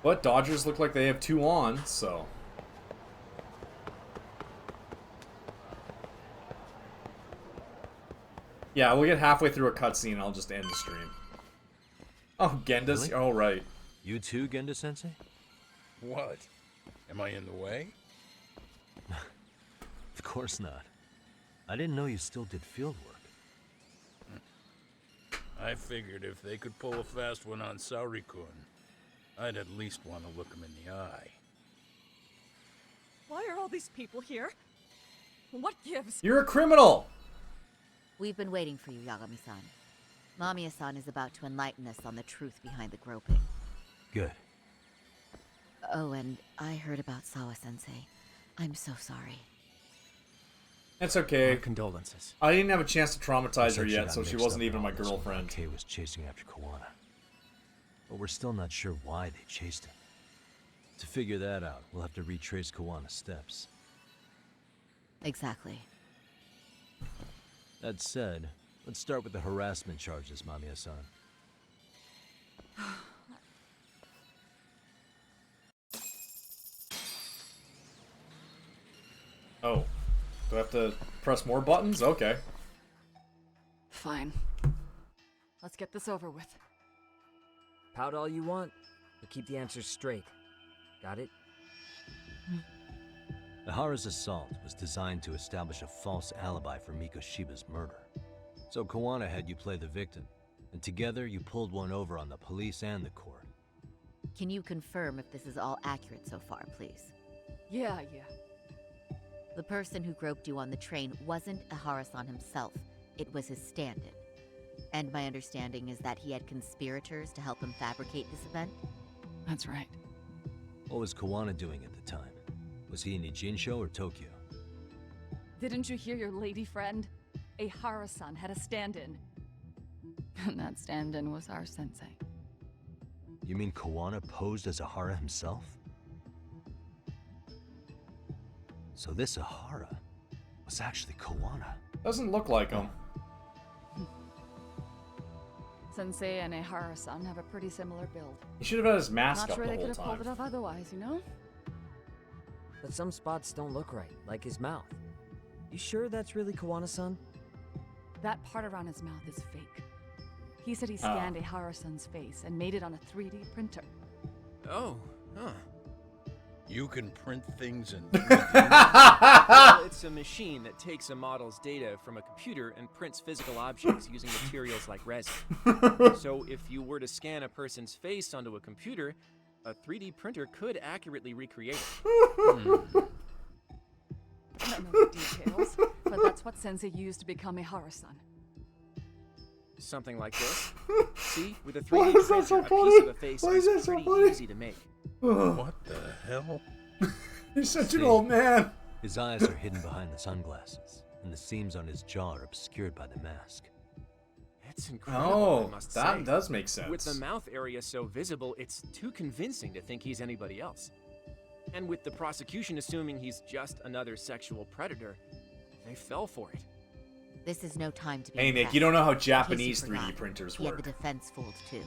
But Dodgers look like they have 2 on, so. Yeah, we'll get halfway through a cutscene and I'll just end the stream. Oh, Genda's? Really? Oh, right. You too, Genda-sensei? What? Am I in the way? Of course not. I didn't know you still did field work. I figured if they could pull a fast one on Saori-kun, I'd at least want to look him in the eye. Why are all these people here? What gives? You're a criminal! We've been waiting for you, Yagami-san. Mamiya-san is about to enlighten us on the truth behind the groping. Good. Oh, and I heard about Sawa-sensei. I'm so sorry. It's okay. My condolences. I didn't have a chance to traumatize her Looks like yet, got so she mixed wasn't up in even all my this when girlfriend. Kay was chasing after Kawana. But we're still not sure why they chased him. To figure that out, we'll have to retrace Kawana's steps. Exactly. That said, let's start with the harassment charges, Mamiya-san. Oh. Do I have to press more buttons? Okay. Fine. Let's get this over with. Pout all you want, but keep the answers straight. Got it? Ihara's assault was designed to establish a false alibi for Mikoshiba's murder. So Kawana had you play the victim, and together you pulled one over on the police and the court. Can you confirm if this is all accurate so far, please? Yeah. The person who groped you on the train wasn't Ihara-san himself. It was his stand-in. And my understanding is that he had conspirators to help him fabricate this event? That's right. What was Kawana doing at the time? Was he in Ijinsho or Tokyo? Didn't you hear your lady friend? Ihara-san had a stand-in. And that stand-in was our sensei. You mean Kawana posed as Ihara himself? So this Ihara was actually Kawana. Doesn't look like him. Sensei and Ihara-san have a pretty similar build. He should have had his mask Not up sure the they whole could have pulled time. it off otherwise, you know? But some spots don't look right, like his mouth. You sure that's really Kawana-san? That part around his mouth is fake. He said he scanned Ihara-san's face and made it on a 3D printer. Oh, huh. You can print things in Well, it's a machine that takes a model's data from a computer and prints physical objects using materials like resin. So if you were to scan a person's face onto a computer, a 3D printer could accurately recreate it. I don't know the details, but that's what Sensei used to become Ihara-san. Something like this. See, with a 3D Why is that so printer, a funny? piece of a face Why is is that so pretty funny? easy to make. What the hell? He's such an See, old man. His eyes are hidden behind the sunglasses, and the seams on his jaw are obscured by the mask. It's incredible, Oh, I must that say. does make sense. With the mouth area so visible, it's too convincing to think he's anybody else. And with the prosecution assuming he's just another sexual predator, they fell for it. This is no time to be Hey, Nick, impressed. you don't know how In case you Japanese 3D forgot, printers he had work. the defense fooled too.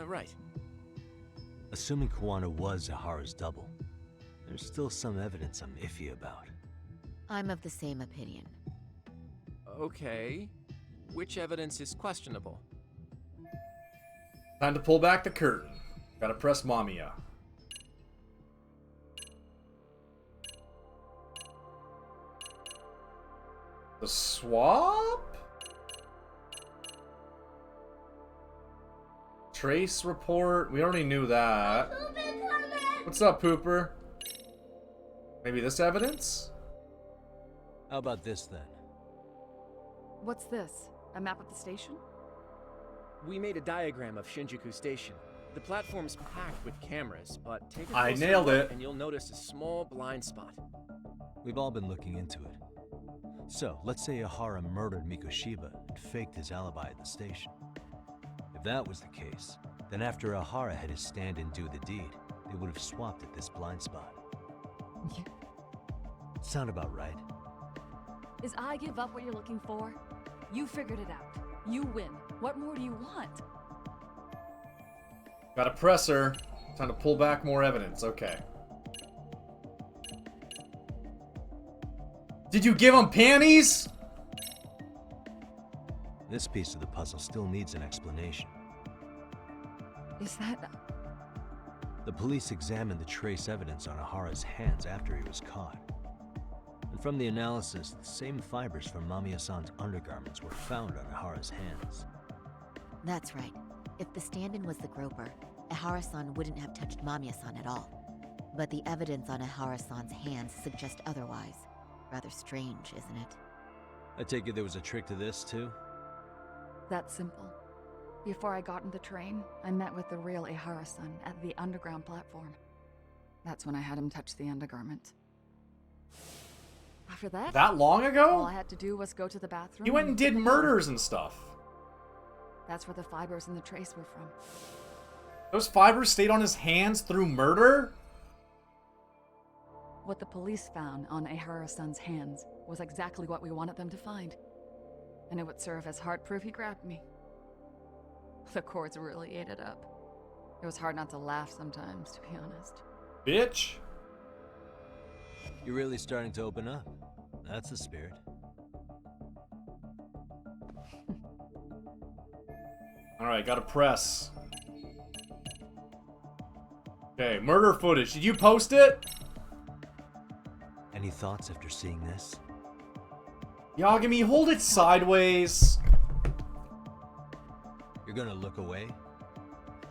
Right. Assuming Kawana was Ihara's double, there's still some evidence I'm iffy about. I'm of the same opinion. Okay. Which evidence is questionable? Time to pull back the curtain. Gotta press Mamiya. The swap? Trace report? We already knew that. What's up, Pooper? Maybe this evidence? How about this then? What's this? A map of the station? We made a diagram of Shinjuku Station. The platform's packed with cameras, but take a I closer nailed look it. and you'll notice a small blind spot. We've all been looking into it. So, let's say Ihara murdered Mikoshiba and faked his alibi at the station. If that was the case, then after Ihara had his stand-in do the deed, they would have swapped at this blind spot. Sound about right? Is I give up what you're looking for? You figured it out. You win. What more do you want? Got a presser. Time to pull back more evidence. Okay. Did you give him panties? This piece of the puzzle still needs an explanation. Is that... The police examined the trace evidence on Ihara's hands after he was caught. And from the analysis, the same fibers from Mamiya-san's undergarments were found on Ihara's hands. That's right. If the stand-in was the groper, Ihara-san wouldn't have touched Mamiya-san at all. But the evidence on Ihara-san's hands suggests otherwise. Rather strange, isn't it? I take it there was a trick to this, too? That's simple. Before I got in the train, I met with the real Ihara-san at the underground platform. That's when I had him touch the undergarment. After that... That long ago? All I had to do was go to the bathroom. He went and did murders and stuff. That's where the fibers in the trace were from. Those fibers stayed on his hands through murder? What the police found on Ihara-san's hands was exactly what we wanted them to find. And it would serve as hard proof he grabbed me. The courts really ate it up. It was hard not to laugh sometimes, to be honest. Bitch. You're really starting to open up. That's the spirit. Alright, gotta press. Okay, murder footage. Did you post it? Any thoughts after seeing this? Yagami, hold it sideways. You're gonna look away?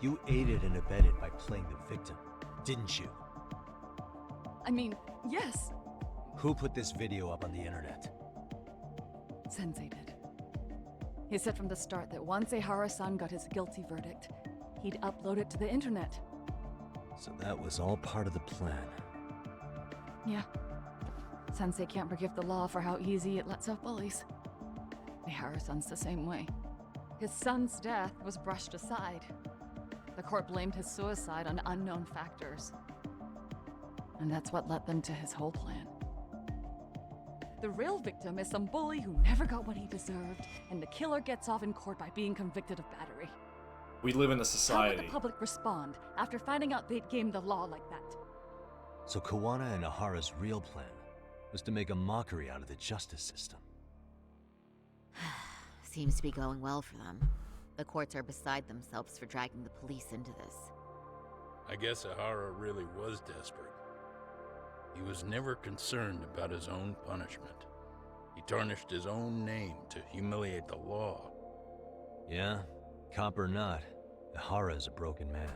You aided and abetted by playing the victim, didn't you? I mean, yes. Who put this video up on the internet? Sensei did. He said from the start that once Ihara-san got his guilty verdict, he'd upload it to the internet. So that was all part of the plan. Yeah. Sensei can't forgive the law for how easy it lets off bullies. Ihara-san's the same way. His son's death was brushed aside. The court blamed his suicide on unknown factors. And that's what led them to his whole plan. The real victim is some bully who never got what he deserved, and the killer gets off in court by being convicted of battery. We live in a How society. would the public respond after finding out they'd gamed the law like that? So Kawana and Ahara's real plan was to make a mockery out of the justice system. Seems to be going well for them. The courts are beside themselves for dragging the police into this. I guess Ahara really was desperate. He was never concerned about his own punishment. He tarnished his own name to humiliate the law. Yeah, cop or not, Ahara is a broken man.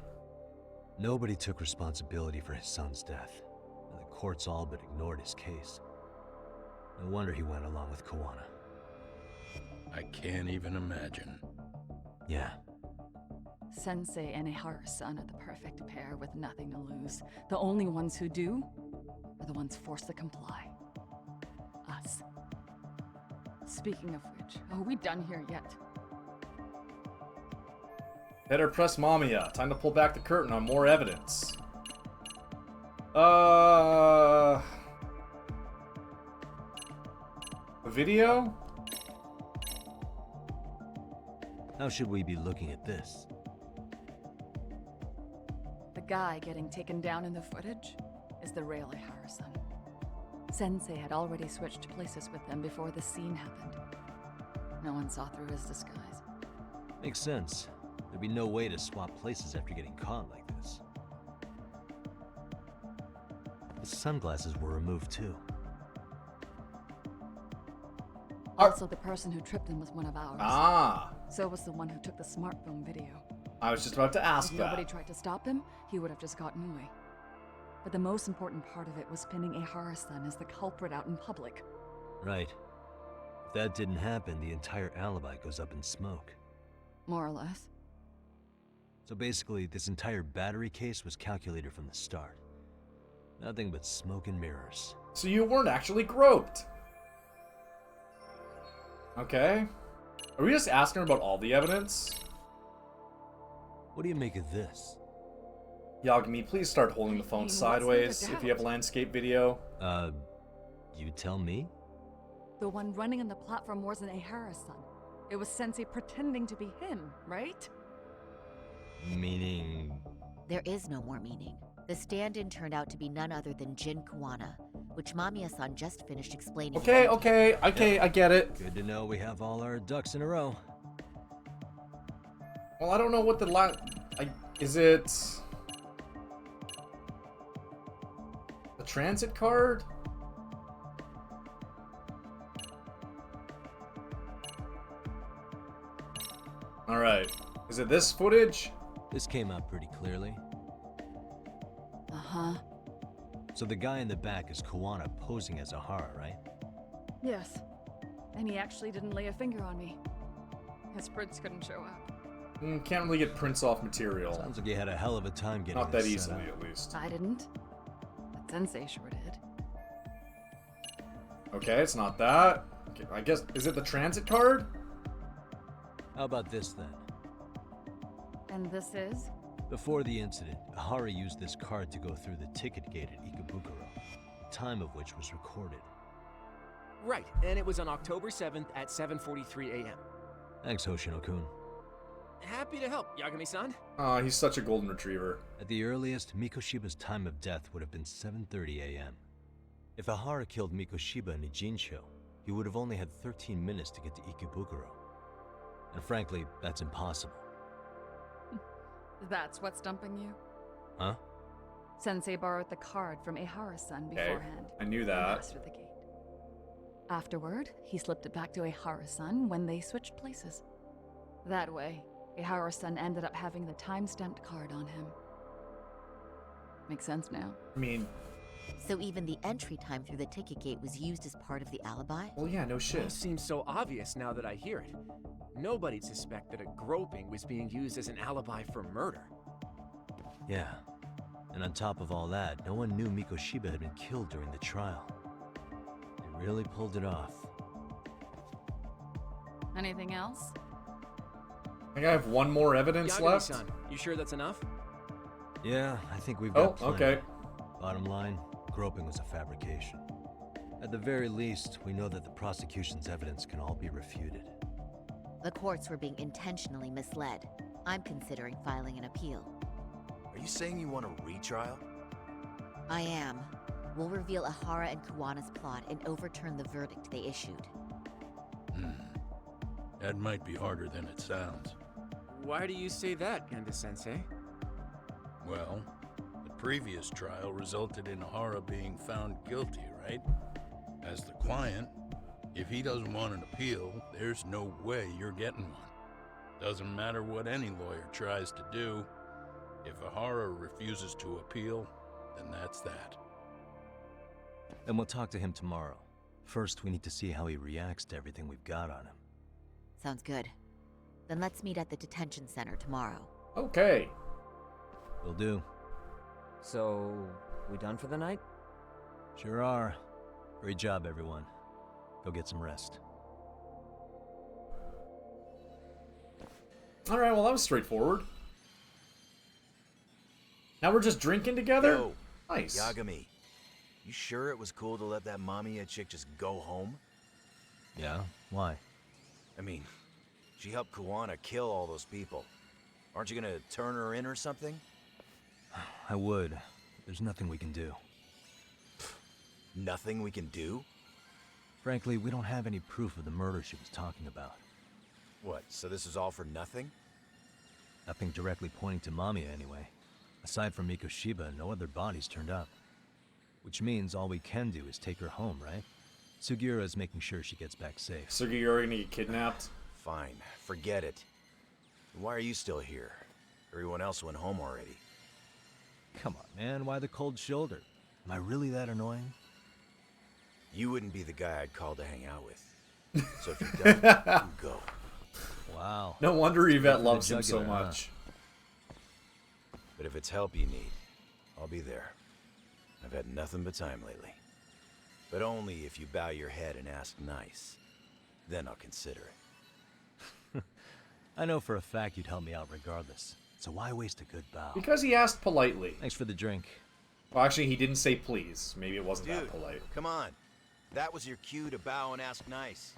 Nobody took responsibility for his son's death, and the courts all but ignored his case. No wonder he went along with Kawana. I can't even imagine. Yeah. Sensei and Ihara-san are the perfect pair with nothing to lose. The only ones who do are the ones forced to comply. Us. Speaking of which, are we done here yet? Better press Mamiya. Time to pull back the curtain on more evidence. A video? How should we be looking at this? The guy getting taken down in the footage is the real Ihara-san. Sensei had already switched places with them before the scene happened. No one saw through his disguise. Makes sense. There'd be no way to swap places after getting caught like this. The sunglasses were removed too. Also, the person who tripped him was one of ours. Ah. So was the one who took the smartphone video. I was just about to ask If that. nobody tried to stop him, he would have just gotten away. But the most important part of it was pinning Ihara-san as the culprit out in public. Right. If that didn't happen, the entire alibi goes up in smoke. More or less. So basically, this entire battery case was calculated from the start. Nothing but smoke and mirrors. So you weren't actually groped. Okay. Are we just asking her about all the evidence? What do you make of this? Yagami, please start holding the phone sideways if you have landscape video. You tell me? The one running on the platform wasn't Ihara-san. It was Sensei pretending to be him, right? Meaning... There is no more meaning. The stand-in turned out to be none other than Jin Kawana, which Mamiya-san just finished explaining. Okay, I get it. Good to know we have all our ducks in a row. Well, I don't know what the is it... a transit card? Alright. Is it this footage? This came out pretty clearly. Uh-huh. So the guy in the back is Kawana posing as Ahara, right? Yes. And he actually didn't lay a finger on me. His prince couldn't show up. Can't really get prints off material. Sounds like you had a hell of a time getting Not that this set easily, up. at least. I didn't. But Sensei sure did. Okay, it's not that. Okay, I guess, is it the transit card? How about this then? And this is? Before the incident, Ahara used this card to go through the ticket gate at Ikebukuro, the time of which was recorded. Right, and it was on October 7th at 7:43 a.m. Thanks, Hoshino-kun. Happy to help, Yagami-san. Aw, he's such a golden retriever. At the earliest, Mikoshiba's time of death would have been 7:30 a.m. If Ahara killed Mikoshiba in Ijincho, he would have only had 13 minutes to get to Ikebukuro. And frankly, that's impossible. That's what's stumping you? Huh? Sensei borrowed the card from Ehara-san beforehand. I knew and that. asked for the gate. Afterward, he slipped it back to Ehara-san when they switched places. That way, Ehara-san ended up having the time-stamped card on him. Makes sense now. I mean... So even the entry time through the ticket gate was used as part of the alibi? Well, yeah, no shit. It seems so obvious now that I hear it. Nobody'd suspect that a groping was being used as an alibi for murder. Yeah. And on top of all that, no one knew Mikoshiba had been killed during the trial. They really pulled it off. Anything else? I think I have one more evidence left. Yagami-san, you sure that's enough? Yeah, I think we've got plenty. Okay. Bottom line, groping was a fabrication. At the very least, we know that the prosecution's evidence can all be refuted. The courts were being intentionally misled. I'm considering filing an appeal. Are you saying you want a retrial? I am. We'll reveal Ahara and Kuwana's plot and overturn the verdict they issued. That might be harder than it sounds. Why do you say that, Genda-sensei? Well, the previous trial resulted in Ahara being found guilty, right? As the client, if he doesn't want an appeal, there's no way you're getting one. Doesn't matter what any lawyer tries to do. If Ahara refuses to appeal, then that's that. And we'll talk to him tomorrow. First, we need to see how he reacts to everything we've got on him. Sounds good. Then let's meet at the detention center tomorrow. Okay. Will do. So, we done for the night? Sure are. Great job, everyone. Go get some rest. Alright, well that was straightforward. Now we're just drinking together? Yo, nice. Yagami, you sure it was cool to let that Mamiya chick just go home? Yeah? Why? I mean, she helped Kuwana kill all those people. Aren't you gonna turn her in or something? I would. There's nothing we can do. Nothing we can do? Frankly, we don't have any proof of the murder she was talking about. What, so this is all for nothing? Nothing directly pointing to Mamiya anyway. Aside from Mikoshiba, no other bodies turned up. Which means all we can do is take her home, right? Sugiura is making sure she gets back safe. Sugiura gonna get kidnapped? Fine, forget it. Why are you still here? Everyone else went home already. Come on, man, why the cold shoulder? Am I really that annoying? You wouldn't be the guy I'd call to hang out with. So if you're done, you go. Wow. No wonder Yvette loves him so jugular, huh? much. But if it's help you need, I'll be there. I've had nothing but time lately. But only if you bow your head and ask nice. Then I'll consider it. I know for a fact you'd help me out regardless. So why waste a good bow? Because he asked politely. Thanks for the drink. Well, actually, he didn't say please. Maybe it wasn't Dude, that polite. come on. That was your cue to bow and ask nice.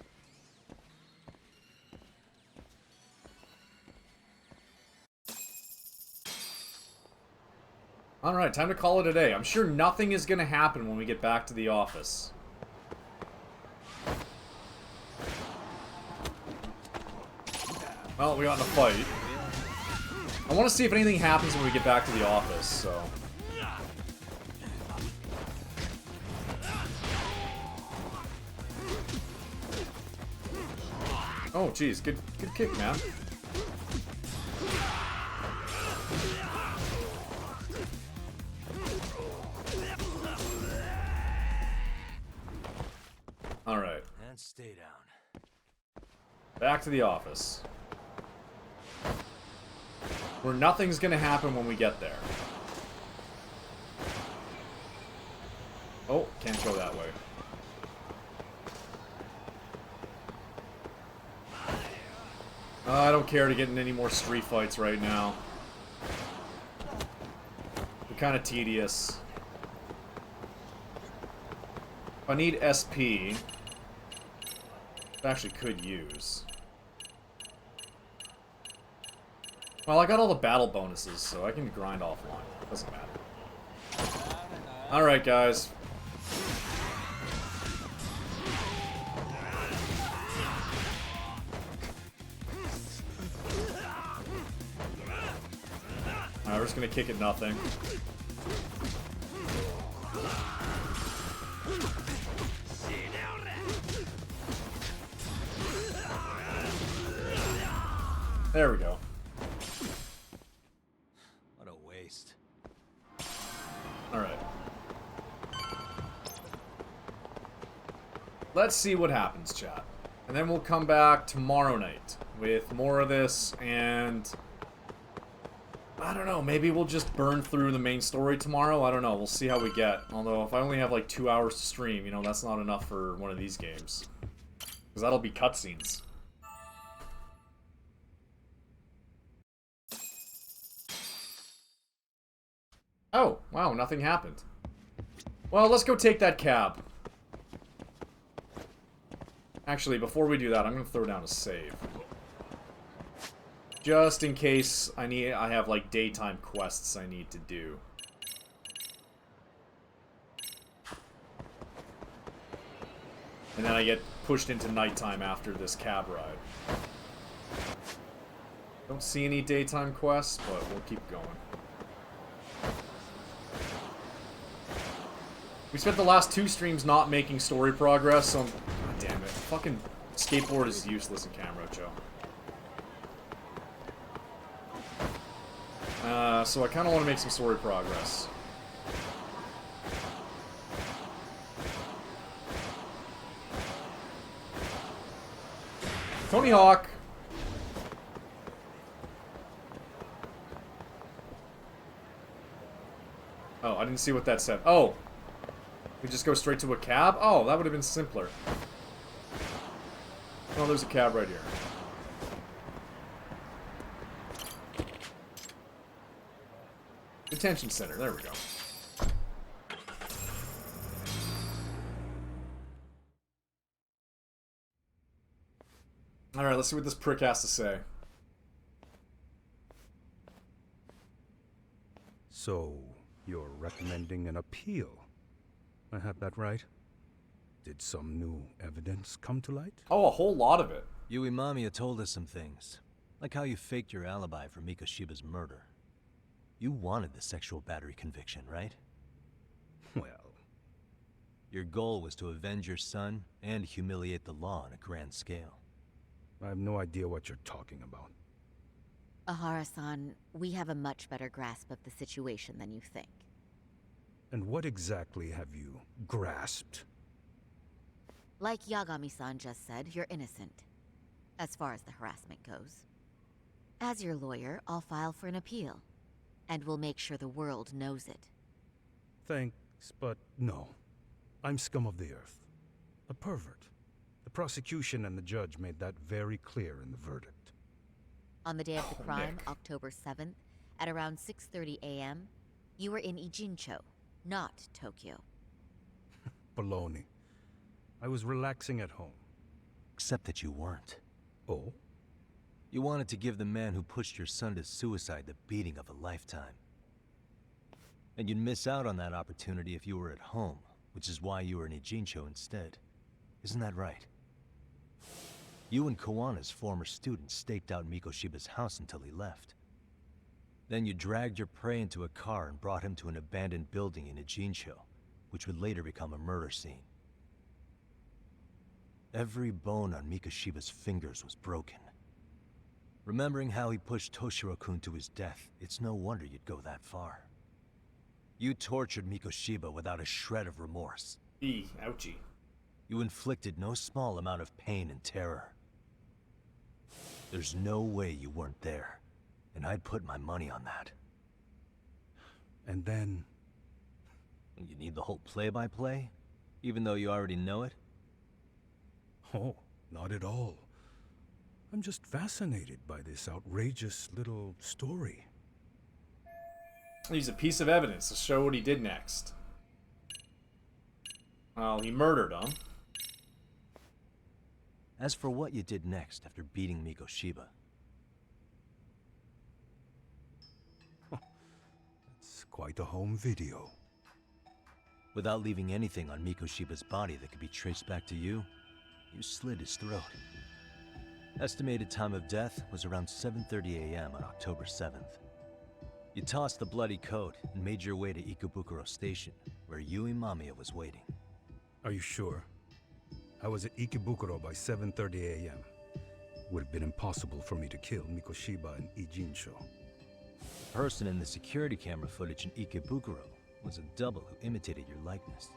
Alright, time to call it a day. I'm sure nothing is gonna happen when we get back to the office. Well, we got in a fight. I want to see if anything happens when we get back to the office, so... Oh, geez, good kick, man. Alright. and stay down. Back to the office. Where nothing's gonna happen when we get there. Oh, can't go that way. I don't care to get in any more street fights right now. They're kind of tedious. If I need SP, I actually could use. Well, I got all the battle bonuses, so I can grind offline. Doesn't matter. Alright, guys. Alright, we're just gonna kick at nothing. There we go. What a waste. Alright. Let's see what happens, chat. And then we'll come back tomorrow night with more of this, and I don't know, maybe we'll just burn through the main story tomorrow. I don't know, we'll see how we get. Although, if I only have like 2 hours to stream, you know, that's not enough for one of these games. Because that'll be cutscenes. Oh, wow, nothing happened. Well, let's go take that cab. Actually, before we do that, I'm gonna throw down a save. Just in case I have like daytime quests I need to do. And then I get pushed into nighttime after this cab ride. Don't see any daytime quests, but we'll keep going. We spent the last 2 streams not making story progress, so God damn it. Fucking skateboard is useless in Kamurocho. So I kind of want to make some story progress. Tony Hawk. Oh, I didn't see what that said. Oh. We just go straight to a cab? Oh, that would have been simpler. Oh, there's a cab right here. Detention center, there we go. Alright, let's see what this prick has to say. So, you're recommending an appeal? I have that right? Did some new evidence come to light? Oh, a whole lot of it. Yui Mamiya told us some things. Like how you faked your alibi for Mikoshiba's murder. You wanted the sexual battery conviction, right? Well... Your goal was to avenge your son and humiliate the law on a grand scale. I have no idea what you're talking about. Ahara-san, we have a much better grasp of the situation than you think. And what exactly have you grasped? Like Yagami-san just said, you're innocent. As far as the harassment goes. As your lawyer, I'll file for an appeal. And we'll make sure the world knows it. Thanks, but no. I'm scum of the earth. A pervert. The prosecution and the judge made that very clear in the verdict. On the day of the crime, October 7th, at around 6:30 a.m., you were in Ijincho, not Tokyo. Baloney. I was relaxing at home. Except that you weren't. Oh? You wanted to give the man who pushed your son to suicide the beating of a lifetime. And you'd miss out on that opportunity if you were at home, which is why you were in Ijincho instead. Isn't that right? You and Kawana's former student staked out Mikoshiba's house until he left. Then you dragged your prey into a car and brought him to an abandoned building in Ijincho, which would later become a murder scene. Every bone on Mikoshiba's fingers was broken. Remembering how he pushed Toshiro-kun to his death, it's no wonder you'd go that far. You tortured Mikoshiba without a shred of remorse. Ouchie. You inflicted no small amount of pain and terror. There's no way you weren't there, and I'd put my money on that. And then... You need the whole play-by-play? Even though you already know it? Oh, not at all. I'm just fascinated by this outrageous little story. He's a piece of evidence to show what he did next. Well, he murdered him. As for what you did next after beating Mikoshiba... It's quite a home video. Without leaving anything on Mikoshiba's body that could be traced back to you, you slit his throat. Estimated time of death was around 7:30 a.m. on October 7th. You tossed the bloody coat and made your way to Ikebukuro Station, where Yui Mamiya was waiting. Are you sure? I was at Ikebukuro by 7:30 a.m. Would have been impossible for me to kill Mikoshiba and Ijinsho. The person in the security camera footage in Ikebukuro was a double who imitated your likeness.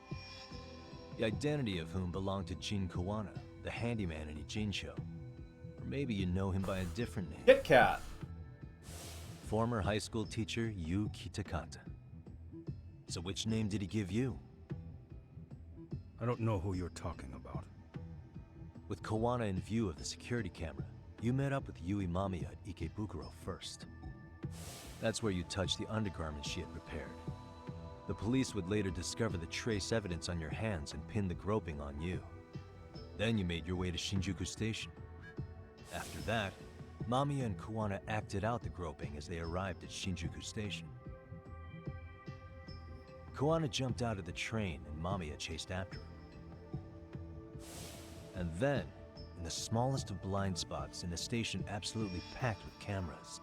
The identity of whom belonged to Jin Kawana, the handyman in Ijinsho. Or maybe you know him by a different name. Kit Kat. Former high school teacher Yu Kitakata. So which name did he give you? I don't know who you're talking about. With Kawana in view of the security camera, you met up with Yui Mamiya at Ikebukuro first. That's where you touched the undergarments she had repaired. The police would later discover the trace evidence on your hands and pin the groping on you. Then you made your way to Shinjuku Station. After that, Mamiya and Kawana acted out the groping as they arrived at Shinjuku Station. Kawana jumped out of the train and Mamiya chased after him. And then, in the smallest of blind spots in a station absolutely packed with cameras,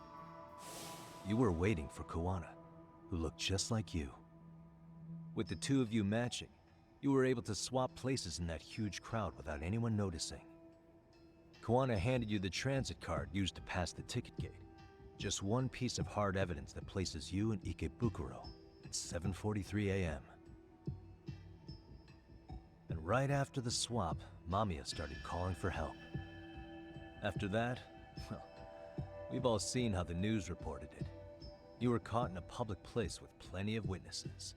you were waiting for Kawana, who looked just like you. With the two of you matching, you were able to swap places in that huge crowd without anyone noticing. Kawana handed you the transit card used to pass the ticket gate. Just one piece of hard evidence that places you in Ikebukuro at 7:43 a.m. And right after the swap, Mamiya started calling for help. After that, well, we've all seen how the news reported it. You were caught in a public place with plenty of witnesses.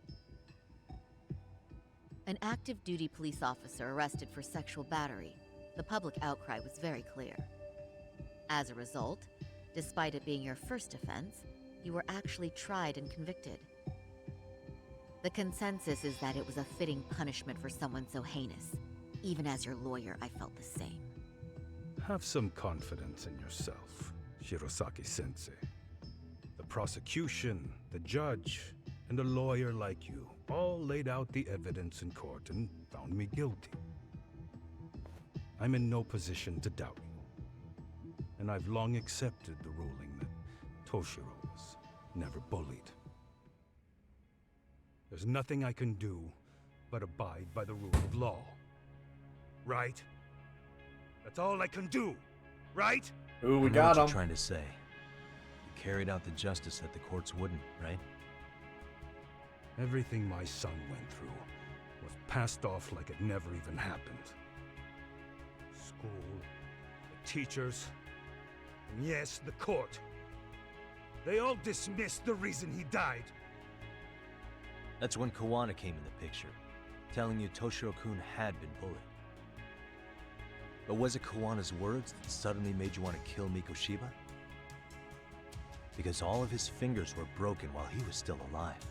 An active duty police officer arrested for sexual battery. The public outcry was very clear. As a result, despite it being your first offense, you were actually tried and convicted. The consensus is that it was a fitting punishment for someone so heinous. Even as your lawyer, I felt the same. Have some confidence in yourself, Shirosaki-sensei. The prosecution, the judge, and a lawyer like you all laid out the evidence in court and found me guilty. I'm in no position to doubt you. And I've long accepted the ruling that Toshiro was never bullied. There's nothing I can do but abide by the rule of law. Right? That's all I can do, right? Ooh, we I know got what him. you're trying to say. You carried out the justice that the courts wouldn't, right? Everything my son went through was passed off like it never even happened. School, the teachers, and yes, the court. They all dismissed the reason he died. That's when Kawana came in the picture, telling you Toshiro-kun had been bullied. But was it Kawana's words that suddenly made you want to kill Mikoshiba? Because all of his fingers were broken while he was still alive.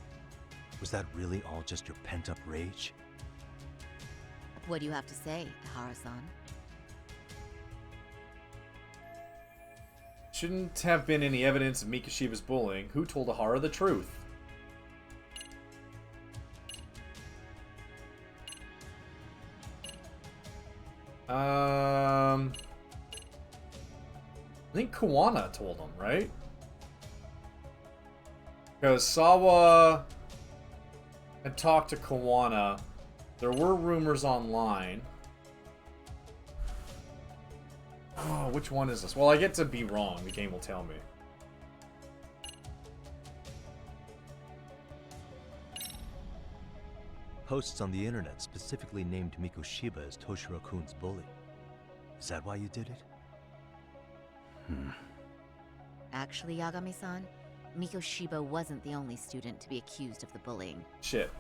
Was that really all just your pent-up rage? What do you have to say, Ihara-san? Shouldn't have been any evidence of Mikoshiba's bullying. Who told Ihara the truth? I think Kawana told him, right? Because Sawa had talked to Kawana. There were rumors online. Oh, which one is this? Well, I get to be wrong. The game will tell me. posts on the internet specifically named Mikoshiba as Toshiro-kun's bully. Is that why you did it? Actually, Yagami-san, Mikoshiba wasn't the only student to be accused of the bullying. Shit.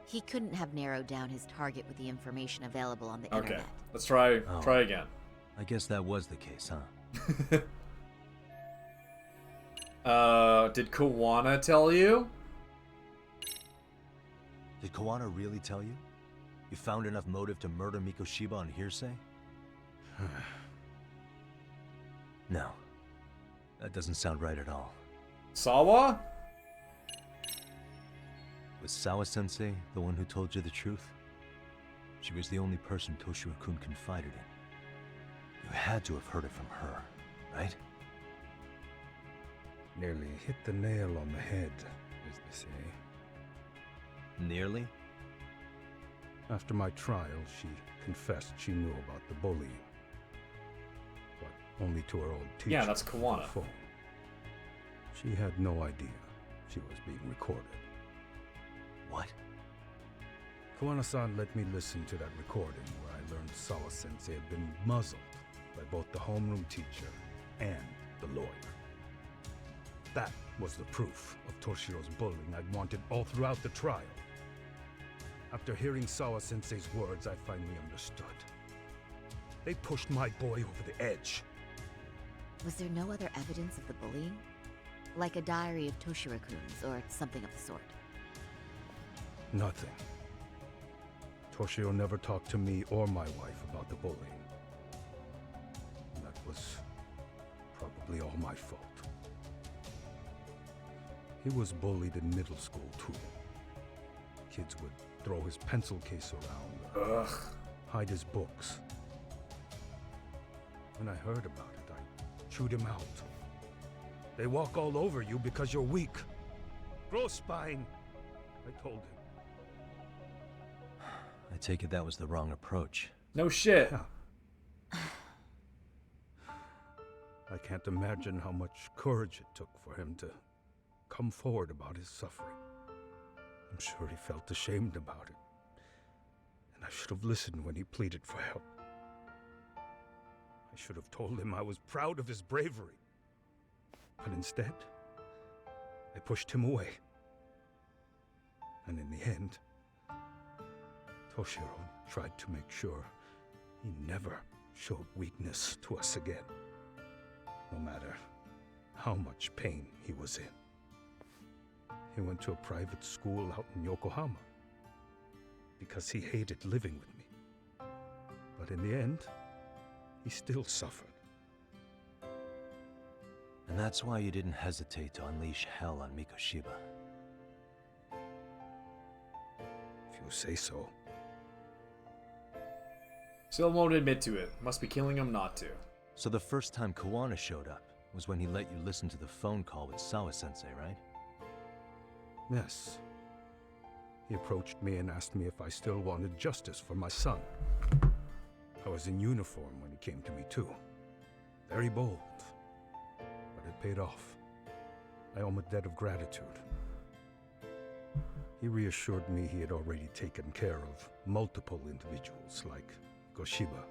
He couldn't have narrowed down his target with the information available on the Okay, internet. let's try again. I guess that was the case, huh? Did Kawana tell you? Did Kawana really tell you? You found enough motive to murder Mikoshiba on hearsay? No. That doesn't sound right at all. Sawa? Was Sawa-sensei the one who told you the truth? She was the only person Toshiro-kun confided in. You had to have heard it from her, right? Nearly hit the nail on the head, as they say. Nearly? After my trial, she confessed she knew about the bullying. But only to her old teacher. Yeah, that's Kawana. on the phone. She had no idea she was being recorded. What? Kawana-san let me listen to that recording where I learned Sawa-sensei had been muzzled by both the homeroom teacher and the lawyer. That was the proof of Toshiro's bullying I'd wanted all throughout the trial. After hearing Sawa-sensei's words, I finally understood. They pushed my boy over the edge. Was there no other evidence of the bullying? Like a diary of Toshiro-kun's or something of the sort? Nothing. Toshiro never talked to me or my wife about the bullying. That was probably all my fault. He was bullied in middle school, too. Kids would throw his pencil case around, hide his books. When I heard about it, I chewed him out. They walk all over you because you're weak. Grow spine, I told him. I take it that was the wrong approach. No shit. Yeah. I can't imagine how much courage it took for him to come forward about his suffering. I'm sure he felt ashamed about it. And I should have listened when he pleaded for help. I should have told him I was proud of his bravery. But instead, I pushed him away. And in the end, Toshiro tried to make sure he never showed weakness to us again, no matter how much pain he was in. He went to a private school out in Yokohama because he hated living with me. But in the end, he still suffered. And that's why you didn't hesitate to unleash hell on Mikoshiba. If you say so. Still won't admit to it. Must be killing him not to. So the first time Kawana showed up was when he let you listen to the phone call with Sawa-sensei, right? Yes. He approached me and asked me if I still wanted justice for my son. I was in uniform when he came to me too. Very bold. But it paid off. I owe him a debt of gratitude. He reassured me he had already taken care of multiple individuals like Goshiba,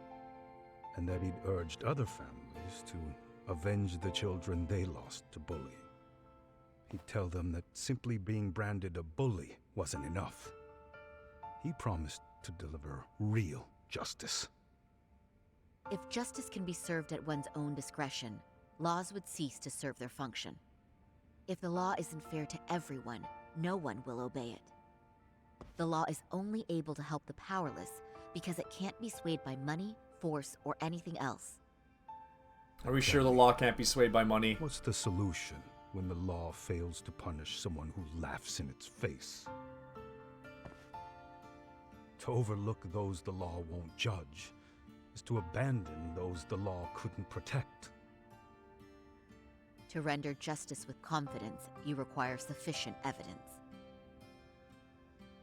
and that he'd urged other families to avenge the children they lost to bullying. He'd tell them that simply being branded a bully wasn't enough. He promised to deliver real justice. If justice can be served at one's own discretion, laws would cease to serve their function. If the law isn't fair to everyone, no one will obey it. The law is only able to help the powerless because it can't be swayed by money, force, or anything else. Are we sure the law can't be swayed by money? What's the solution when the law fails to punish someone who laughs in its face? To overlook those the law won't judge is to abandon those the law couldn't protect. To render justice with confidence, you require sufficient evidence.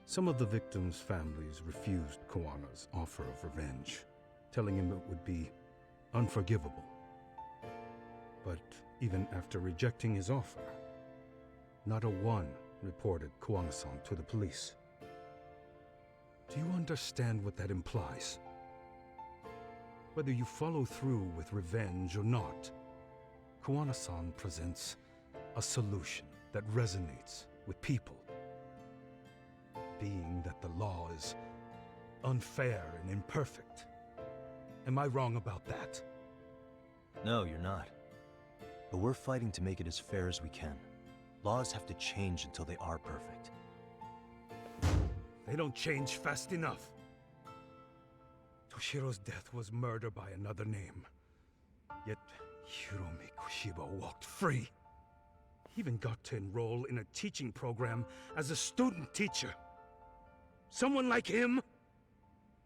Some of the victims' families refused Kawana's offer of revenge, telling him it would be unforgivable. But even after rejecting his offer, not a one reported Kawana-san to the police. Do you understand what that implies? Whether you follow through with revenge or not, Kuwana-san presents a solution that resonates with people. Being that the law is unfair and imperfect. Am I wrong about that? No, you're not. But we're fighting to make it as fair as we can. Laws have to change until they are perfect. They don't change fast enough. Toshiro's death was murder by another name. Yet Hiromi Kushiba walked free. He even got to enroll in a teaching program as a student teacher. Someone like him?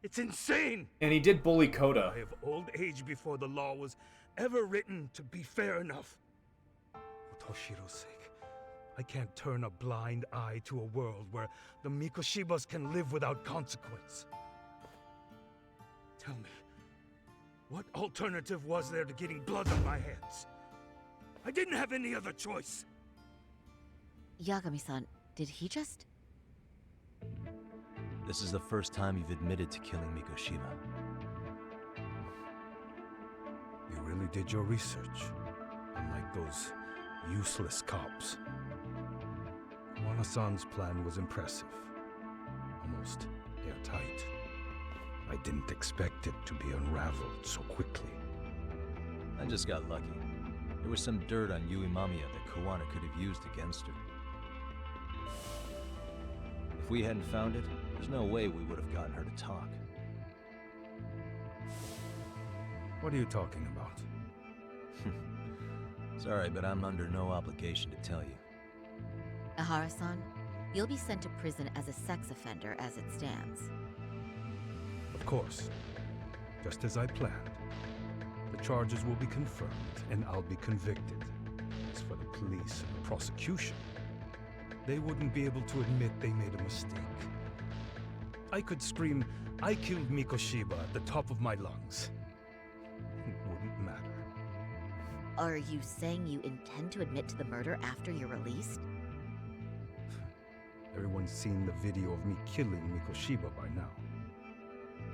It's insane! And he did bully Koda. I have old age before the law was ever written to be fair enough. For Toshiro's sake, I can't turn a blind eye to a world where the Mikoshibas can live without consequence. Tell me, what alternative was there to getting blood on my hands? I didn't have any other choice. Yagami-san, did he just... This is the first time you've admitted to killing Mikoshiba. You really did your research, unlike those useless cops. Kuwana-san's plan was impressive, almost airtight. I didn't expect it to be unraveled so quickly. I just got lucky. There was some dirt on Yui Mamiya that Kuwana could have used against her. If we hadn't found it, there's no way we would have gotten her to talk. What are you talking about? Sorry, but I'm under no obligation to tell you. Ihara-san, you'll be sent to prison as a sex offender as it stands. Of course. Just as I planned. The charges will be confirmed, and I'll be convicted. As for the police and the prosecution, they wouldn't be able to admit they made a mistake. I could scream, "I killed Mikoshiba" at the top of my lungs. It wouldn't matter. Are you saying you intend to admit to the murder after you're released? Everyone's seen the video of me killing Mikoshiba by now.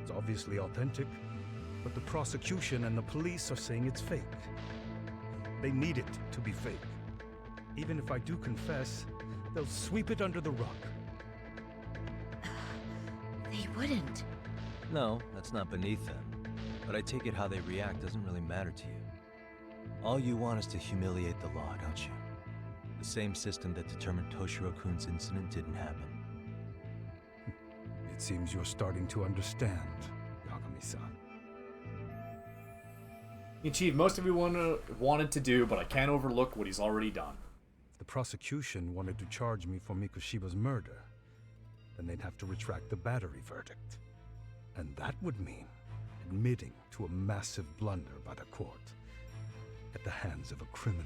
It's obviously authentic, but the prosecution and the police are saying it's fake. They need it to be fake. Even if I do confess, they'll sweep it under the rug. They wouldn't. No, that's not beneath them. But I take it how they react doesn't really matter to you. All you want is to humiliate the law, don't you? The same system that determined Toshiro-kun's incident didn't happen. It seems you're starting to understand, Yagami-san. He achieved most of what he wanted to do, but I can't overlook what he's already done. If the prosecution wanted to charge me for Mikoshiba's murder, then they'd have to retract the battery verdict. And that would mean admitting to a massive blunder by the court at the hands of a criminal.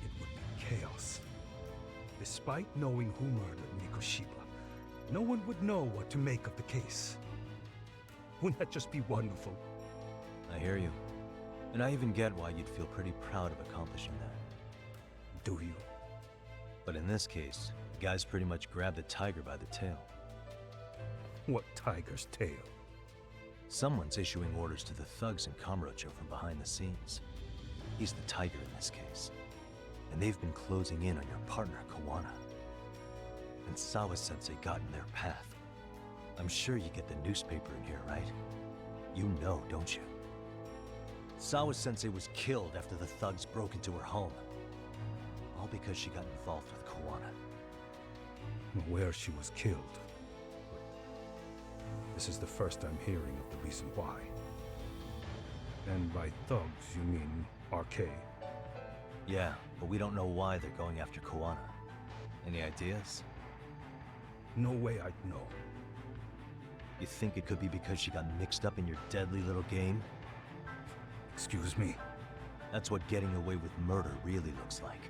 It would be chaos. Despite knowing who murdered Mikoshiba, no one would know what to make of the case. Wouldn't that just be wonderful? I hear you. And I even get why you'd feel pretty proud of accomplishing that. Do you? But in this case, the guy's pretty much grabbed the tiger by the tail. What tiger's tail? Someone's issuing orders to the thugs in Kamurocho from behind the scenes. He's the tiger in this case. And they've been closing in on your partner, Kuwana. And Sawa-sensei got in their path. I'm sure you get the newspaper in here, right? You know, don't you? Sawa-sensei was killed after the thugs broke into her home. All because she got involved with Kuwana. I'm aware she was killed. But this is the first I'm hearing of the reason why. And by thugs, you mean RK? Yeah, but we don't know why they're going after Kuwana. Any ideas? No way I'd know. You think it could be because she got mixed up in your deadly little game? Excuse me? That's what getting away with murder really looks like.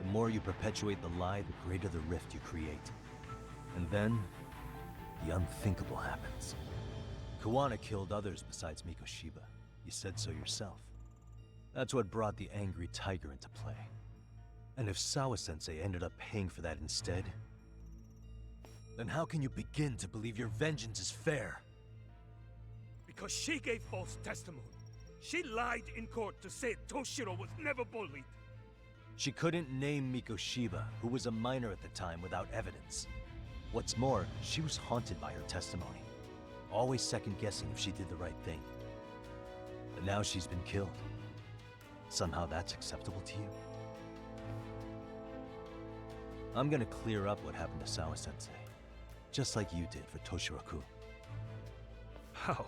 The more you perpetuate the lie, the greater the rift you create. And then, the unthinkable happens. Kuwana killed others besides Mikoshiba. You said so yourself. That's what brought the angry tiger into play. And if Sawa-sensei ended up paying for that instead, Then how can you begin to believe your vengeance is fair? Because she gave false testimony. She lied in court to say Toshiro was never bullied. She couldn't name Mikoshiba, who was a minor at the time, without evidence. What's more, she was haunted by her testimony, always second-guessing if she did the right thing. But now she's been killed. Somehow that's acceptable to you? I'm gonna clear up what happened to Sawa-sensei, just like you did for Toshiro-kun. How?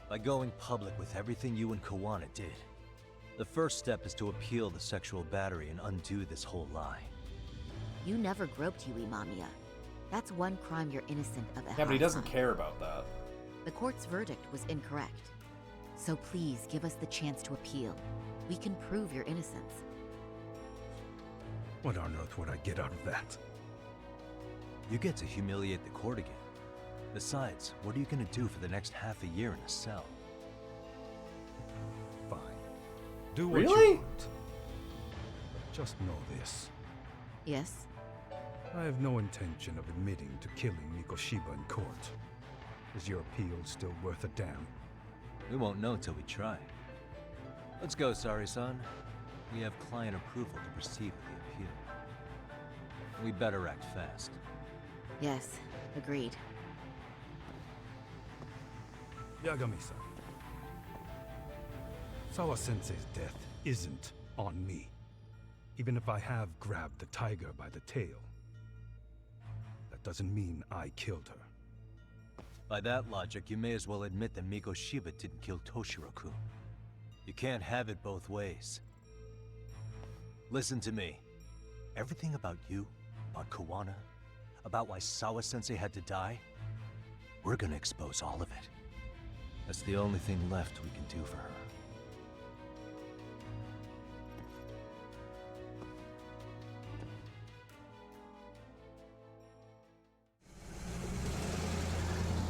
By going public with everything you and Kawana did. The first step is to appeal the sexual battery and undo this whole lie. You never groped Yui Mamiya. That's one crime you're innocent of. Yeah, but he doesn't care about that. The court's verdict was incorrect. So please give us the chance to appeal. We can prove your innocence. What on earth would I get out of that? You get to humiliate the court again. Besides, what are you gonna do for the next half a year in a cell? Fine. Do what Really? you want. But just know this. Yes? I have no intention of admitting to killing Mikoshiba in court. Is your appeal still worth a damn? We won't know till we try. Let's go, Sari-san. We have client approval to proceed with the appeal. We better act fast. Yes, agreed. Yagami-san. Sawa-sensei's death isn't on me. Even if I have grabbed the tiger by the tail. That doesn't mean I killed her. By that logic, you may as well admit that Mikoshiba didn't kill Toshiro-kun. You can't have it both ways. Listen to me. Everything about you, about Kawana, about why Sawa-sensei had to die, we're gonna expose all of it. That's the only thing left we can do for her.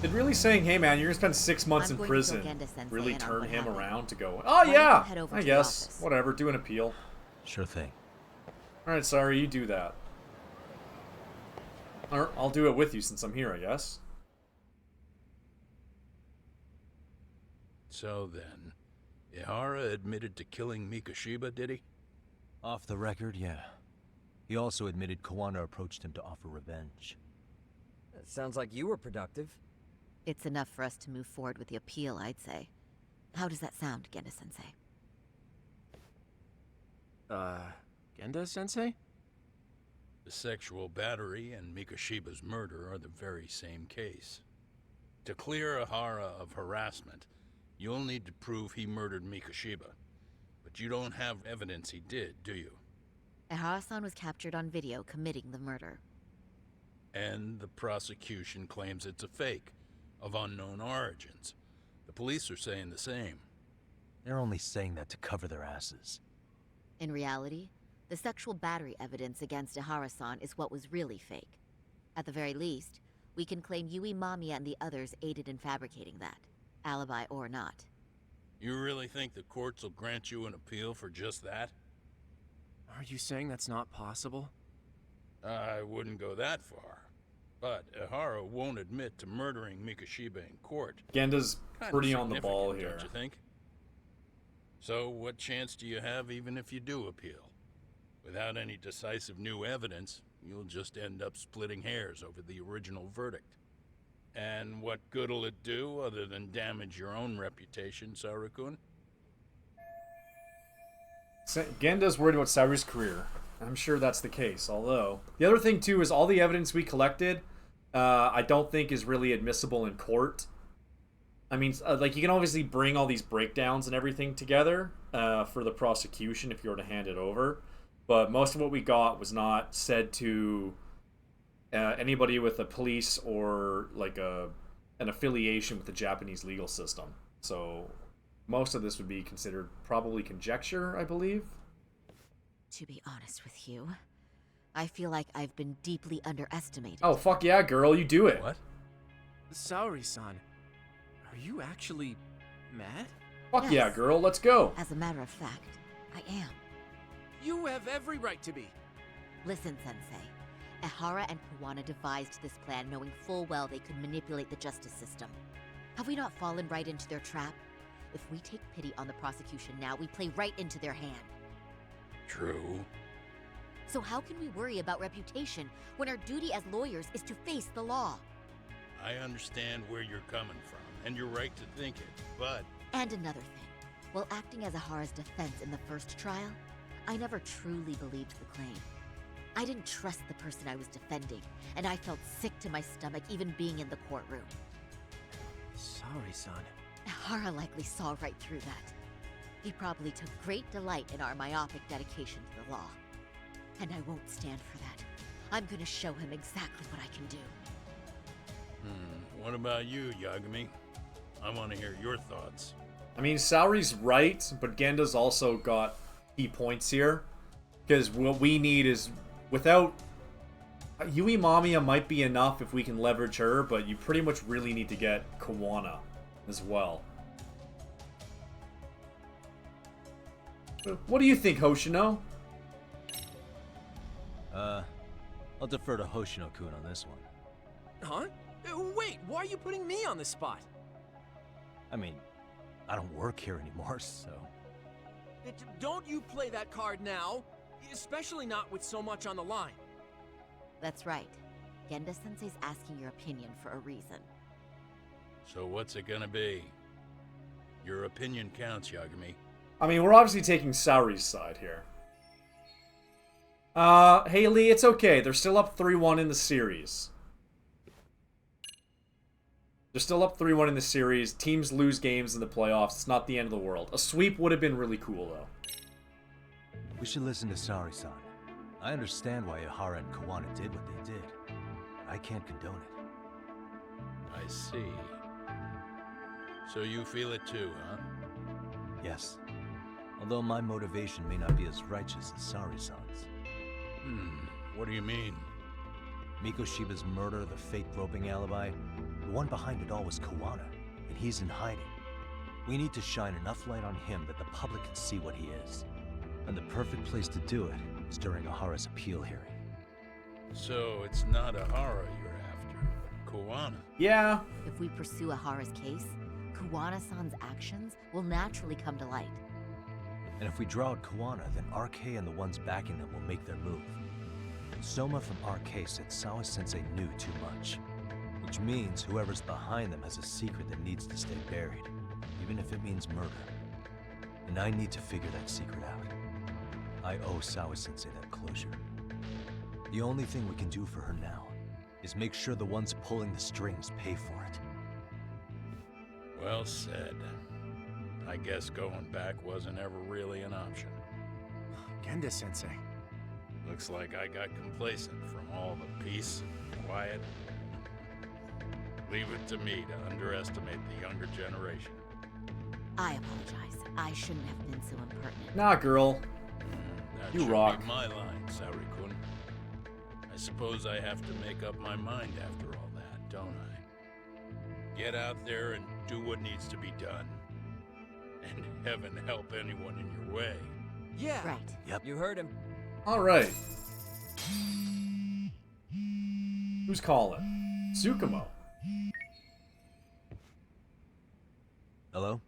Did really saying, hey man, you're gonna spend 6 months I'm in going to prison, go Genda-sensei really in on turn what him happened. around to go, Why oh don't yeah, you head over I to the guess, office? whatever, do an appeal. Sure thing. Alright, sorry, you do that. Or I'll do it with you since I'm here, I guess. So then, Ihara admitted to killing Mikoshiba, did he? Off the record, yeah. He also admitted Kawana approached him to offer revenge. That sounds like you were productive. It's enough for us to move forward with the appeal, I'd say. How does that sound, Genda-sensei? Genda-sensei? The sexual battery and Mikoshiba's murder are the very same case. To clear Ihara of harassment, you'll need to prove he murdered Mikoshiba. But you don't have evidence he did, do you? Ihara-san was captured on video committing the murder. And the prosecution claims it's a fake, of unknown origins. The police are saying the same. They're only saying that to cover their asses. In reality, the sexual battery evidence against Ihara-san is what was really fake. At the very least, we can claim Yui Mamiya and the others aided in fabricating that, alibi or not. You really think the courts will grant you an appeal for just that? Are you saying that's not possible? I wouldn't go that far. But Ihara won't admit to murdering Mikoshiba in court. Genda's Kinda pretty on the ball significant, here. don't you think? So what chance do you have even if you do appeal? Without any decisive new evidence, you'll just end up splitting hairs over the original verdict. And what good'll it do other than damage your own reputation, Saru-kun? Genda's worried about Saru's career. I'm sure that's the case, although... The other thing, too, is all the evidence we collected, I don't think is really admissible in court. I mean, like, you can obviously bring all these breakdowns and everything together for the prosecution if you were to hand it over. But most of what we got was not said to anybody with a police or, like, an affiliation with the Japanese legal system. So most of this would be considered probably conjecture, I believe. To be honest with you, I feel like I've been deeply underestimated. Oh, fuck yeah, girl, you do it. What? Saori-san, are you actually mad? Fuck Yes. yeah, girl, let's go. As a matter of fact, I am. You have every right to be. Listen, Sensei. Ehara and Kuwana devised this plan knowing full well they could manipulate the justice system. Have we not fallen right into their trap? If we take pity on the prosecution now, we play right into their hand. True. So how can we worry about reputation when our duty as lawyers is to face the law? I understand where you're coming from, and you're right to think it, but... And another thing. While acting as Ahara's defense in the first trial, I never truly believed the claim. I didn't trust the person I was defending, and I felt sick to my stomach even being in the courtroom. Sorry, son. Ahara likely saw right through that. He probably took great delight in our myopic dedication to the law. And I won't stand for that. I'm gonna show him exactly what I can do. What about you, Yagami? I want to hear your thoughts. I mean, Saori's right, but Genda's also got key points here. Because what we need is, without... Yui Mamiya might be enough if we can leverage her, but you pretty much really need to get Kuwana as well. What do you think, Hoshino? I'll defer to Hoshino-kun on this one. Huh? Wait, why are you putting me on the spot? I mean, I don't work here anymore, so... Don't you play that card now, especially not with so much on the line. That's right. Genda-sensei's asking your opinion for a reason. So what's it gonna be? Your opinion counts, Yagami. I mean, we're obviously taking Saori's side here. Haley, it's okay. They're still up 3-1 in the series. They're still up 3-1 in the series. Teams lose games in the playoffs. It's not the end of the world. A sweep would have been really cool, though. We should listen to Saori-san. I understand why Ehara and Kuwana did what they did. But I can't condone it. I see. So you feel it too, huh? Yes. Although my motivation may not be as righteous as Saori-san's. What do you mean? Mikoshiba's murder, the fake groping alibi, the one behind it all was Kuwana, and he's in hiding. We need to shine enough light on him that the public can see what he is. And the perfect place to do it is during Ahara's appeal hearing. So it's not Ehara you're after, but Kuwana. Yeah. If we pursue Ahara's case, Kuwana-san's actions will naturally come to light. And if we draw out Kuwana, then RK and the ones backing them will make their move. Soma from RK said Sawa-sensei knew too much. Which means whoever's behind them has a secret that needs to stay buried, even if it means murder. And I need to figure that secret out. I owe Sawa-sensei that closure. The only thing we can do for her now is make sure the ones pulling the strings pay for it. Well said. I guess going back wasn't ever really an option. Genda-sensei. Looks like I got complacent from all the peace and quiet. Leave it to me to underestimate the younger generation. I apologize. I shouldn't have been so impertinent. Nah, girl. That You should rock. be my line, Saori-kun. I suppose I have to make up my mind after all that, don't I? Get out there and do what needs to be done. And heaven help anyone in your way. Yeah. Right. Yep. You heard him. Alright. Who's calling? Tsukumo. Hello?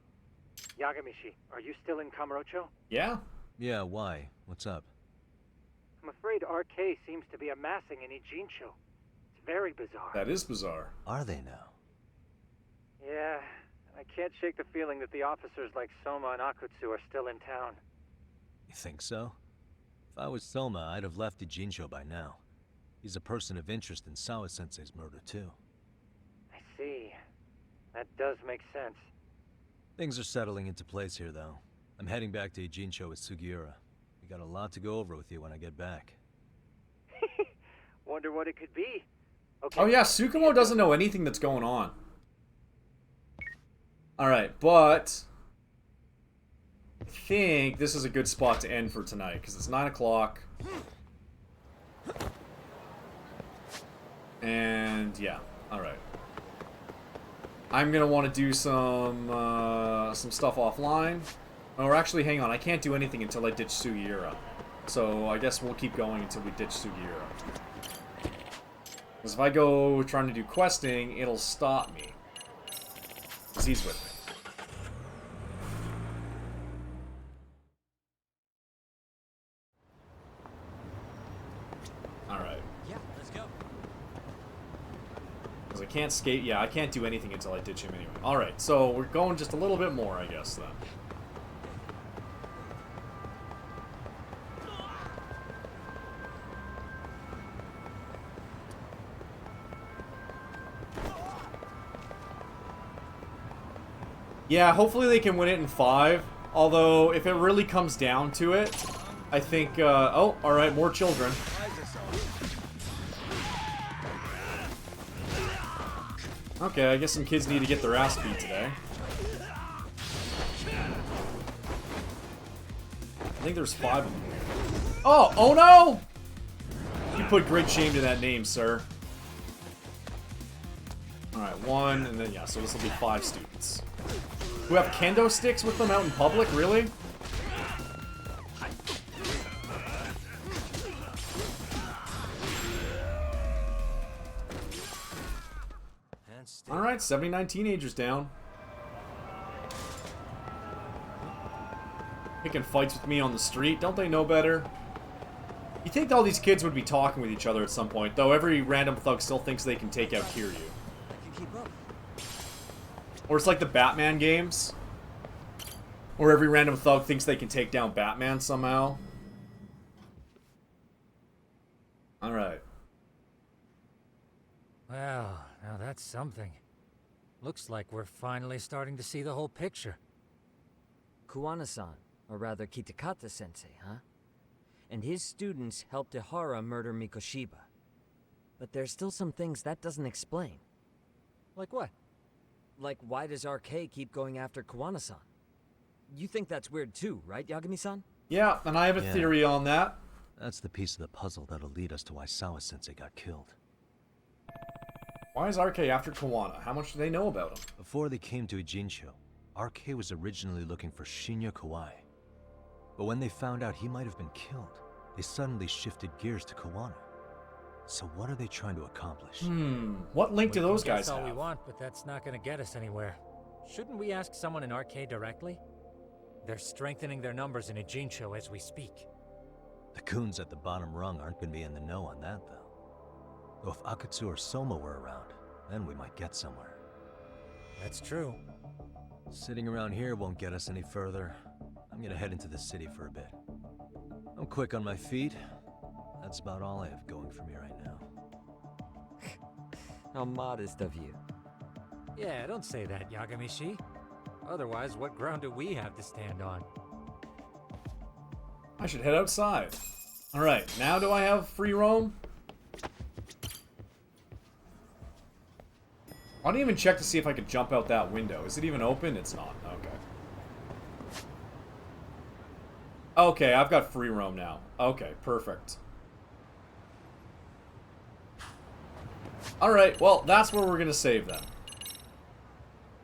Yagamishi, are you still in Kamurocho? Yeah? Yeah, why? What's up? I'm afraid RK seems to be amassing in Ijincho. It's very bizarre. That is bizarre. Are they now? Yeah, I can't shake the feeling that the officers like Soma and Akutsu are still in town. You think so? If I was Soma, I'd have left Ijincho by now. He's a person of interest in Sawa-sensei's murder, too. I see. That does make sense. Things are settling into place here, though. I'm heading back to Ijincho with Sugiura. We got a lot to go over with you when I get back. Wonder what it could be. Okay. Oh yeah, Tsukumo doesn't know anything that's going on. Alright, but... I think this is a good spot to end for tonight, because it's 9 o'clock. And yeah, alright. I'm gonna want to do some stuff offline. Or actually, hang on, I can't do anything until I ditch Sugiura. So I guess we'll keep going until we ditch Sugiura. Because if I go trying to do questing, it'll stop me. Because he's with me. Alright. Yeah, let's go. Because I can't skate. Yeah, I can't do anything until I ditch him anyway. Alright, so we're going just a little bit more, I guess, then. Yeah, hopefully they can win it in 5. Although, if it really comes down to it, I think, oh, alright, more children. Okay, I guess some kids need to get their ass beat today. I think there's 5 of them. Oh no! You put great shame to that name, sir. Alright, 1, and then, yeah, so this will be 5 students. Who have kendo sticks with them out in public? Really? Alright, 79 teenagers down. Picking fights with me on the street. Don't they know better? You think all these kids would be talking with each other at some point, though every random thug still thinks they can take out Kiryu. Or it's like the Batman games, where every random thug thinks they can take down Batman somehow. Alright. Well, now that's something. Looks like we're finally starting to see the whole picture. Kuwana-san, or rather Kitakata-sensei, huh? And his students helped Ihara murder Mikoshiba. But there's still some things that doesn't explain. Like what? Like, why does RK keep going after Kuwana-san? You think that's weird too, right, Yagami-san? Yeah, and I have a theory on that. That's the piece of the puzzle that'll lead us to why Sawa-sensei got killed. Why is RK after Kuwana? How much do they know about him? Before they came to Ijincho, RK was originally looking for Shinya Kawai. But when they found out he might have been killed, they suddenly shifted gears to Kuwana. So what are they trying to accomplish? What link do those guys That's all we have? want, but that's not going to get us anywhere. Shouldn't we ask someone in RK directly? They're strengthening their numbers in Ijincho as we speak. The goons at the bottom rung aren't going to be in the know on that, though. Though if Akatsu or Soma were around, then we might get somewhere. That's true. Sitting around here won't get us any further. I'm gonna head into the city for a bit. I'm quick on my feet. That's about all I have going for me right now. How modest of you. Yeah, don't say that, Yagami-shi. Otherwise, what ground do we have to stand on? I should head outside. Alright, now do I have free roam? I didn't even check to see if I could jump out that window. Is it even open? It's not. Okay. Okay, I've got free roam now. Okay, perfect. Alright, well, that's where we're going to save then.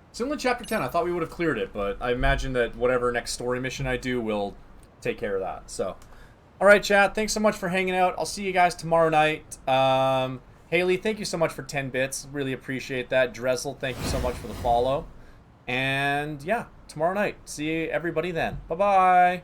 It's only chapter 10. I thought we would have cleared it, but I imagine that whatever next story mission I do will take care of that. So, alright, chat. Thanks so much for hanging out. I'll see you guys tomorrow night. Haley, thank you so much for 10 bits. Really appreciate that. Dressel, thank you so much for the follow. And yeah, tomorrow night. See everybody then. Bye-bye.